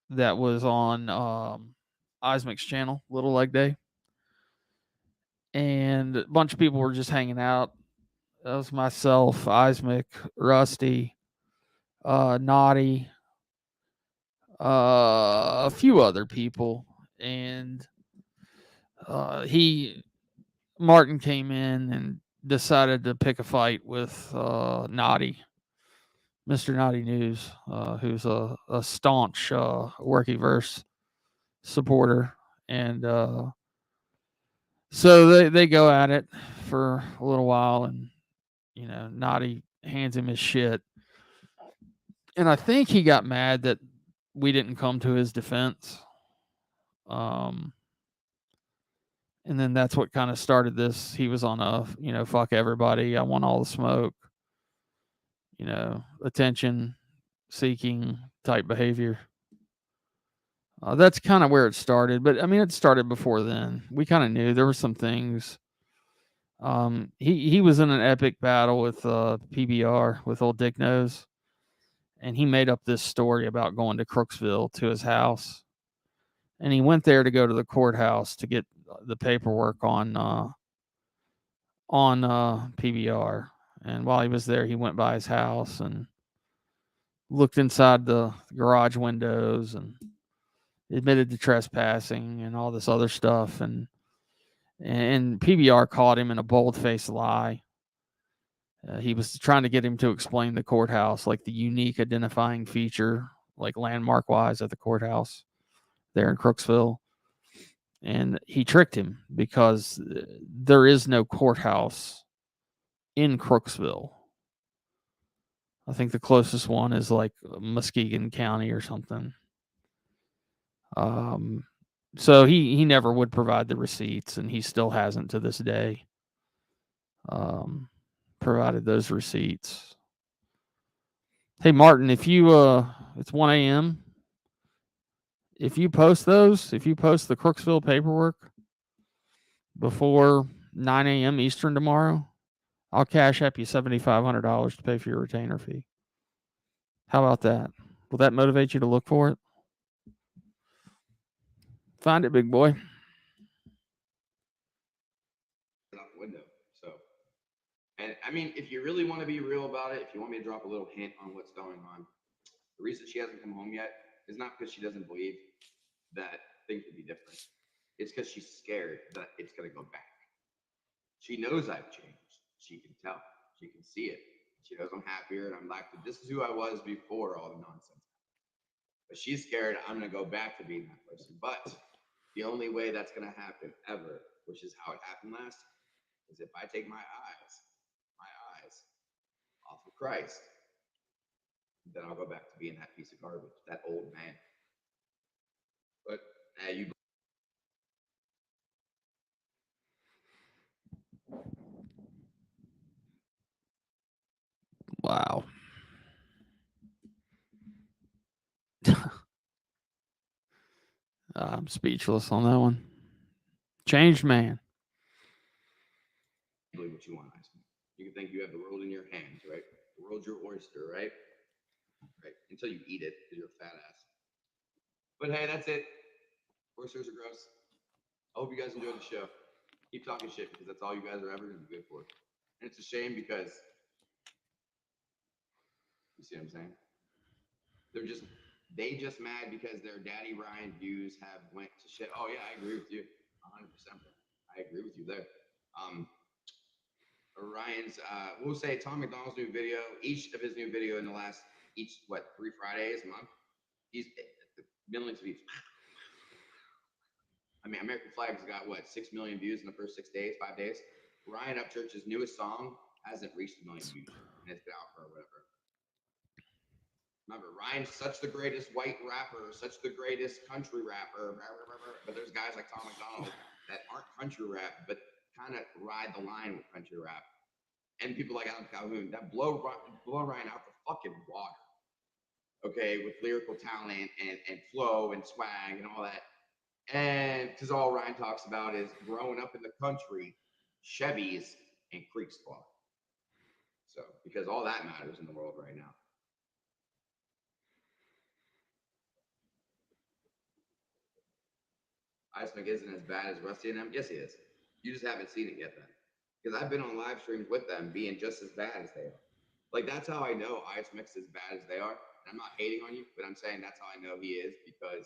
that was on Ismic's channel, Little Leg Day, and a bunch of people were just hanging out. That was myself, Ismic, Rusty, Naughty, a few other people, and Martin came in and decided to pick a fight with Naughty, Mr. Naughty News, who's a staunch Workyverse supporter, and so they go at it for a little while, and Naughty hands him his shit, and I think he got mad that we didn't come to his defense. And then that's what kind of started this. He was on a, fuck everybody. I want all the smoke, attention seeking type behavior. That's kind of where it started. But I mean, it started before then. We kind of knew there were some things. He was in an epic battle with PBR with old Dick Nose. And he made up this story about going to Crooksville to his house. And he went there to go to the courthouse to get the paperwork on PBR. And while he was there, he went by his house and looked inside the garage windows and admitted to trespassing and all this other stuff. And PBR caught him in a bold-faced lie. He was trying to get him to explain the courthouse, like the unique identifying feature, like landmark-wise at the courthouse there in Crooksville. And he tricked him because there is no courthouse in Crooksville. I think the closest one is like Muskegon County or something. So he never would provide the receipts, and he still hasn't to this day provided those receipts. Hey, Martin, if you, it's 1 a.m. If you post the Crooksville paperwork before 9 a.m. Eastern tomorrow, I'll cash app you $7,500 to pay for your retainer fee. How about that? Will that motivate you to look for it? Find it, big boy. Out the window. So, and I mean, if you really want to be real about it, if you want me to drop a little hint on what's going on, the reason she hasn't come home yet is not because she doesn't believe that things will be different. It's because she's scared that it's going to go back. She knows I've changed. She can tell. She can see it. She knows I'm happier and I'm like, this is who I was before all the nonsense. But she's scared I'm going to go back to being that person. But the only way that's going to happen ever, which is how it happened last, is if I take my eyes off of Christ, then I'll go back to being that piece of garbage, that old man. But you. Wow. I'm speechless on that one. Changed man. Believe what you want, Iceman. You can think you have the world in your hands, right? The world's your oyster, right? Right. Until you eat it, because you're a fat ass. But hey, that's it. Oysters are gross. I hope you guys enjoyed the show. Keep talking shit because that's all you guys are ever going to be good for. And it's a shame because, you see what I'm saying? They just mad because their Daddy Ryan views have went to shit. Oh yeah, I agree with you, 100%. I agree with you there. Ryan's, we'll say Tom McDonald's new video, each of his new video in the last, 3 Fridays a month, he's millions of views. I mean, American Flag's got 6 million views in the first 6 days, 5 days. Ryan Upchurch's newest song hasn't reached 1 million views, and it's been out for whatever. Remember, Ryan's such the greatest white rapper, such the greatest country rapper, but there's guys like Tom McDonald that aren't country rap, but kind of ride the line with country rap. And people like Adam Calhoun that blow Ryan out the fucking water. Okay, with lyrical talent and flow and swag and all that. And because all Ryan talks about is growing up in the country, Chevys, and Creek Squad. So, because all that matters in the world right now. Iceman isn't as bad as Rusty and them. Yes, he is. You just haven't seen it yet then. Because I've been on live streams with them being just as bad as they are. Like, that's how I know Ice Mix is as bad as they are. And I'm not hating on you, but I'm saying that's how I know he is because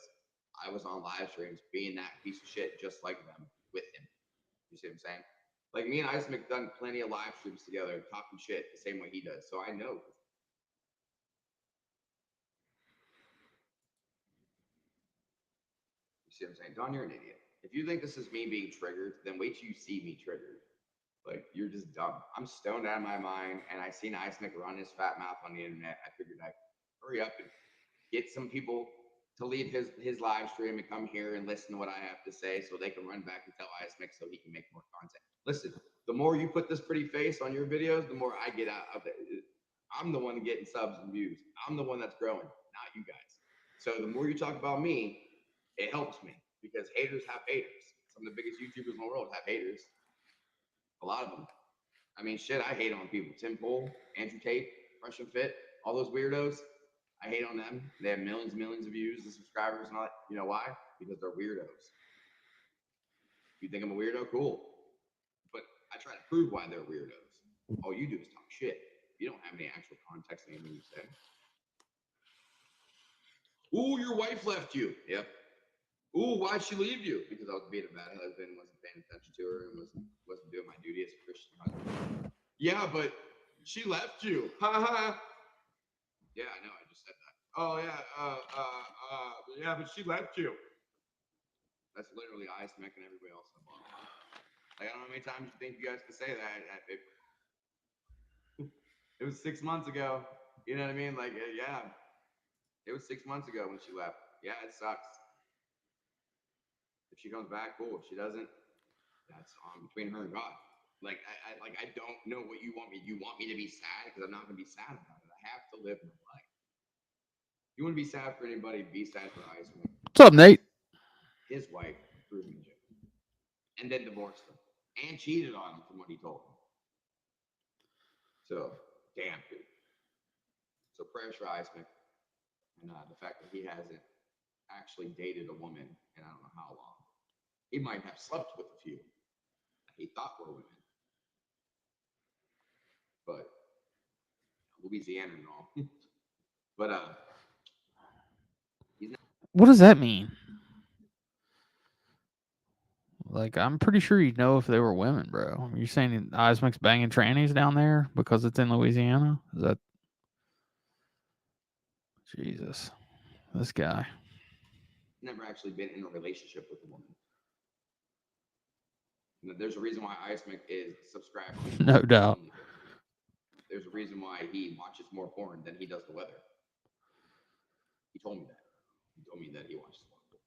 I was on live streams being that piece of shit just like them with him. You see what I'm saying? Like, me and Ice Mix done plenty of live streams together talking shit the same way he does. So I know. You see what I'm saying? Don, you're an idiot. If you think this is me being triggered, then wait till you see me triggered. Like, you're just dumb. I'm stoned out of my mind, and I seen Ice Mick run his fat mouth on the internet. I figured I'd hurry up and get some people to leave his live stream and come here and listen to what I have to say so they can run back and tell Ice Mick so he can make more content. Listen, the more you put this pretty face on your videos, the more I get out of it. I'm the one getting subs and views. I'm the one that's growing, not you guys. So the more you talk about me, it helps me because haters have haters. Some of the biggest YouTubers in the world have haters. A lot of them. I mean, shit, I hate on people. Tim Pool, Andrew Tate, Fresh and Fit, all those weirdos. I hate on them. They have millions and millions of views and subscribers and all that. You know why? Because they're weirdos. You think I'm a weirdo? Cool. But I try to prove why they're weirdos. All you do is talk shit. You don't have any actual context in anything you say. Ooh, your wife left you. Yep. Ooh, why'd she leave you? Because I was being a bad husband, wasn't paying attention to her, and wasn't doing my duty as a Christian husband. Yeah, but she left you. Ha ha. Yeah, I know. I just said that. Oh yeah. Yeah, but she left you. That's literally Ice Mick and everybody else in the bottom. Like, I don't know how many times you think you guys could say that. It was 6 months ago. You know what I mean? Like, yeah. It was 6 months ago when she left. Yeah, it sucks. If she comes back, cool. If she doesn't, that's between her and God. Like, I don't know what you want me. You want me to be sad? Because I'm not going to be sad about it. I have to live my life. If you want to be sad for anybody, be sad for Ice Mick. What's up, Nate? His wife proved me and then divorced him and cheated on him from what he told me. So, damn, dude. So prayers for Eismick, and the fact that he hasn't actually dated a woman in I don't know how long. He might have slept with a few that he thought were women, but Louisiana and all. But he's not. What does that mean? Like, I'm pretty sure you'd know if they were women, bro. You're saying Eismick's banging trannies down there because it's in Louisiana? Is that... Jesus. This guy. Never actually been in a relationship with a woman. There's a reason why Eismick is subscribed to No doubt. There's a reason why he watches more porn than he does the weather. He told me that. He told me that he watches more porn.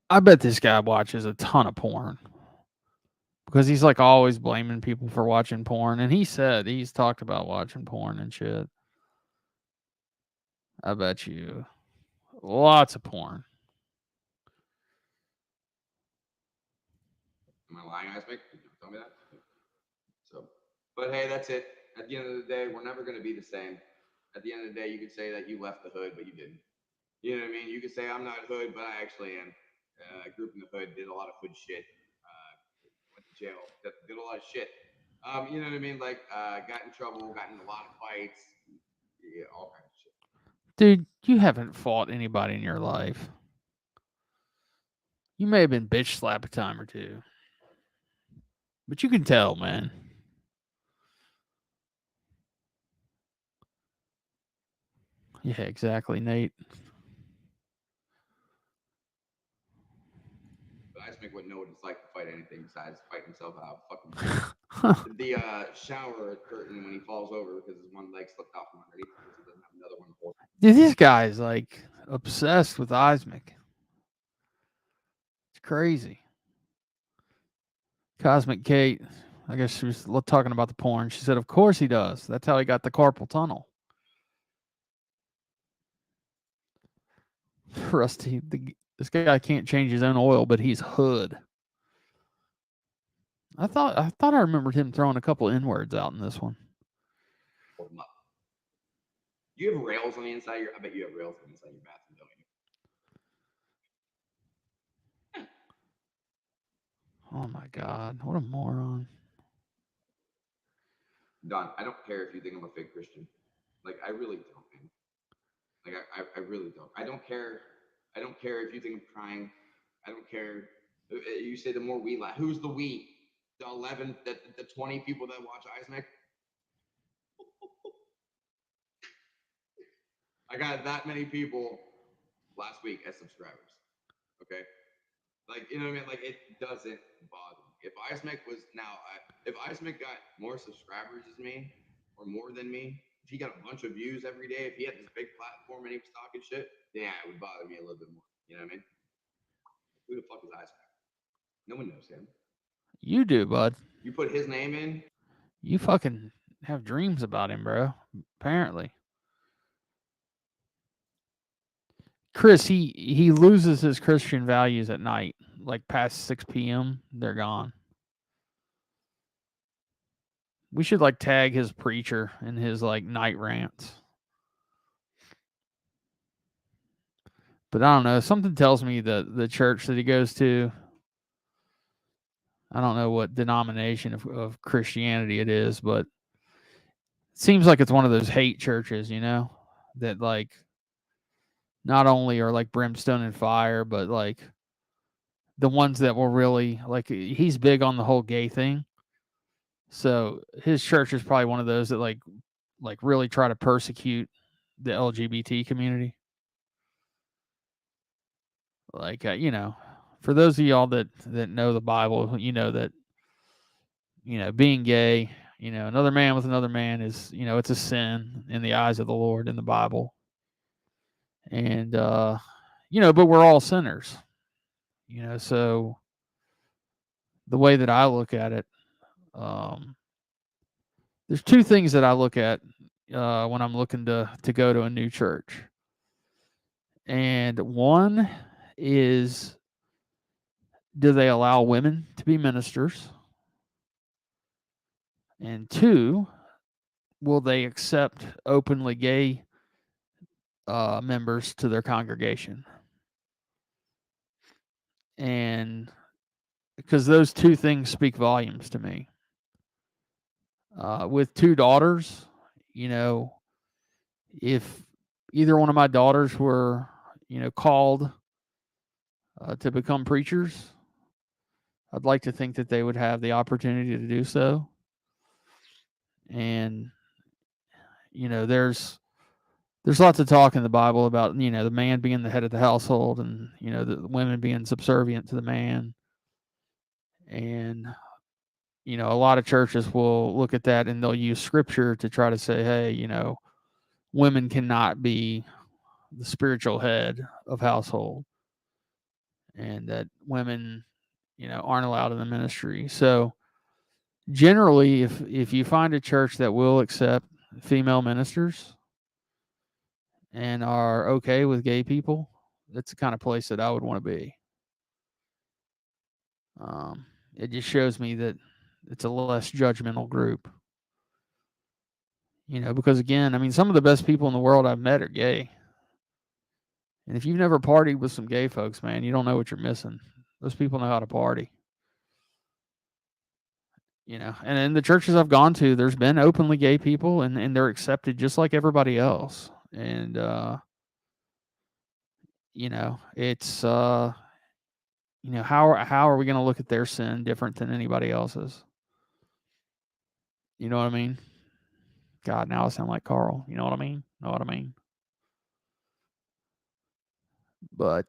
I bet this guy watches a ton of porn. Because he's like always blaming people for watching porn. And he's talked about watching porn and shit. I bet you lots of porn. Am I lying, Eismick? Did you tell me that? So, but hey, that's it. At the end of the day, we're never going to be the same. At the end of the day, you could say that you left the hood, but you didn't. You know what I mean? You could say I'm not hood, but I actually am. I grew up in the hood, did a lot of hood shit. Went to jail, did a lot of shit. You know what I mean? Like, got in trouble, got in a lot of fights, yeah, all kinds of shit. Dude, you haven't fought anybody in your life. You may have been bitch slapped a time or two. But you can tell, man. Yeah, exactly, Nate. But Eismick wouldn't know what it's like to fight anything besides fight himself out. Fucking the shower curtain when he falls over because his one leg slipped out from underneath because he doesn't have another one to hold. Dude, this guy's like obsessed with Eismick. It's crazy. Cosmic Kate, I guess she was talking about the porn. She said, of course he does. That's how he got the carpal tunnel. Rusty, this guy can't change his own oil, but he's hood. I thought I remembered him throwing a couple N-words out in this one. Hold him up. Do you have rails on the inside of your... I bet you have rails on the inside of your bathroom, don't you? Oh my God, what a moron. Don, I don't care if you think I'm a fake Christian. Like, I really don't, man. Like, I really don't. I don't care if you think I'm crying. I don't care. You say the more we laugh. Who's the we? The 11, the 20 people that watch Eismick? I got that many people last week as subscribers. Okay? Like, you know what I mean? Like, it doesn't bother me. If Eismick got more subscribers as me or more than me, if he got a bunch of views every day, if he had this big platform and he was talking shit, then yeah, it would bother me a little bit more. You know what I mean? Who the fuck is Eismick? No one knows him. You do, bud. You put his name in? You fucking have dreams about him, bro. Apparently. Chris, he loses his Christian values at night. Like past 6 p.m., they're gone. We should like tag his preacher in his like night rants. But I don't know. Something tells me that the church that he goes to, I don't know what denomination of Christianity it is, but it seems like it's one of those hate churches, you know, that like not only are like brimstone and fire, but like the ones that will really like, he's big on the whole gay thing. So his church is probably one of those that like really try to persecute the LGBT community. Like, you know, for those of y'all that know the Bible, you know that, you know, being gay, you know, another man with another man is, you know, it's a sin in the eyes of the Lord in the Bible. And, you know, but we're all sinners, you know, so the way that I look at it, there's two things that I look at when I'm looking to go to a new church. And one is, do they allow women to be ministers? And two, will they accept openly gay members to their congregation? And because those two things speak volumes to me. With two daughters, you know, if either one of my daughters were, you know, called to become preachers, I'd like to think that they would have the opportunity to do so. And, you know, there's lots of talk in the Bible about, you know, the man being the head of the household and, you know, the women being subservient to the man. And, you know, a lot of churches will look at that and they'll use scripture to try to say, hey, you know, women cannot be the spiritual head of household and that women, you know, aren't allowed in the ministry. So generally, if you find a church that will accept female ministers and are okay with gay people, that's the kind of place that I would want to be. It just shows me that it's a less judgmental group. You know, because again, I mean, some of the best people in the world I've met are gay. And if you've never partied with some gay folks, man, you don't know what you're missing. Those people know how to party. You know, and in the churches I've gone to, there's been openly gay people and they're accepted just like everybody else. And, you know, it's, you know, how are we going to look at their sin different than anybody else's? You know what I mean? God, now I sound like Carl. You know what I mean? Know what I mean? But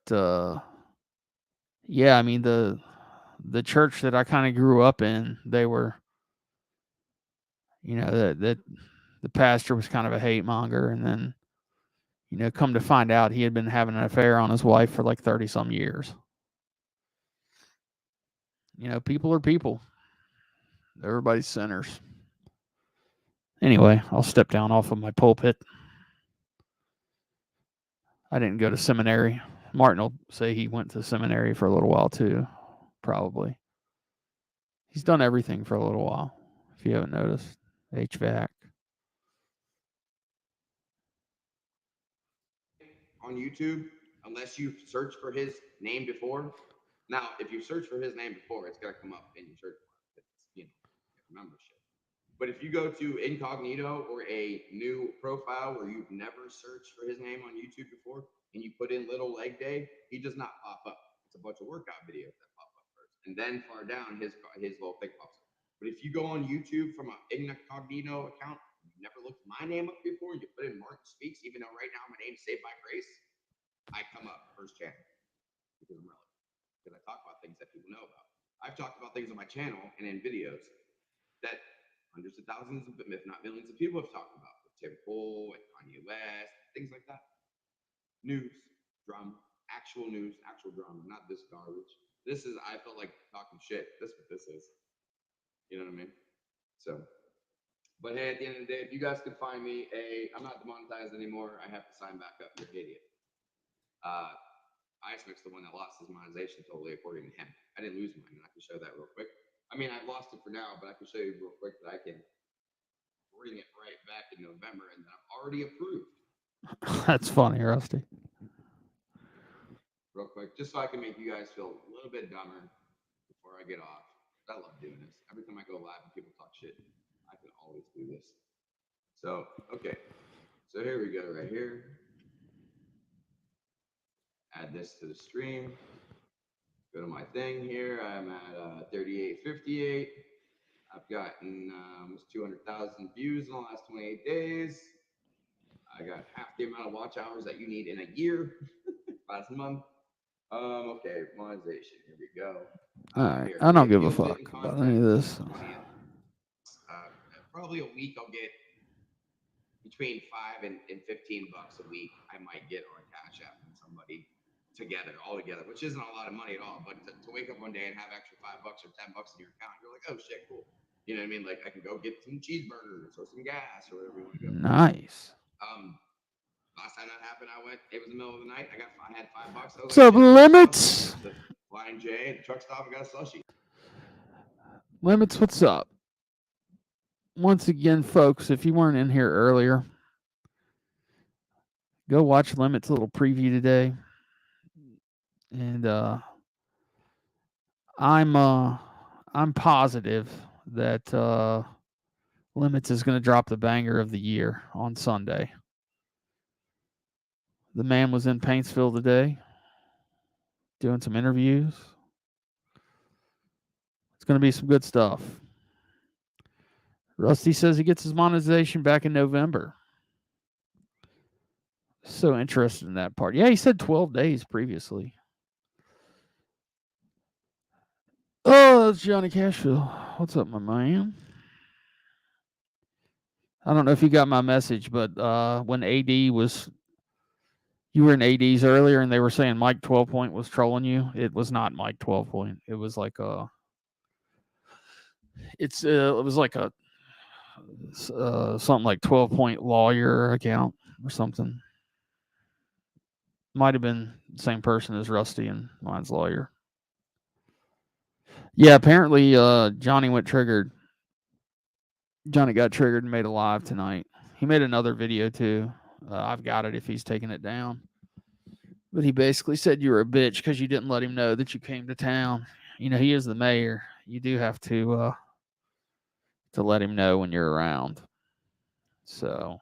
yeah, I mean the church that I kind of grew up in, they were, you know, that the pastor was kind of a hate monger, and then, you know, come to find out he had been having an affair on his wife for like 30 some years. You know, people are people. Everybody's sinners. Anyway, I'll step down off of my pulpit. I didn't go to seminary. Martin will say he went to seminary for a little while too, probably. He's done everything for a little while, if you haven't noticed. HVAC. On YouTube, unless you search for his name before. Now, if you search for his name before, it's gonna come up in your search bar. It's, you know, membership. But if you go to incognito or a new profile where you've never searched for his name on YouTube before, and you put in Little Leg Day, he does not pop up. It's a bunch of workout videos that pop up first, and then far down his little thing pops up. But if you go on YouTube from an incognito account, you never looked my name up before, and you put in Martin Speaks, even though right now my name's Saved by Grace, I come up first channel because I'm relevant. Because I talk about things that people know about. I've talked about things on my channel and in videos that hundreds of thousands, if not millions, of people have talked about with Tim Pool and Kanye West, things like that. News, drama, actual news, actual drama, not this garbage. This is, I felt like talking shit. This is what this is. You know what I mean? So, but hey, at the end of the day, if you guys could find me I'm not demonetized anymore. I have to sign back up. You're idiot. Icemix the one that lost his monetization totally, according to him. I didn't lose mine, and I can show that real quick. I mean, I lost it for now, but I can show you real quick that I can bring it right back in November, and that I'm already approved. That's funny, Rusty. Real quick, just so I can make you guys feel a little bit dumber before I get off. I love doing this. Every time I go live and people talk shit, I can always do this. So, okay. So here we go right here. Add this to the stream. Go to my thing here. I'm at 3858. I've gotten almost 200,000 views in the last 28 days. I got half the amount of watch hours that you need in a year last month. Okay, monetization. Here we go. All right. I don't give a fuck about any of this. Probably a week I'll get between $5 and $15 a week. I might get on Cash App from somebody all together, which isn't a lot of money at all. But to wake up one day and have extra $5 or $10 in your account, you're like, oh shit, cool. You know what I mean? Like I can go get some cheeseburgers or some gas or whatever you want to go. Nice. Last time that happened, it was the middle of the night. I had $5. What's up, Limits? Flying J at the truck stop and got a slushie. Limits, what's up? once again, folks, if you weren't in here earlier, go watch Limit's little preview today. And I'm positive that Limits is going to drop the banger of the year on Sunday. The man was in Paintsville today doing some interviews. It's going to be some good stuff. Rusty says he gets his monetization back in November. So interested in that part. Yeah, he said 12 days previously. Oh, that's Johnny Cashville. What's up, my man? I don't know if you got my message, but when AD was, you were in AD's earlier, and they were saying Mike 12 Point was trolling you. It was not Mike 12 Point. It was like it was like a something like 12 Point lawyer account or something. Might have been the same person as Rusty and mine's lawyer. Yeah, apparently Johnny went triggered. Johnny got triggered and made a live tonight. He made another video too. I've got it if he's taking it down. But he basically said you were a bitch because you didn't let him know that you came to town. You know, he is the mayor. You do have to let him know when you're around. So,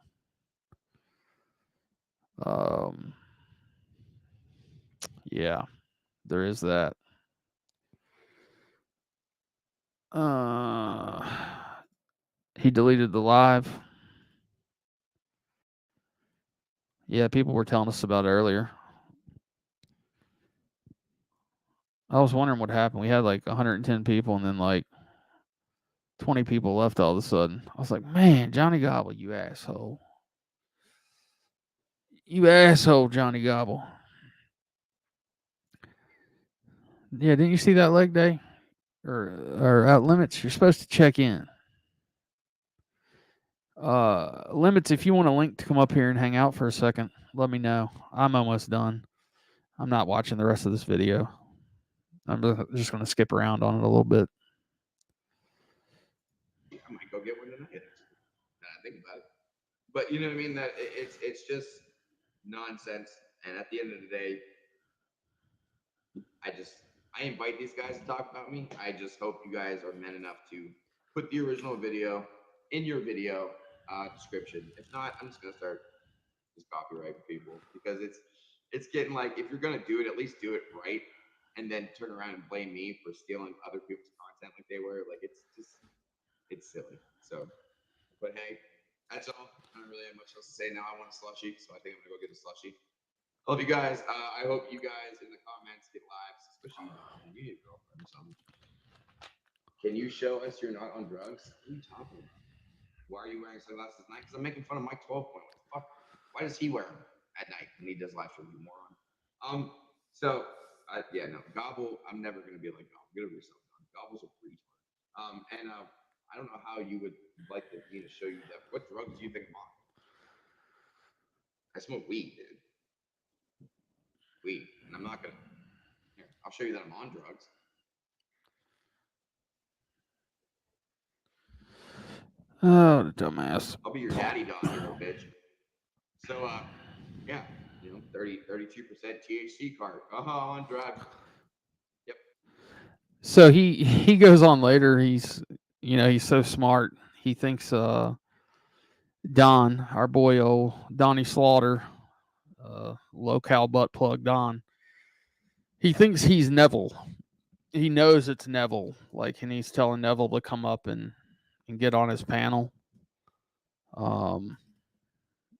yeah, there is that. He deleted the live. Yeah, people were telling us about it earlier. I was wondering what happened. We had like 110 people and then like 20 people left all of a sudden. I was like, man, Johnny Gobble, you asshole. You asshole, Johnny Gobble. Yeah, didn't you see that leg day? Or Out Limits? You're supposed to check in. Limits, if you want a link to come up here and hang out for a second, let me know. I'm almost done. I'm not watching the rest of this video. I'm just going to skip around on it a little bit. I might go get one tonight. I think about it, but you know what I mean. That it's just nonsense. And at the end of the day, I invite these guys to talk about me. I just hope you guys are men enough to put the original video in your video description. If not, I'm just gonna start just copyrighting people because it's getting like, if you're gonna do it, at least do it right, and then turn around and blame me for stealing other people's content like they were. Like it's silly. So, but hey, that's all. I don't really have much else to say now. I want a slushie, so I think I'm gonna go get a slushie. Love you guys. I hope you guys in the comments get lives, especially you need a girlfriend or something. Can you show us you're not on drugs? What are you talking about? Why are you wearing sunglasses at night? Because I'm making fun of Mike 12 Point. What the fuck? Why does he wear them at night when he does live streams, you moron? Yeah, no, Gobble. I'm never gonna be like Gobble. Get over yourself. Gobble's a retard. I don't know how you would like me to show you that. What drugs do you think I'm on? I smoke weed, dude. Weed, and I'm not gonna. Here, I'll show you that I'm on drugs. Oh, the dumbass. I'll be your daddy, dog, you little bitch. So, yeah, 32% THC card. On drugs. Yep. So he goes on later. He's so smart. He thinks Don, our boy old Donnie Slaughter, low-cal butt plug Don, he thinks he's Neville. He knows it's Neville, and he's telling Neville to come up and get on his panel.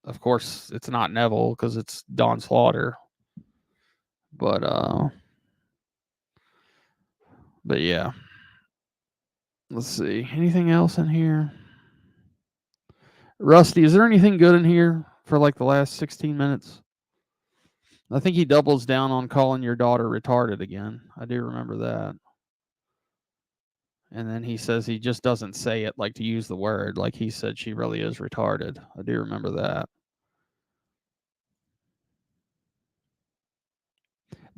Of course, it's not Neville because it's Don Slaughter. But yeah. Let's see. Anything else in here? Rusty, is there anything good in here for the last 16 minutes? I think he doubles down on calling your daughter retarded again. I do remember that. And then he says he just doesn't say it to use the word. He said she really is retarded. I do remember that.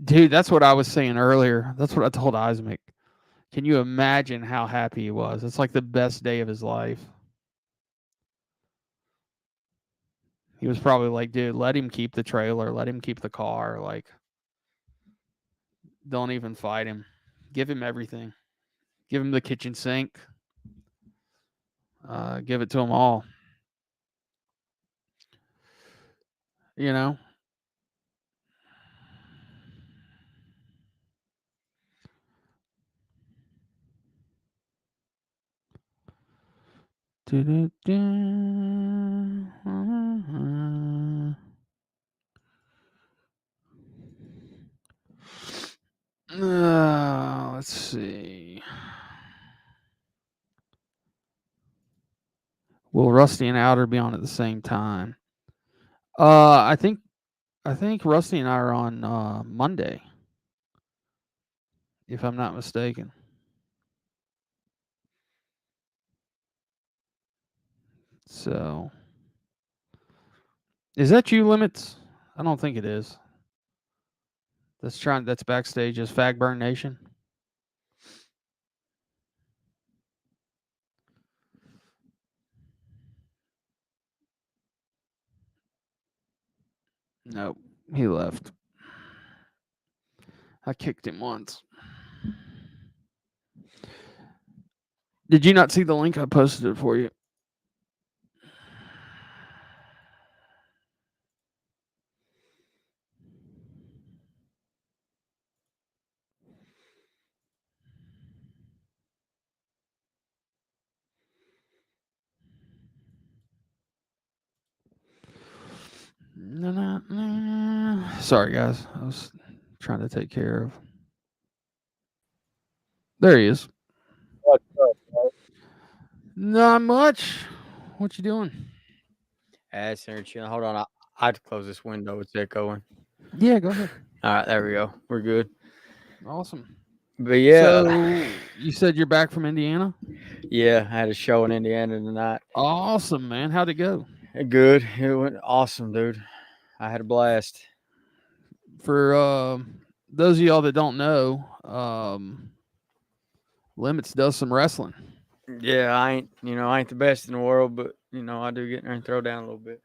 Dude, that's what I was saying earlier. That's what I told Isaac. Can you imagine how happy he was? It's like the best day of his life. He was probably like, dude, let him keep the trailer, let him keep the car. Like, don't even fight him. Give him everything. Give him the kitchen sink. Give it to him all. You know? Let's see. Will Rusty and Outer be on at the same time? I think Rusty and I are on Monday, if I'm not mistaken. So, is that you, Limits? I don't think it is. That's backstage as Fagburn Nation. Nope, he left. I kicked him once. Did you not see the link? I posted it for you. Sorry, guys. I was trying to take care of. There he is. What's up, bro? Not much. What you doing? Sitting chilling. Hold on. I have to close this window. It's echoing. Yeah, go ahead. All right, there we go. We're good. Awesome. But yeah, So you said you're back from Indiana? yeah, I had a show in Indiana tonight. Awesome, man. How'd it go? Good. It went awesome, dude. I had a blast. For those of y'all that don't know, Limits does some wrestling. Yeah, I ain't the best in the world, but I do get in there and throw down a little bit.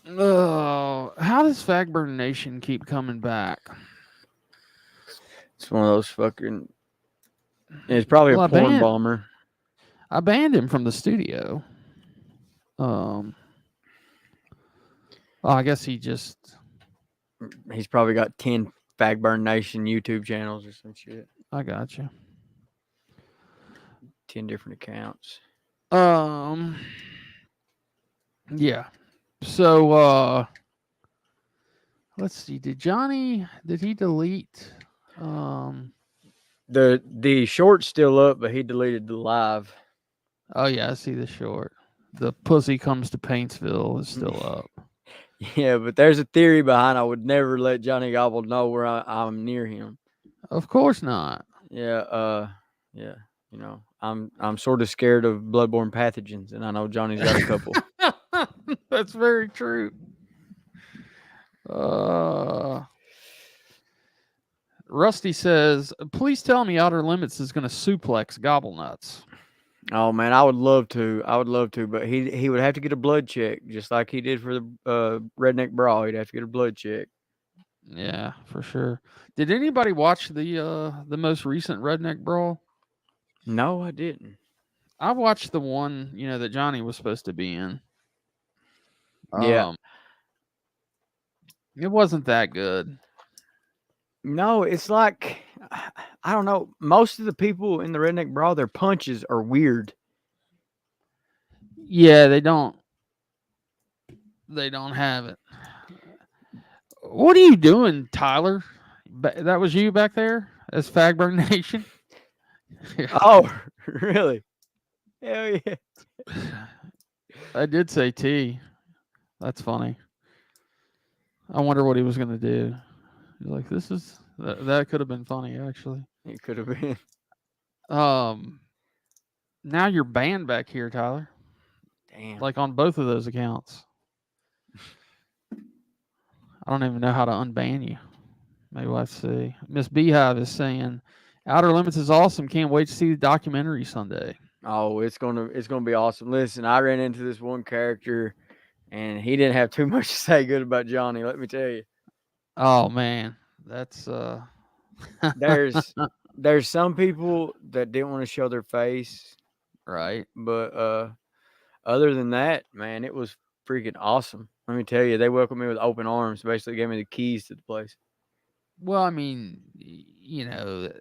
How does Fagburn Nation keep coming back? It's one of those fucking. It's probably a porn bomber. I banned him from the studio. I guess he's probably got 10 Fagburn Nation YouTube channels or some shit. I got you. 10 different accounts. Yeah. So let's see. Did he delete the short's still up, but he deleted the live. Oh yeah, I see the short. The Pussy Comes to Paintsville is still up. Yeah, but there's a theory behind I would never let Johnny Gobble know where I'm near him. Of course not. Yeah, yeah. I'm sort of scared of bloodborne pathogens, and I know Johnny's got a couple. That's very true. Rusty says, please tell me Outer Limits is going to suplex Gobble Nuts. Oh man, I would love to, but he would have to get a blood check, just like he did for the Redneck Brawl. He'd have to get a blood check. Yeah, for sure. Did anybody watch the most recent Redneck Brawl? No, I didn't. I watched the one, that Johnny was supposed to be in. Yeah. It wasn't that good. No, it's like, I don't know. Most of the people in the Redneck Brawl, their punches are weird. Yeah, they don't have it. What are you doing, Tyler? That was you back there as Fagburn Nation? Oh, really? Hell yeah. I did say T. That's funny. I wonder what he was going to do. He's like, that could have been funny, actually. It could have been. Now you're banned back here, Tyler. Damn. Like on both of those accounts. I don't even know how to unban you. Maybe let's see. Miss Beehive is saying, Outer Limits is awesome. Can't wait to see the documentary Sunday. Oh, it's gonna be awesome. Listen, I ran into this one character, and he didn't have too much to say good about Johnny. Let me tell you. Oh man, that's There's some people that didn't want to show their face, right. but other than that, man, it was freaking awesome. Let me tell you, they welcomed me with open arms. Basically, gave me the keys to the place. Well, I mean, you know,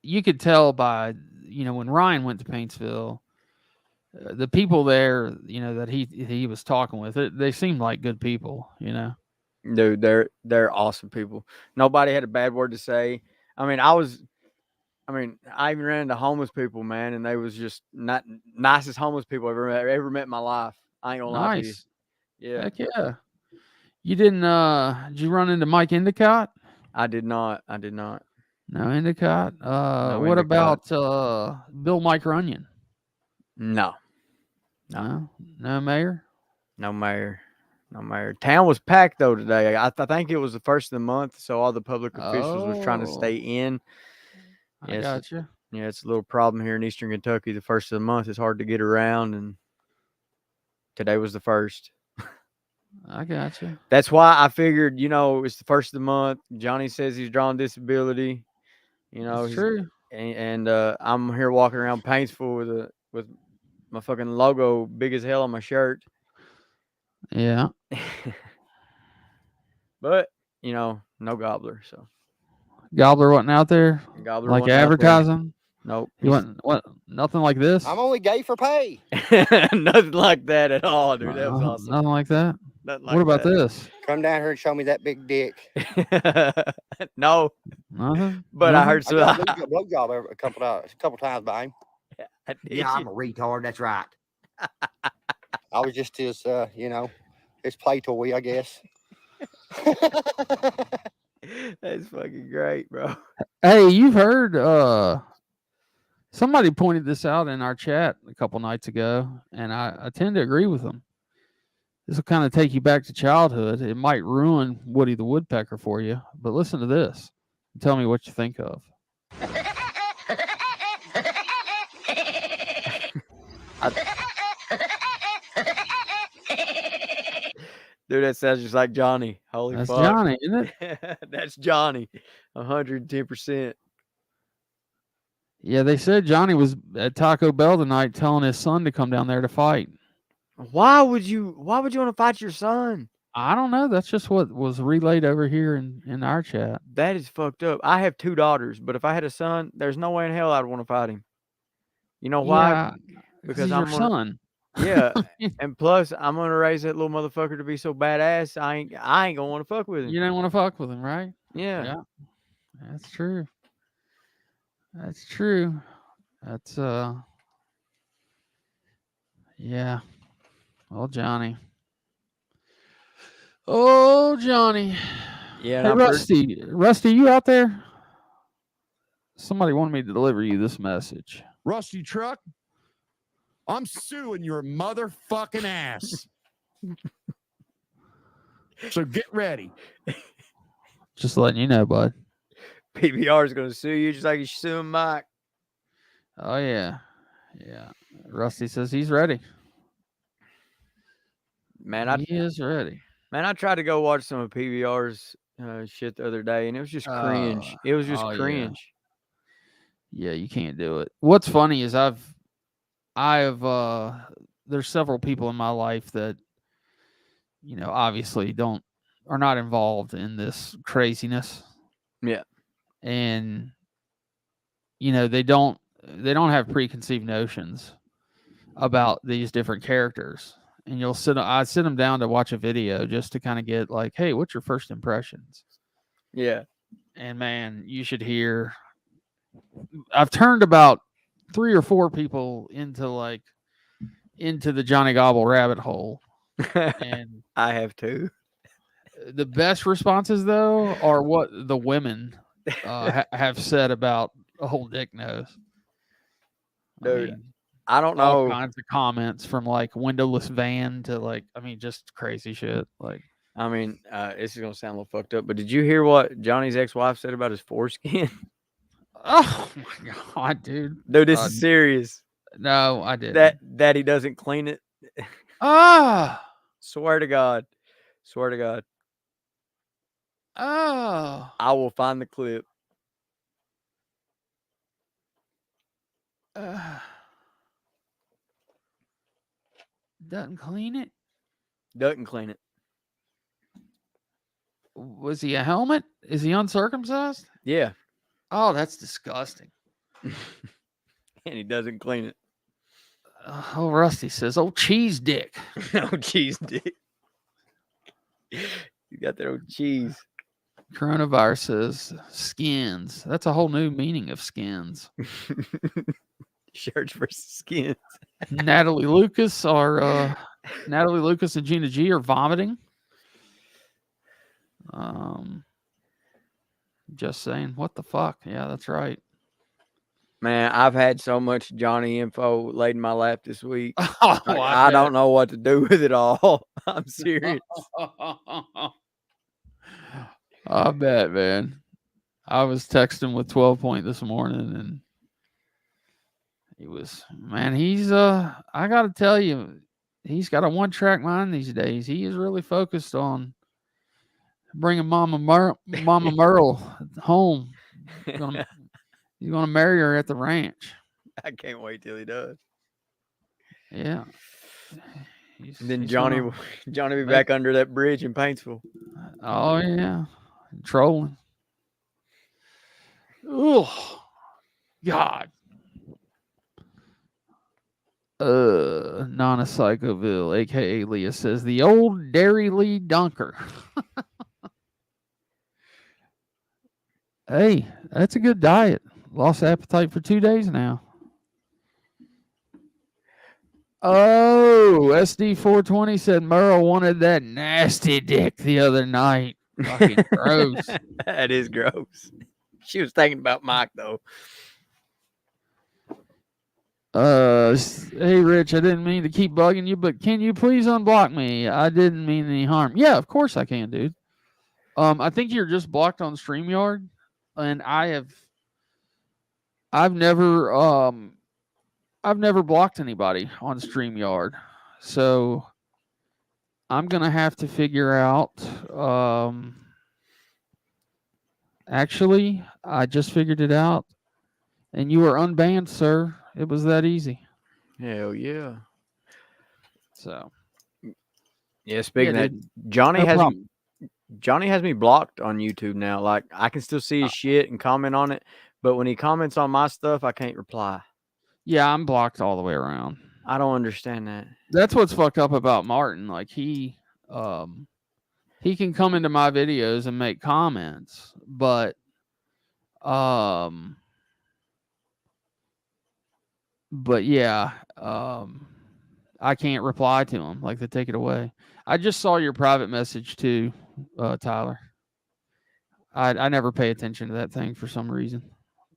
you could tell by when Ryan went to Paintsville, the people there, that he was talking with, they seemed like good people. Dude, they're awesome people. Nobody had a bad word to say. I mean, I even ran into homeless people, man, and they was just not nicest homeless people I've ever met in my life. I ain't gonna lie to you. Nice. Yeah, Heck yeah. You did you run into Mike Endicott? I did not. No Endicott. No What Endicott. about Bill Mike Runyon? No, No mayor. no mayor. No mayor. Town was packed though today. I think it was the first of the month, so all the public officials was trying to stay in. I got you. Yeah, it's a little problem here in Eastern Kentucky. The first of the month is hard to get around, and today was the first. I got you. That's why I figured, it's the first of the month. Johnny says he's drawing disability. It's true. And I'm here walking around Paintsville with my fucking logo big as hell on my shirt. Yeah. But no gobbler. So Gobbler wasn't out there. gobbler Like wasn't out there. advertising. Nope. You went what? Nothing like this. I'm only gay for pay. Nothing like that at all, dude. That was awesome. Nothing like that. Nothing like What about that. this? Come down here and show me that big dick. No, Nothing. but I heard I some. got a blowjob a couple times by him. Yeah, I'm a retard. That's right. I was just his, his play toy, I guess. That's fucking great, bro. Hey, you've heard somebody pointed this out in our chat a couple nights ago, and I tend to agree with them. This will kind of take you back to childhood. It might ruin Woody the Woodpecker for you, but listen to this and tell me what you think of. Dude, that sounds just like Johnny. Holy That's fuck. Johnny, isn't it? That's Johnny. 110%. Yeah, they said Johnny was at Taco Bell tonight telling his son to come down there to fight. Why would you want to fight your son? I don't know. That's just what was relayed over here in our chat. That is fucked up. I have 2 daughters, but if I had a son, there's no way in hell I'd want to fight him. You know why? Yeah, Because he's I'm your son. Yeah, and plus I'm gonna raise that little motherfucker to be so badass. I ain't gonna want to fuck with him. You don't want to fuck with him, right? Yeah. That's true. That's true. That's yeah. Oh, Johnny. Oh, Johnny. Yeah. Hey, Rusty, you out there? Somebody wanted me to deliver you this message. Rusty Truck, I'm suing your motherfucking ass. So get ready. Just letting you know, bud. PBR is gonna sue you just like he's suing Mike. Oh yeah. Yeah. Rusty says he's ready. Man, he is ready. Man, I tried to go watch some of PBR's shit the other day, and it was just cringe. It was just cringe. Yeah, you can't do it. What's funny is I've there's several people in my life that obviously are not involved in this craziness. Yeah. And they don't have preconceived notions about these different characters. And I sit them down to watch a video just to kind of get like, hey, what's your first impressions? Yeah. And man, you should hear. I've turned about 3 or 4 people into the Johnny Gobble rabbit hole. And I have too. The best responses though are what the women have said about old Dick Nose. Dude, I don't know. All kinds of comments from like windowless van to just crazy shit. This is gonna sound a little fucked up, but did you hear what Johnny's ex-wife said about his foreskin? Oh my god, dude! Dude, this is serious. No, I didn't. That he doesn't clean it. Ah. Swear to God. Swear to God. Oh. I will find the clip. Doesn't clean it. Doesn't clean it. Was he a helmet? Is he uncircumcised? Yeah. Oh, that's disgusting. And he doesn't clean it. Oh, Rusty says, "Oh, cheese dick." Oh, cheese dick. You got that old cheese. Coronavirus says skins. That's a whole new meaning of skins. Shirts versus skins. Natalie Lucas and Gina G are vomiting. Just saying, what the fuck? Yeah, that's right. Man, I've had so much Johnny info laid in my lap this week. Oh, I don't know what to do with it all. I'm serious. I bet, man. I was texting with 12 Point this morning, and he was, man, he's I gotta tell you, he's got a one-track mind these days. He is really focused on bringing Mama Merle home. He's gonna marry her at the ranch. I can't wait till he does. Yeah. Then Johnny be back under that bridge in Paintsville. Oh yeah, trolling. Oh God. Nana Psychoville, aka Leah, says the old Dairy Lee Dunker. Hey, that's a good diet. Lost appetite for 2 days now. Oh, SD420 said Merle wanted that nasty dick the other night. Fucking gross. That is gross. She was thinking about Mike though. Hey Rich, I didn't mean to keep bugging you, but can you please unblock me? I didn't mean any harm. Yeah, of course I can, dude. I think you're just blocked on StreamYard, and I've never blocked anybody on StreamYard. So I'm gonna have to figure out actually I just figured it out. And you were unbanned, sir. It was that easy. Hell yeah. So yeah, speaking of that, Johnny has me blocked on YouTube now. Like I can still see his shit and comment on it, but when he comments on my stuff, I can't reply. Yeah, I'm blocked all the way around. I don't understand that. That's what's fucked up about Martin. Like he can come into my videos and make comments, but yeah, I can't reply to him. Like they take it away. I just saw your private message too, Tyler. I never pay attention to that thing for some reason.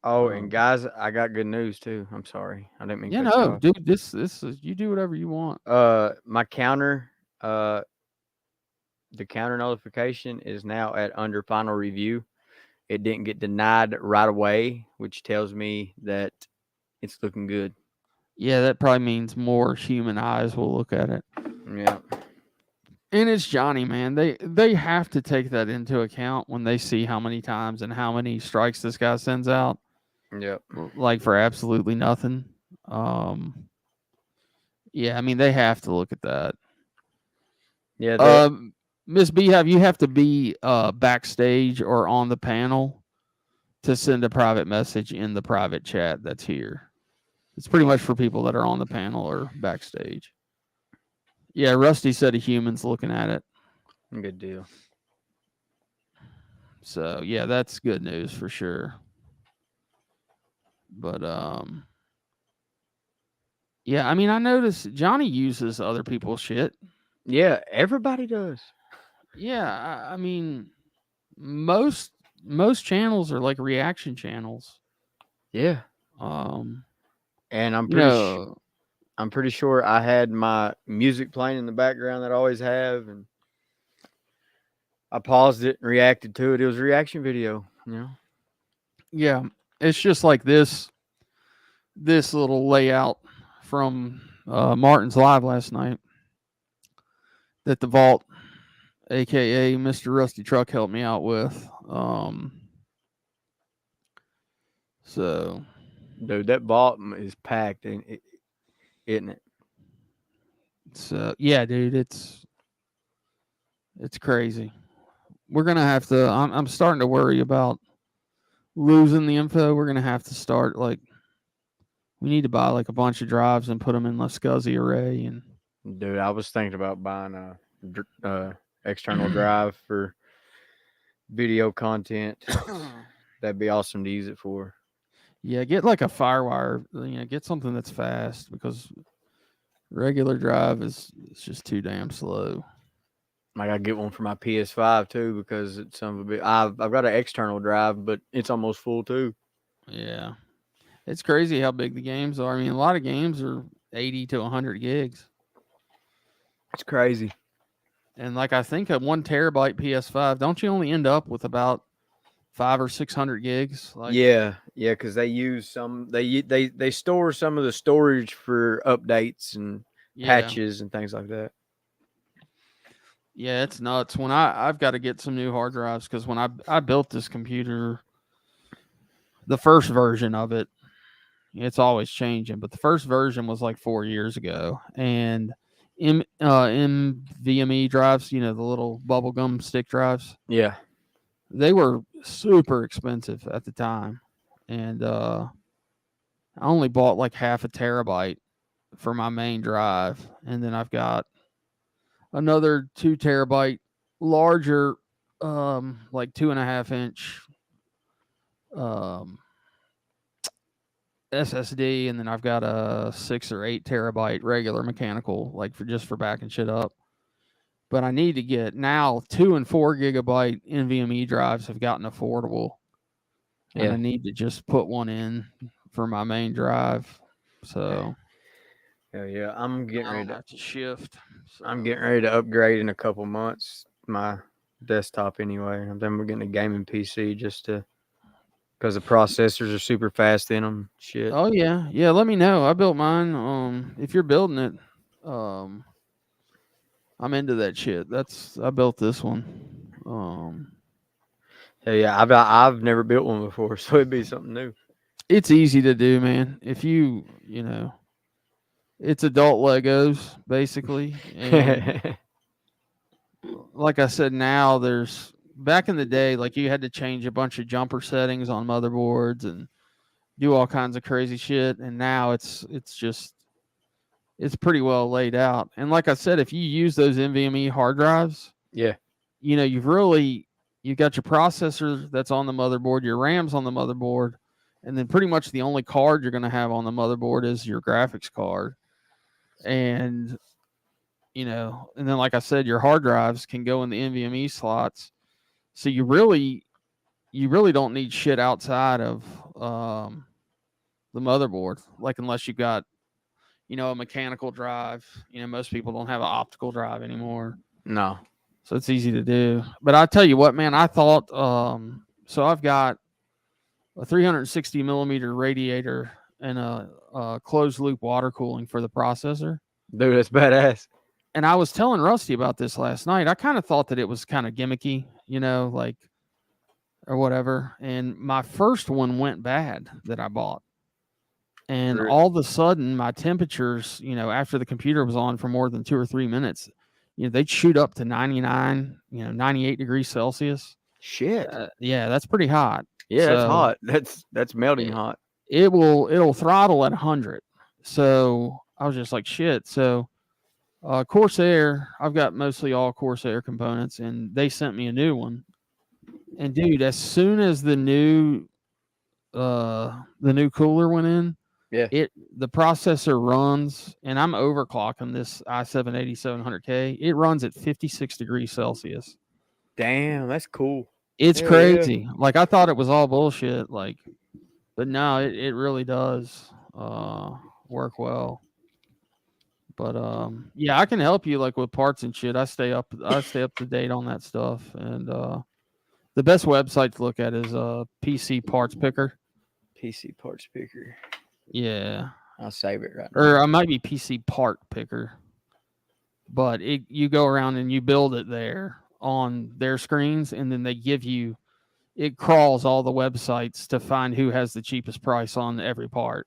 Oh, and guys, I got good news too. I'm sorry, I didn't mean. Yeah, no, dude, this is you do whatever you want. My counter, the counter notification is now at under final review. It didn't get denied right away, which tells me that it's looking good. Yeah, that probably means more human eyes will look at it. Yeah. And it's Johnny, man. They have to take that into account when they see how many times and how many strikes this guy sends out. Yep. Like for absolutely nothing. Yeah, I mean they have to look at that. Yeah. Miss Beehive, you have to be backstage or on the panel to send a private message in the private chat that's here. It's pretty much for people that are on the panel or backstage. Yeah, Rusty said a human's looking at it. Good deal. So yeah, that's good news for sure. But yeah, I mean I noticed Johnny uses other people's shit. Yeah, everybody does. Yeah, I mean most channels are like reaction channels. Yeah. And I'm pretty sure I had my music playing in the background that I always have, and I paused it and reacted to it. It was a reaction video, you know. Yeah, it's just like this little layout from Martin's Live last night that the Vault, aka Mr. Rusty Truck, helped me out with. So, dude, that vault is packed, isn't it? So yeah, dude, it's crazy. We're gonna have to. I'm starting to worry about losing the info. We're gonna have to start like we need to buy like a bunch of drives and put them in the SCSI array. And dude, I was thinking about buying a external drive for video content. That'd be awesome to use it for. Yeah, get like a Firewire. Get something that's fast because regular drive is just too damn slow. I gotta get one for my PS5 too because it's some of a bit. I've got an external drive, but it's almost full too. Yeah, it's crazy how big the games are. I mean, a lot of games are 80 to 100 gigs. It's crazy. And like I think a 1 terabyte PS5, don't you only end up with about 500 or 600 gigs? Like, yeah, because they use some. They store some of the storage for updates and patches and things like that. Yeah, it's nuts. When I've got to get some new hard drives because when I built this computer, the first version of it, it's always changing, but the first version was like 4 years ago, and NVMe drives, the little bubblegum stick drives, Yeah, they were super expensive at the time, and I only bought like half a terabyte for my main drive, and then I've got another 2 terabyte larger like 2.5 inch SSD, and then I've got a 6 or 8 terabyte regular mechanical, like for backing shit up. But I need to get now 2 and 4 gigabyte NVMe drives have gotten affordable, and I need to just put one in for my main drive. So yeah, I'm getting ready to shift. So. I'm getting ready to upgrade in a couple months my desktop anyway. And then we're getting a gaming PC just to because the processors are super fast in them. Shit. Oh yeah. Let me know. I built mine. If you're building it, I'm into that shit. I built this one. Yeah, I've never built one before, so it'd be something new. It's easy to do, man. If you it's adult Legos basically, and like I said, now there's back in the day, like you had to change a bunch of jumper settings on motherboards and do all kinds of crazy shit, and now it's pretty well laid out. And like I said, if you use those NVMe hard drives, you've got your processor that's on the motherboard, your RAM's on the motherboard, and then pretty much the only card you're going to have on the motherboard is your graphics card. And and then like I said, your hard drives can go in the NVMe slots. So you really don't need shit outside of the motherboard, like unless you've got a mechanical drive. Most people don't have an optical drive anymore. No. So it's easy to do. But I tell you what, man, I thought so I've got a 360 millimeter radiator and a closed loop water cooling for the processor. Dude, that's badass. And I was telling Rusty about this last night. I kind of thought that it was kind of gimmicky, like or whatever. And my first one went bad that I bought. And all of a sudden, my temperatures, after the computer was on for more than 2 or 3 minutes, they'd shoot up to 99, 98 degrees Celsius. Shit. Yeah, that's pretty hot. Yeah, that's hot. That's melting hot. It'll throttle at 100. So I was just like, shit. So Corsair, I've got mostly all Corsair components, and they sent me a new one. And dude, as soon as the new cooler went in, the processor runs, and I'm overclocking this i7-8700K. It runs at 56 degrees Celsius. Damn, that's cool. It's crazy. Yeah. Like I thought it was all bullshit. But no, it really does work well. But yeah, I can help you like with parts and shit. I stay up to date on that stuff. And the best website to look at is PC Parts Picker. PC Parts Picker. Yeah. I'll save it right now. Or I might be PC Part Picker. But you go around and you build it there on their screens, and then they give you, it crawls all the websites to find who has the cheapest price on every part.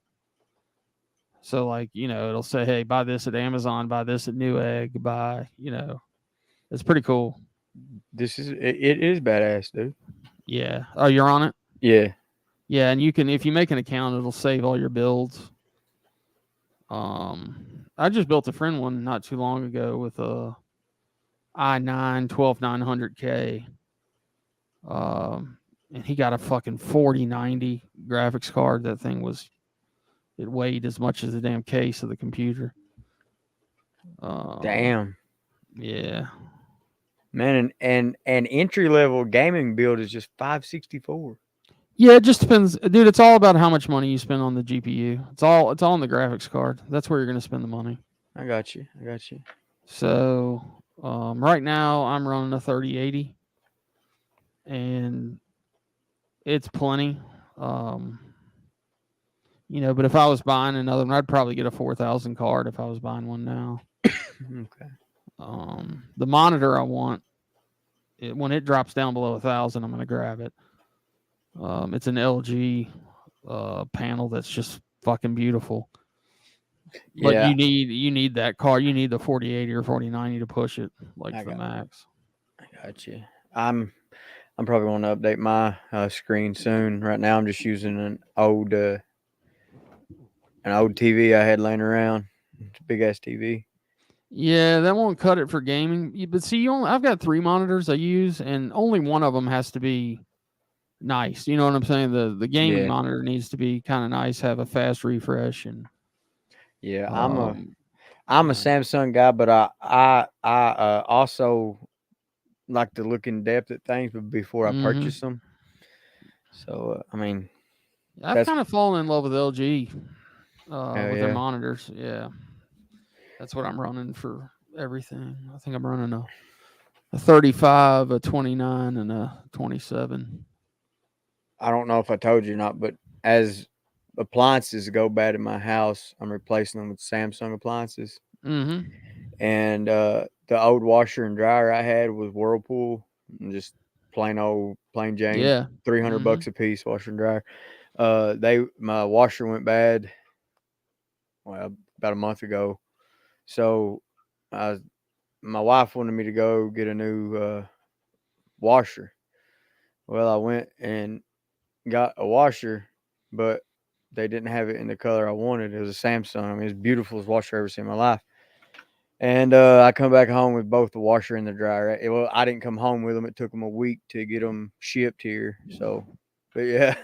So, like, it'll say, hey, buy this at Amazon, buy this at Newegg, buy, it's pretty cool. It is badass, dude. Yeah. Oh, you're on it? Yeah. Yeah, and you can, if you make an account, it'll save all your builds. I just built a friend one not too long ago with a i9 12900K. And he got a fucking 4090 graphics card. That thing it weighed as much as the damn case of the computer. Damn. Yeah. Man, and entry level gaming build is just 564. Yeah, it just depends, dude. It's all about how much money you spend on the GPU. It's all on the graphics card. That's where you're going to spend the money. I got you. So, right now I'm running a 3080, and it's plenty. But if I was buying another one, I'd probably get a 4000 card if I was buying one now. Okay. The monitor I want, when it drops down below 1000, I'm going to grab it. It's an LG panel that's just fucking beautiful. But Yeah. you need that card. You need the 4080 or 4090 to push it the max. I got you. I'm probably going to update my screen soon. Right now, I'm just using an old TV I had laying around. It's a big ass TV. Yeah, that won't cut it for gaming. But see, I've got 3 monitors I use, and only one of them has to be nice. You know what I'm saying? The gaming monitor needs to be kind of nice, have a fast refresh, and yeah, I'm a Samsung guy, but I also like to look in depth at things before I purchase them. So I've kind of fallen in love with LG with their monitors. Yeah, that's what I'm running for everything. I think I'm running a 35, a 29, and a 27. I don't know if I told you or not, but as appliances go bad in my house, I'm replacing them with Samsung appliances. Mm-hmm. And the old washer and dryer I had was Whirlpool, and just plain Jane. Yeah. $300 a piece, washer and dryer. My washer went bad, well, about a month ago. So my wife wanted me to go get a new washer. Well, I went and got a washer, but they didn't have it in the color I wanted. It was a Samsung. It's beautiful as washer I've ever seen in my life. And I come back home with both the washer and the dryer. Well, I didn't come home with them. It took them a week to get them shipped here. So, but yeah,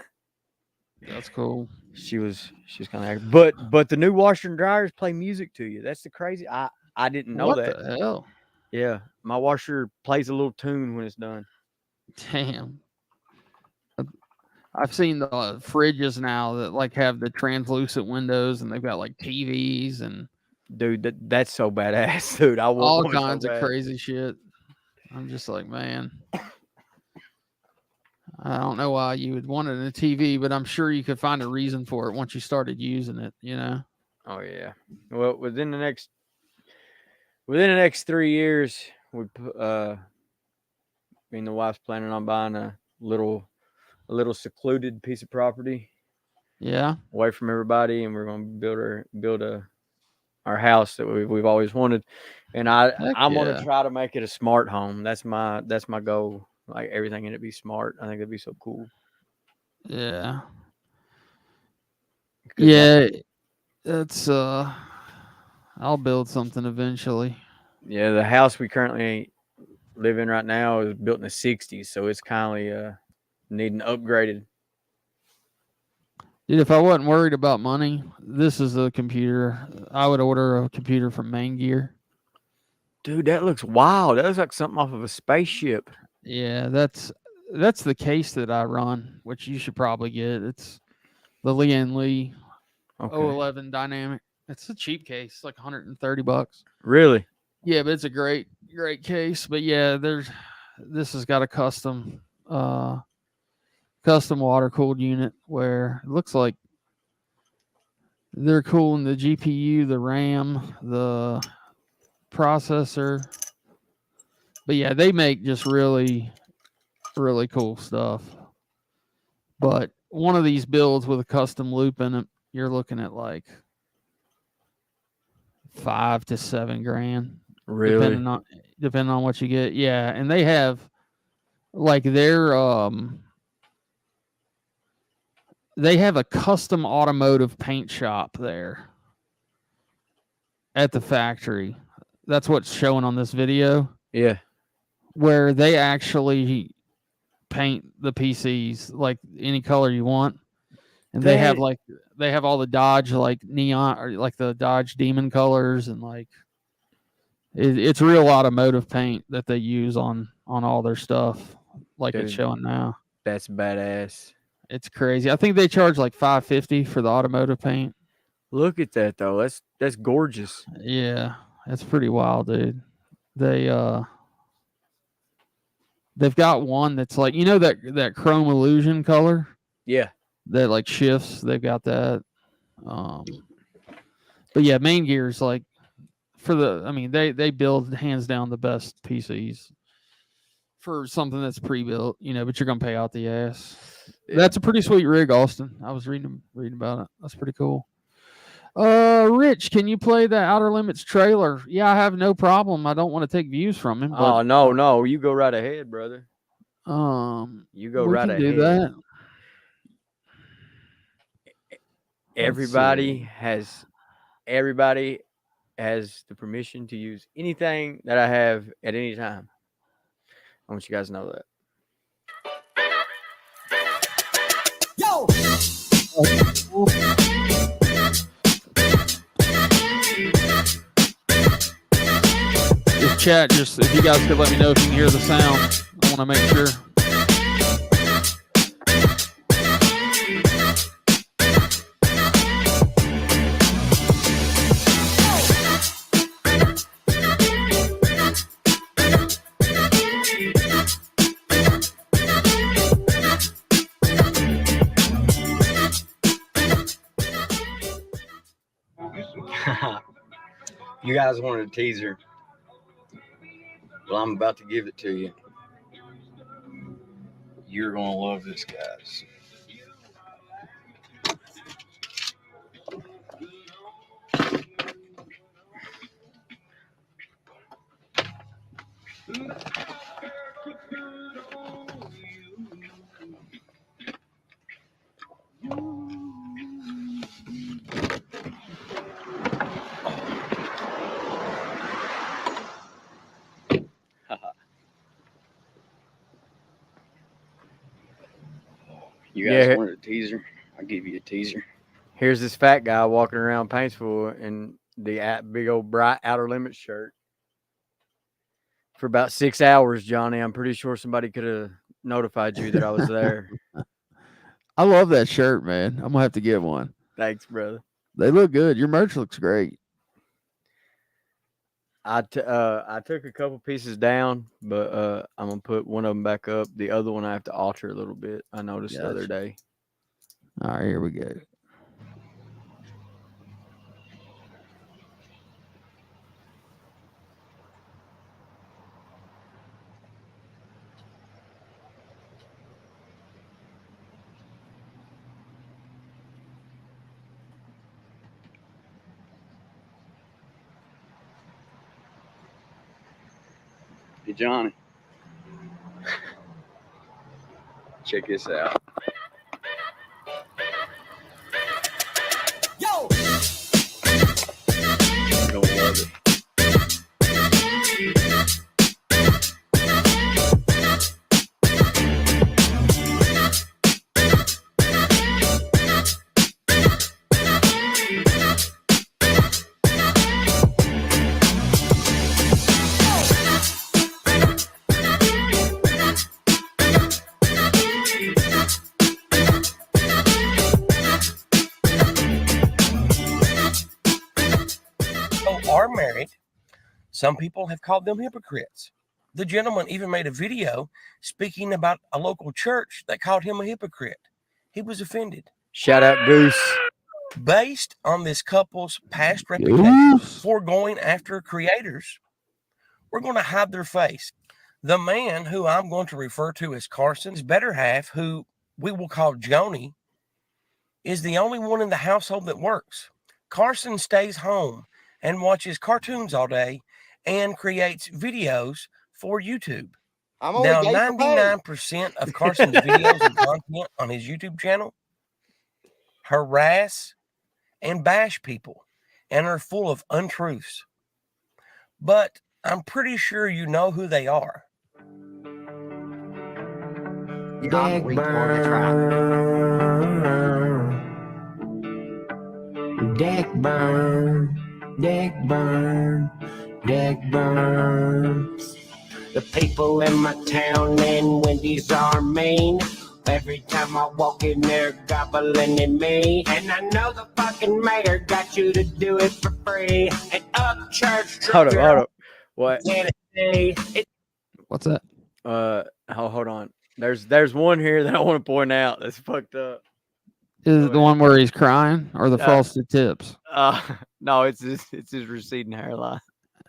that's cool. She's kind of, but the new washer and dryers play music to you. That's the crazy. I didn't know that. What the hell? Yeah, my washer plays a little tune when it's done. Damn. I've seen the fridges now that have the translucent windows, and they've got TVs and dude, that's so badass, dude. I want all kinds of crazy shit. I'm just like, man, I don't know why you would want it in a TV, but I'm sure you could find a reason for it once you started using it. Oh yeah. Well, within the next 3 years, me and the wife's planning on buying a little secluded piece of property. Yeah. Away from everybody, and we're going to build our house that we've always wanted. And I'm going to try to make it a smart home. That's my goal. Everything in it be smart. I think that'd be so cool. Yeah. Yeah. That's I'll build something eventually. Yeah, the house we currently live in right now is built in the 60s, so it's kind of needing upgraded. Dude, if I wasn't worried about money, this is a computer. I would order a computer from Main Gear. Dude, that looks wild. That looks like something off of a spaceship. Yeah, that's the case that I run, which you should probably get. It's the Lee 011 Dynamic. It's a cheap case, like $130. Really? Yeah, but it's a great case. But yeah, this has got a custom water cooled unit where it looks like They're cool in the GPU, the RAM, the processor. But yeah, they make just really, really cool stuff. But one of these builds with a custom loop in it, you're looking at like $5 to $7 grand. Really? Depending on what you get. Yeah. And they have like they have a custom automotive paint shop there at the factory. That's what's showing on this video. Yeah. Where they actually paint the PCs like any color you want. And they have all the Dodge like neon or like the Dodge Demon colors and like it's real automotive paint that they use on all their stuff like Dude, it's showing now. That's badass. It's crazy. I think they charge like $550 for the automotive paint. Look at that though. That's gorgeous. Yeah, that's pretty wild, dude. They've got one that's like that chrome illusion color. Yeah. That like shifts. They've got that. But yeah, Main Gear's like they build hands down the best PCs for something that's pre-built, but you're gonna pay out the ass. Yeah. That's a pretty sweet rig, Austin. I was reading about it. That's pretty cool. Rich, can you play the Outer Limits trailer? Yeah, I have no problem. I don't want to take views from him. But, no, you go right ahead, brother. You go right ahead. Do that. Everybody has the permission to use anything that I have at any time. I want you guys to know that. Yo! This chat, if you guys could let me know if you can hear the sound. I want to make sure. You guys wanted a teaser. Well, I'm about to give it to you. You're going to love this, guys. You guys wanted a teaser? I'll give you a teaser. Here's this fat guy walking around Paintsville in the big old bright Outer Limits shirt for about 6 hours, Johnny. I'm pretty sure somebody could have notified you that I was there. I love that shirt, man. I'm gonna have to get one. Thanks, brother. They look good. Your merch looks great. I took a couple pieces down, but I'm gonna put one of them back up. The other one I have to alter a little bit. I noticed the other day. All right, here we go. Hey, Johnny. Check this out. Yo! You're gonna love it. Are married, some people have called them hypocrites. The gentleman even made a video speaking about a local church that called him a hypocrite. He was offended. Shout out Goose. Based on this couple's past reputation for going after creators, we're going to hide their face. The man who I'm going to refer to as Carson's better half, who we will call Joni, is the only one in the household that works. Carson stays home and watches cartoons all day and creates videos for YouTube. Now, 99% of Carson's videos and content on his YouTube channel harass and bash people and are full of untruths. But I'm pretty sure you know who they are. Deck burn. Deck burn. Deck burn. Deck burn. The people in my town and Wendy's are mean. Every time I walk in there, gobbling at me. And I know the fucking mayor got you to do it for free. And up church. Hold up. What? What's that? Hold on. There's one here that I want to point out that's fucked up. Is it the one where he's crying or the frosted tips? No, it's his receding hairline.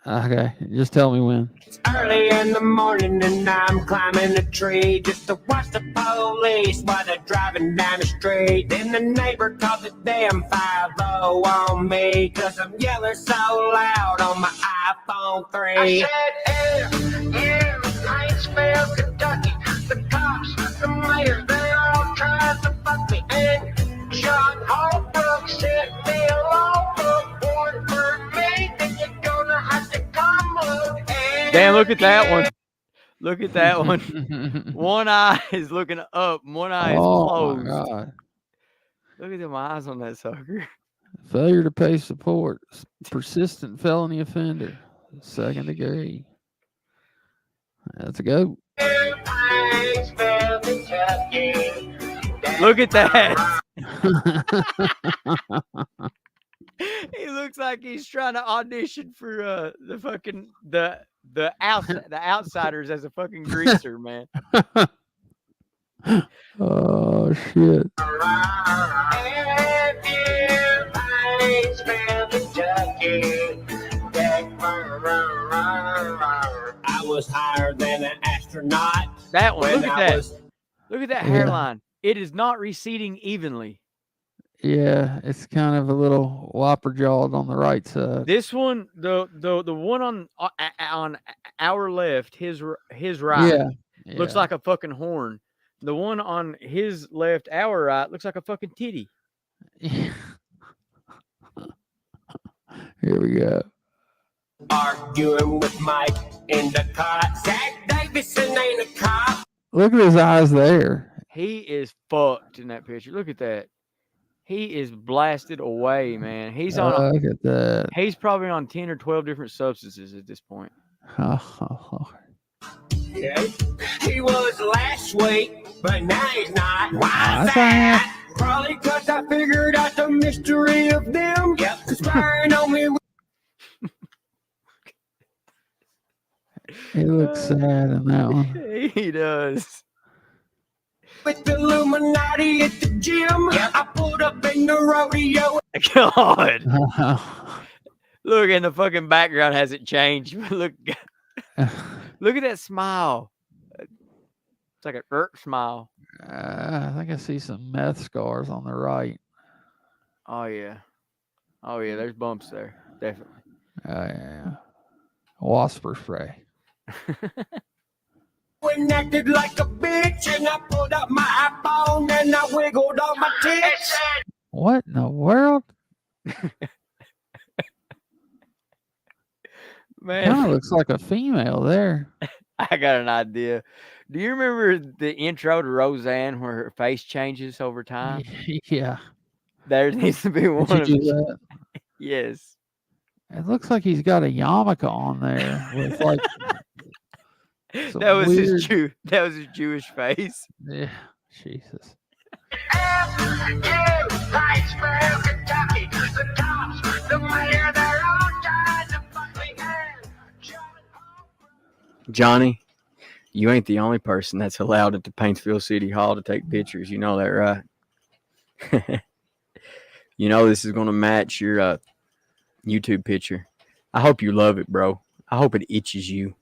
Okay, just tell me when. It's early in the morning and I'm climbing a tree just to watch the police while they're driving down the street. Then the neighbor called the damn 50 on me cause I'm yelling so loud on my iPhone 3. I said, Paintsville, Kentucky, the cops, the mayor, they all tried to fuck me. And John Holbrook sent me a law book warrant for me. Then you're gonna have to come look. Damn, look at that one. Look at that one. One eye is looking up, one eye is closed. My God. Look at them eyes on that sucker. Failure to pay support. Persistent felony offender. 2nd degree. Let's go. Look at that. He looks like he's trying to audition for the fucking the outsiders as a fucking greaser, man. Oh shit. I was higher than an astronaut. That one. Look at that. Look at that hairline. It is not receding evenly. Yeah, it's kind of a little whopper jawed on the right side. This one, the one on our left, his right, looks like a fucking horn. The one on his left, our right, looks like a fucking titty. Here we go. Arguing with Mike in the car. Zach Davison ain't a cop. Look at his eyes there. He is fucked in that picture. Look at that. He is blasted away, man. He's on. Look at that. He's probably on 10 or 12 different substances at this point. Oh. Yeah. He was last week, but now he's not. Why is that? Probably because I figured out the mystery of them. Yep, conspiring on me. He looks sad in that one. He does. With the Illuminati at the gym, I pulled up in the rodeo. God. Look, and the fucking background hasn't changed. Look at that smile. It's like a smile. I think I see some meth scars on the right. Oh yeah. There's bumps there, definitely. Yeah. Wasper spray. When acted like a bitch, and I pulled up my iPhone and I wiggled on my tits. What in the world? Man, kind of looks like a female there. I got an idea. Do you remember the intro to Roseanne where her face changes over time? Yeah. There needs to be one of that? Yes. It looks like he's got a yarmulke on there with like. That was his Jewish face. Yeah, Jesus. Johnny, you ain't the only person that's allowed at the Paintsville City Hall to take pictures. You know that, right? You know this is gonna match your YouTube picture. I hope you love it, bro. I hope it itches you.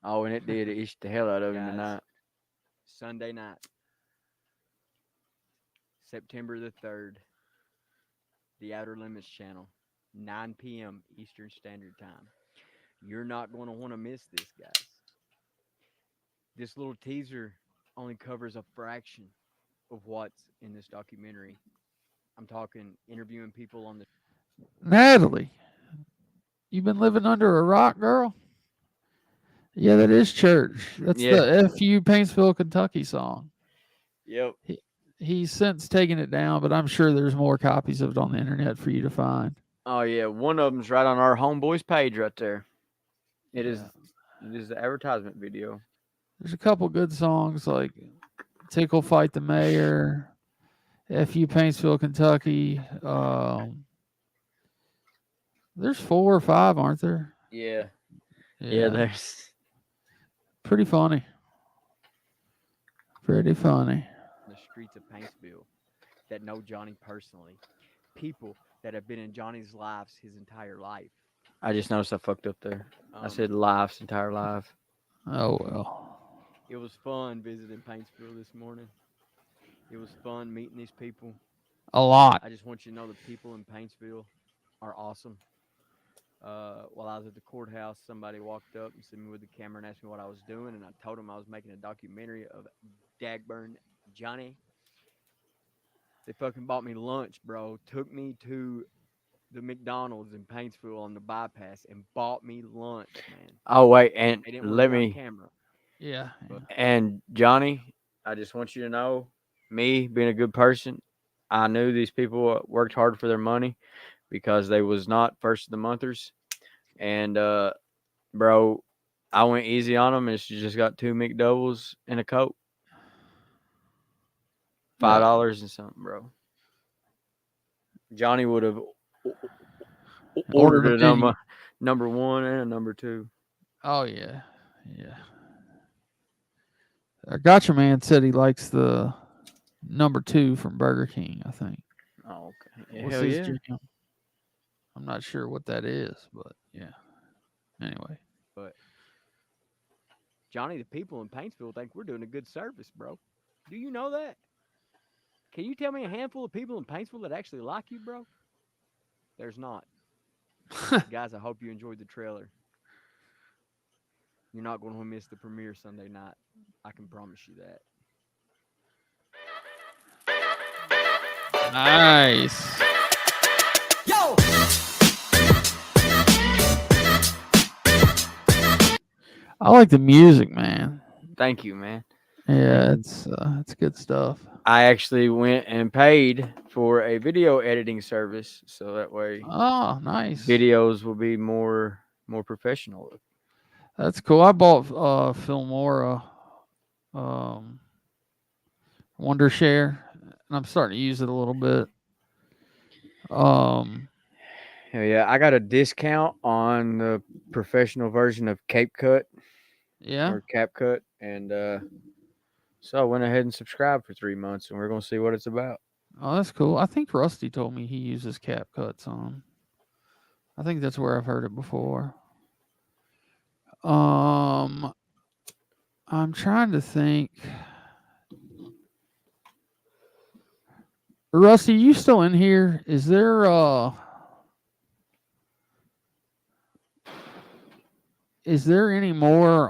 Oh, and it did. It itched the hell out of him tonight. Sunday night, September the 3rd, the Outer Limits channel, 9 p.m. Eastern Standard Time. You're not going to want to miss this, guys. This little teaser only covers a fraction of what's in this documentary. I'm talking interviewing people on the. Natalie, you been living under a rock, girl? Yeah, that is church. That's the FU Paintsville, Kentucky song. Yep. He's since taken it down, but I'm sure there's more copies of it on the internet for you to find. Oh yeah, one of them's right on our homeboys page right there. It is the advertisement video. There's a couple good songs like Tickle Fight the Mayor, FU Paintsville, Kentucky. There's 4 or 5, aren't there? Yeah, there's pretty funny. Pretty funny. The streets of Paintsville that know Johnny personally. People that have been in Johnny's lives his entire life. I just noticed I fucked up there. I said life's entire life. Oh, well. It was fun visiting Paintsville this morning. It was fun meeting these people. A lot. I just want you to know the people in Paintsville are awesome. While I was at the courthouse, somebody walked up and sent me with the camera and asked me what I was doing, and I told him I was making a documentary of Dagburn Johnny. They fucking bought me lunch, bro. Took me to the McDonald's in Paintsville on the bypass and bought me lunch, man. Oh wait, and let me camera. Yeah. And Johnny, I just want you to know, me being a good person, I knew these people worked hard for their money because they was not first of the monthers. And bro, I went easy on them, and she just got 2 McDoubles and a Coke. $5 and something, bro. Johnny would have ordered a number 1 and a number 2. Oh yeah, yeah. Our Gotcha Man said he likes the number 2 from Burger King, I think. Oh, okay. What's Hell his yeah. jam? I'm not sure what that is, but yeah. Anyway. But Johnny, the people in Paintsville think we're doing a good service, bro. Do you know that? Can you tell me a handful of people in Paintsville that actually like you, bro? There's not. Guys, I hope you enjoyed the trailer. You're not going to miss the premiere Sunday night. I can promise you that. Nice. Yo! I like the music, man. Thank you, man. Yeah, it's good stuff. I actually went and paid for a video editing service, so that way, oh, nice, videos will be more professional. That's cool. I bought Filmora, Wondershare, and I'm starting to use it a little bit. Hell yeah, I got a discount on the professional version of CapCut. Yeah, or CapCut, and so I went ahead and subscribed for 3 months, and we're gonna see what it's about. Oh, that's cool. I think Rusty told me he uses CapCuts on. I think that's where I've heard it before. I'm trying to think. Rusty, you still in here? Is there any more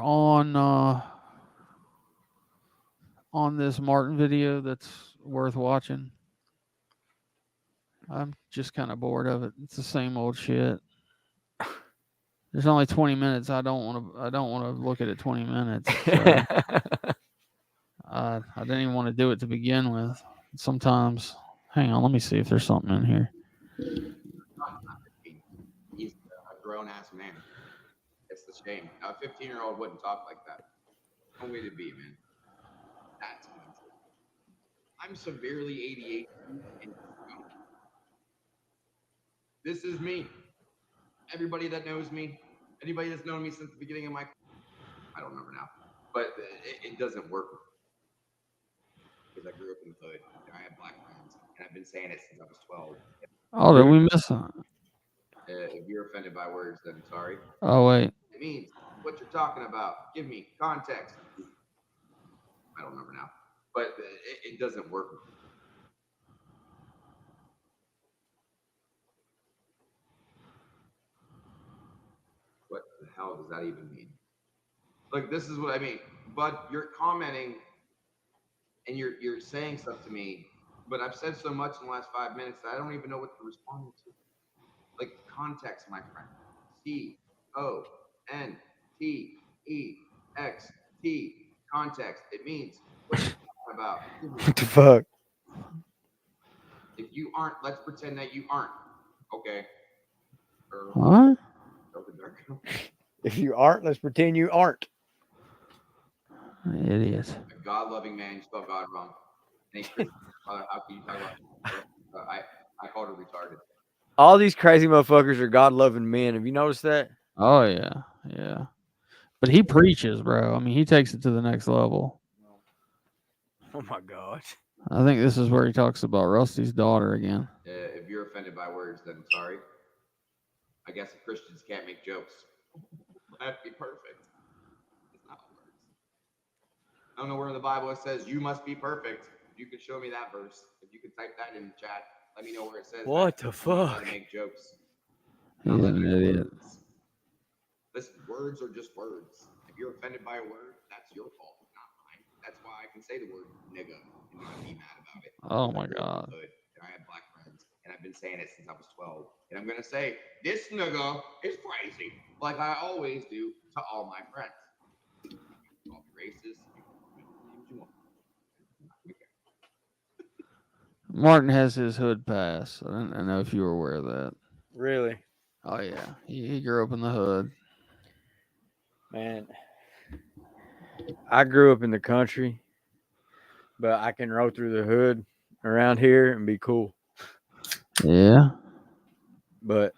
on this Martin video that's worth watching? I'm just kind of bored of it. It's the same old shit. There's only 20 minutes. I don't want to look at it 20 minutes. So I didn't even want to do it to begin with. Sometimes, hang on, let me see if there's something in here. He's a grown-ass man. It's the shame. A 15-year-old wouldn't talk like that. No way to be, man. That's mental. I'm severely ADHD. This is me. Everybody that knows me, anybody that's known me since the beginning of my, I don't remember now, but it doesn't work because I grew up in the hood. I have black friends, and I've been saying it since I was 12. Oh, did we miss it? If you're offended by words, then sorry. Oh, wait. It means what you're talking about. Give me context. I don't remember now, but it doesn't work. What the hell does that even mean? Look, this is what I mean. But you're commenting and you're saying stuff to me, but I've said so much in the last 5 minutes that I don't even know what to respond to. Like context, my friend. CONTEXT. Context. It means what you're talking about. What the fuck? If you aren't, let's pretend that you aren't. Okay. What? If you aren't, let's pretend you aren't. Idiot. A God-loving man, you spell God wrong. Thanks, Chris. How can you talk about? I called her retarded. All these crazy motherfuckers are God-loving men. Have you noticed that? Oh, yeah. Yeah. But he preaches, bro. I mean, he takes it to the next level. Oh, my God. I think this is where he talks about Rusty's daughter again. If you're offended by words, then sorry. I guess the Christians can't make jokes. That'd be perfect. It's not words. I don't know where in the Bible it says you must be perfect. You could show me that verse. If you could type that in the chat, let me know where it says. What that. the fuck? Make jokes. He's an idiot. Listen, words are just words. If you're offended by a word, that's your fault, not mine. That's why I can say the word nigga and not be mad about it. Oh my God. And I have black friends, and I've been saying it since I was 12. And I'm gonna say this nigga is crazy, like I always do to all my friends. You call me racist. Martin has his hood pass. I don't know if you were aware of that. Really? Oh, yeah. He grew up in the hood. Man, I grew up in the country, but I can roll through the hood around here and be cool. Yeah. But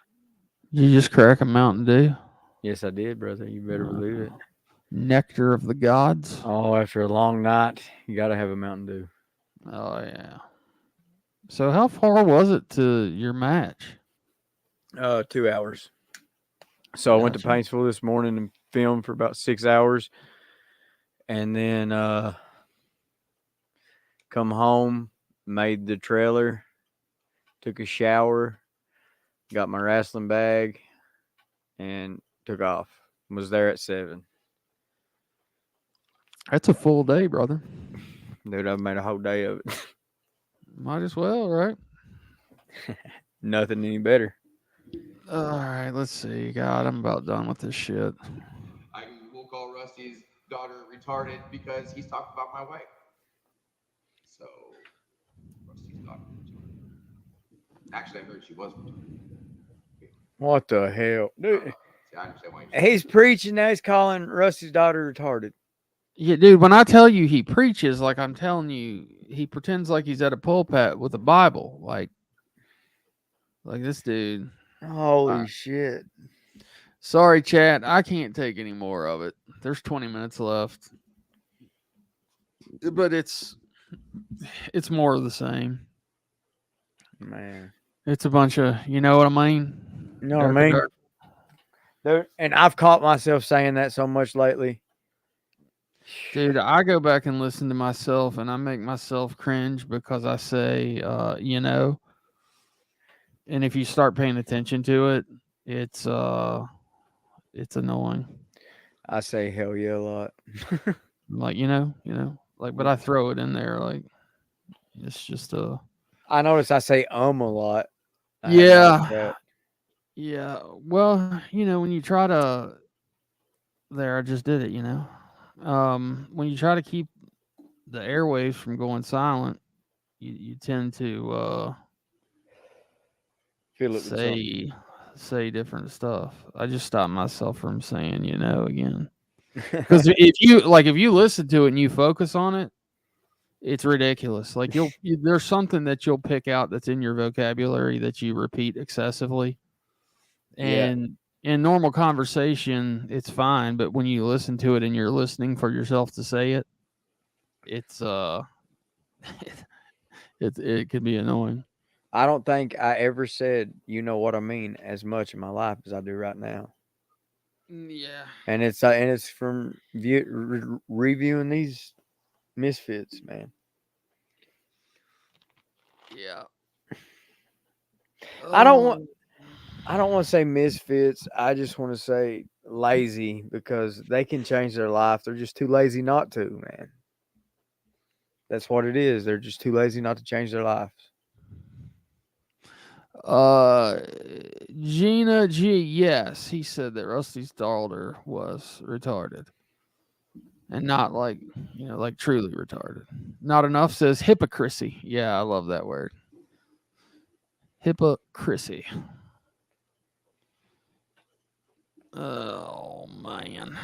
you just crack a Mountain Dew? Yes, I did, brother. You better believe it. Nectar of the gods. Oh, after a long night, you got to have a Mountain Dew. Oh, yeah. So how far was it to your match? 2 hours. So I went to Paintsville this morning and filmed for about 6 hours. And then come home, made the trailer, took a shower, got my wrestling bag, and took off. Was there at 7. That's a full day, brother. Dude, I've made a whole day of it. Might as well, right? Nothing any better. All right, let's see. God, I'm about done with this shit. I will call Rusty's daughter retarded because he's talking about my wife. So, Rusty's daughter retarded. Actually, I heard she was retarded. What the hell? Dude, See, I understand why he's preaching now. He's calling Rusty's daughter retarded. Yeah, dude, when I tell you he preaches, like I'm telling you, he pretends like he's at a pulpit with a Bible. Like this dude. Holy shit. Sorry, chat. I can't take any more of it. There's 20 minutes left. But it's more of the same. Man. It's a bunch of, you know what I mean? You know what I mean? Dude, and I've caught myself saying that so much lately. Dude, I go back and listen to myself and I make myself cringe because I say, you know, and if you start paying attention to it, it's annoying. I say hell yeah a lot. Like, you know, like, but I throw it in there. Like, it's just I notice I say a lot. Yeah. Yeah. Well, you know, when you try to, I just did it, you know. When you try to keep the airwaves from going silent, you tend to feel it say different stuff. I just stopped myself from saying, you know, again. Because if you listen to it and you focus on it, it's ridiculous. Like there's something that you'll pick out that's in your vocabulary that you repeat excessively. And in normal conversation, it's fine, but when you listen to it and you're listening for yourself to say it, it's it can be annoying. I don't think I ever said "you know what I mean" as much in my life as I do right now. Yeah. And it's from reviewing these misfits, man. Yeah. I don't want to say misfits. I just want to say lazy because they can change their life. They're just too lazy not to, man. That's what it is. They're just too lazy not to change their lives. Gina G, yes, he said that Rusty's daughter was retarded. And not like, like truly retarded. Not enough says hypocrisy. Yeah, I love that word. Hypocrisy. Oh, man.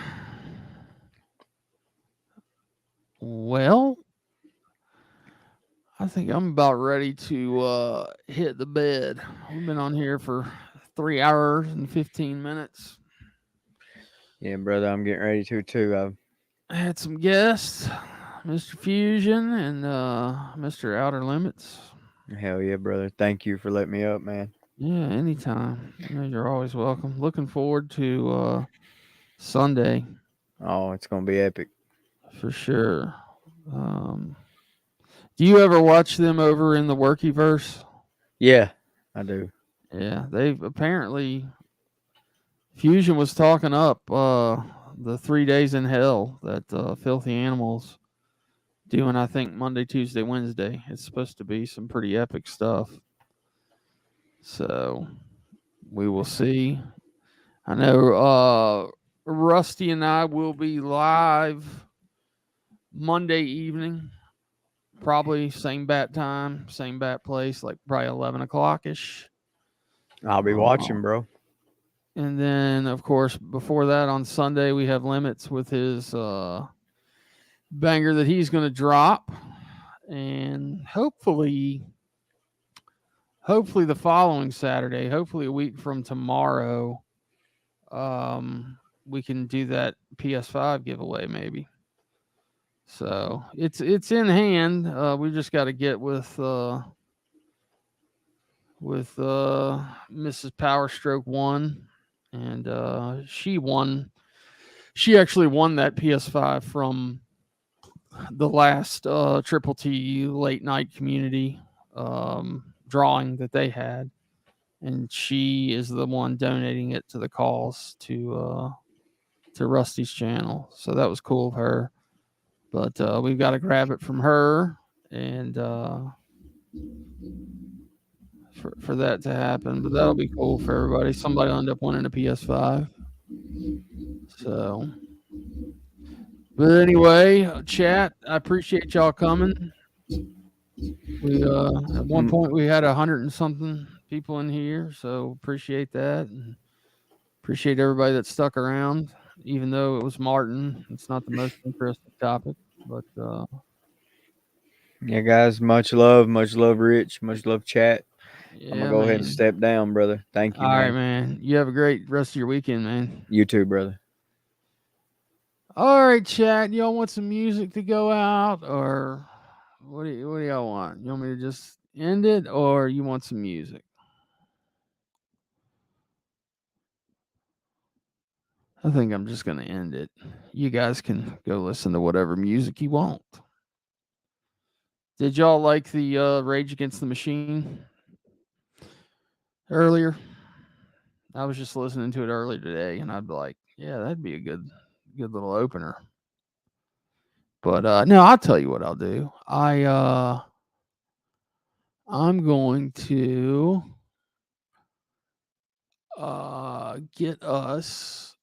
Well, I think I'm about ready to hit the bed. We've been on here for 3 hours and 15 minutes. Yeah, brother, I'm getting ready to too. I had some guests, Mr. Fusion and Mr. Outer Limits. Hell yeah, brother. Thank you for letting me up, man. Yeah, anytime. You're always welcome. Looking forward to Sunday. Oh, it's going to be epic. For sure. Do you ever watch them over in the Workyverse? Yeah, I do. Yeah, they've apparently... Fusion was talking up the 3 days in hell that Filthy Animals doing, I think, Monday, Tuesday, Wednesday. It's supposed to be some pretty epic stuff. So we will see. I know Rusty and I will be live Monday evening. Probably same bat time, same bat place, like probably 11 o'clock-ish. I'll be watching, bro. And then, of course, before that on Sunday, we have Limits with his banger that he's going to drop. And hopefully the following Saturday, hopefully a week from tomorrow, we can do that PS5 giveaway maybe. So it's in hand. We just got to get with Mrs. Powerstroke 1, and she actually won that PS5 from the last Triple T late night community drawing that they had, and she is the one donating it to the cause to Rusty's channel. So that was cool of her. But we've got to grab it from her, and for that to happen. But that'll be cool for everybody. Somebody will end up winning a PS5. So, but anyway, chat, I appreciate y'all coming. We at one point we had 100 and something people in here, so appreciate that, and appreciate everybody that stuck around, even though it was Martin. It's not the most interesting topic, but yeah, guys, much love, Rich, much love, chat. yeah, I'm gonna go ahead and step down, brother. Thank you. All right, man. You have a great rest of your weekend, man. You too, brother. All right, chat. Y'all want some music to go out, or what do y'all want? You want me to just end it, or you want some music? I think I'm just gonna end it. You guys can go listen to whatever music you want. Did y'all like the Rage Against the Machine earlier? I was just listening to it earlier today, and I'd be like, yeah, that'd be a good little opener. But no, I'll tell you what I'll do. I'm going to get us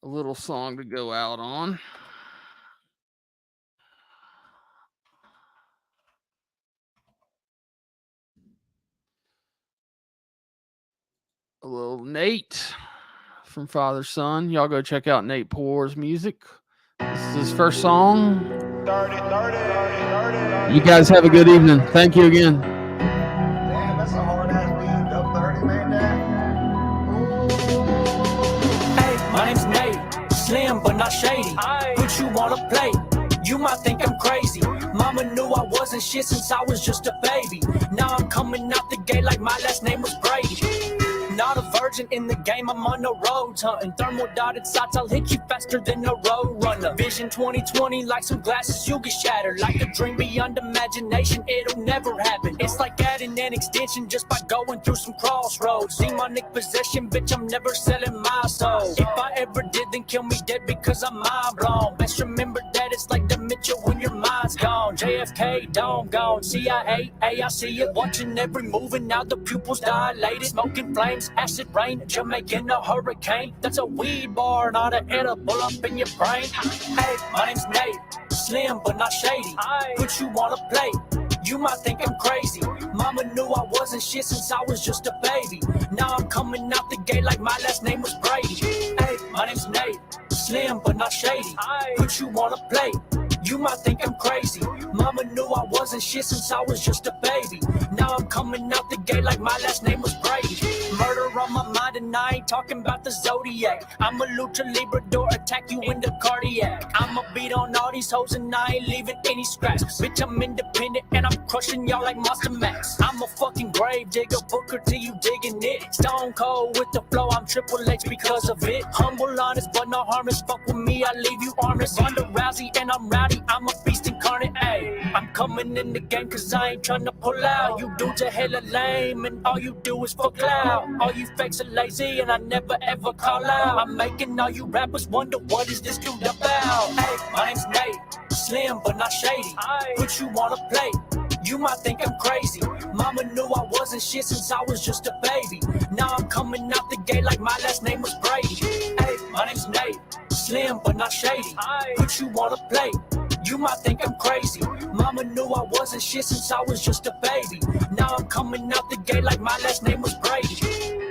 a little song to go out on. A little Nate from Father Son. Y'all go check out Nate Poor's music. This is his first song. You guys have a good evening. Thank you again. Damn, that's a hard ass beat. Up 30, man. Hey, my name's Nate. Slim but not shady. Put you on a plate. You might think I'm crazy. Mama Mama knew I wasn't shit since I was just a baby. Now I'm coming out the gate like my last name was Brady. Not a virgin in the game, I'm on the road hunting. Thermal dotted sights, I'll hit you faster than a road runner. Vision 2020, like some glasses, you'll get shattered. Like a dream beyond imagination, it'll never happen. It's like adding an extension just by going through some crossroads. Demonic possession, bitch, I'm never selling my soul. If I ever did, then kill me dead because I'm mind blown. Best remember that it's like dementia when your mind's gone. JFK, dome gone, CIA, I see it. Watching every move and now the pupils dilated. Smoking flames, acid rain, Jamaican a hurricane. That's a weed bar, not an edible up in your brain. Hey, my name's Nate, slim but not shady. Put you on a plate, you might think I'm crazy. Mama knew I wasn't shit since I was just a baby. Now I'm coming out the gate like my last name was Brady. Hey, my name's Nate, slim but not shady. Put you on a plate, you might think I'm crazy. Mama knew I wasn't shit since I was just a baby. Now I'm coming out the gate like my last name was Brady. Murder on my mind and I ain't talking about the Zodiac. I'm a lucha librador, attack you in the cardiac. I'ma beat on all these hoes and I ain't leaving any scraps. Bitch, I'm independent and I'm crushing y'all like Monster Max. I'm a fucking grave digger, Booker till you digging it. Stone cold with the flow, I'm Triple H because of it. Humble, honest, but not harmless. Fuck with me, I leave you armless. Ronda Rousey and I'm rowdy, I'm a beast incarnate. Ayy, I'm coming in the game cause I ain't trying to pull out. You dudes are hella lame and all you do is fuck loud. All you fakes are lazy and I never ever call out. I'm making all you rappers wonder what is this dude about. Hey, my name's Nate, slim but not shady. Put you on a plate, you might think I'm crazy. Mama knew I wasn't shit since I was just a baby. Now I'm coming out the gate like my last name was Brady. Hey, my name's Nate, slim but not shady. Put you on a plate, you might think I'm crazy. Mama knew I wasn't shit since I was just a baby. Now I'm coming out the gate like my last name was Brady.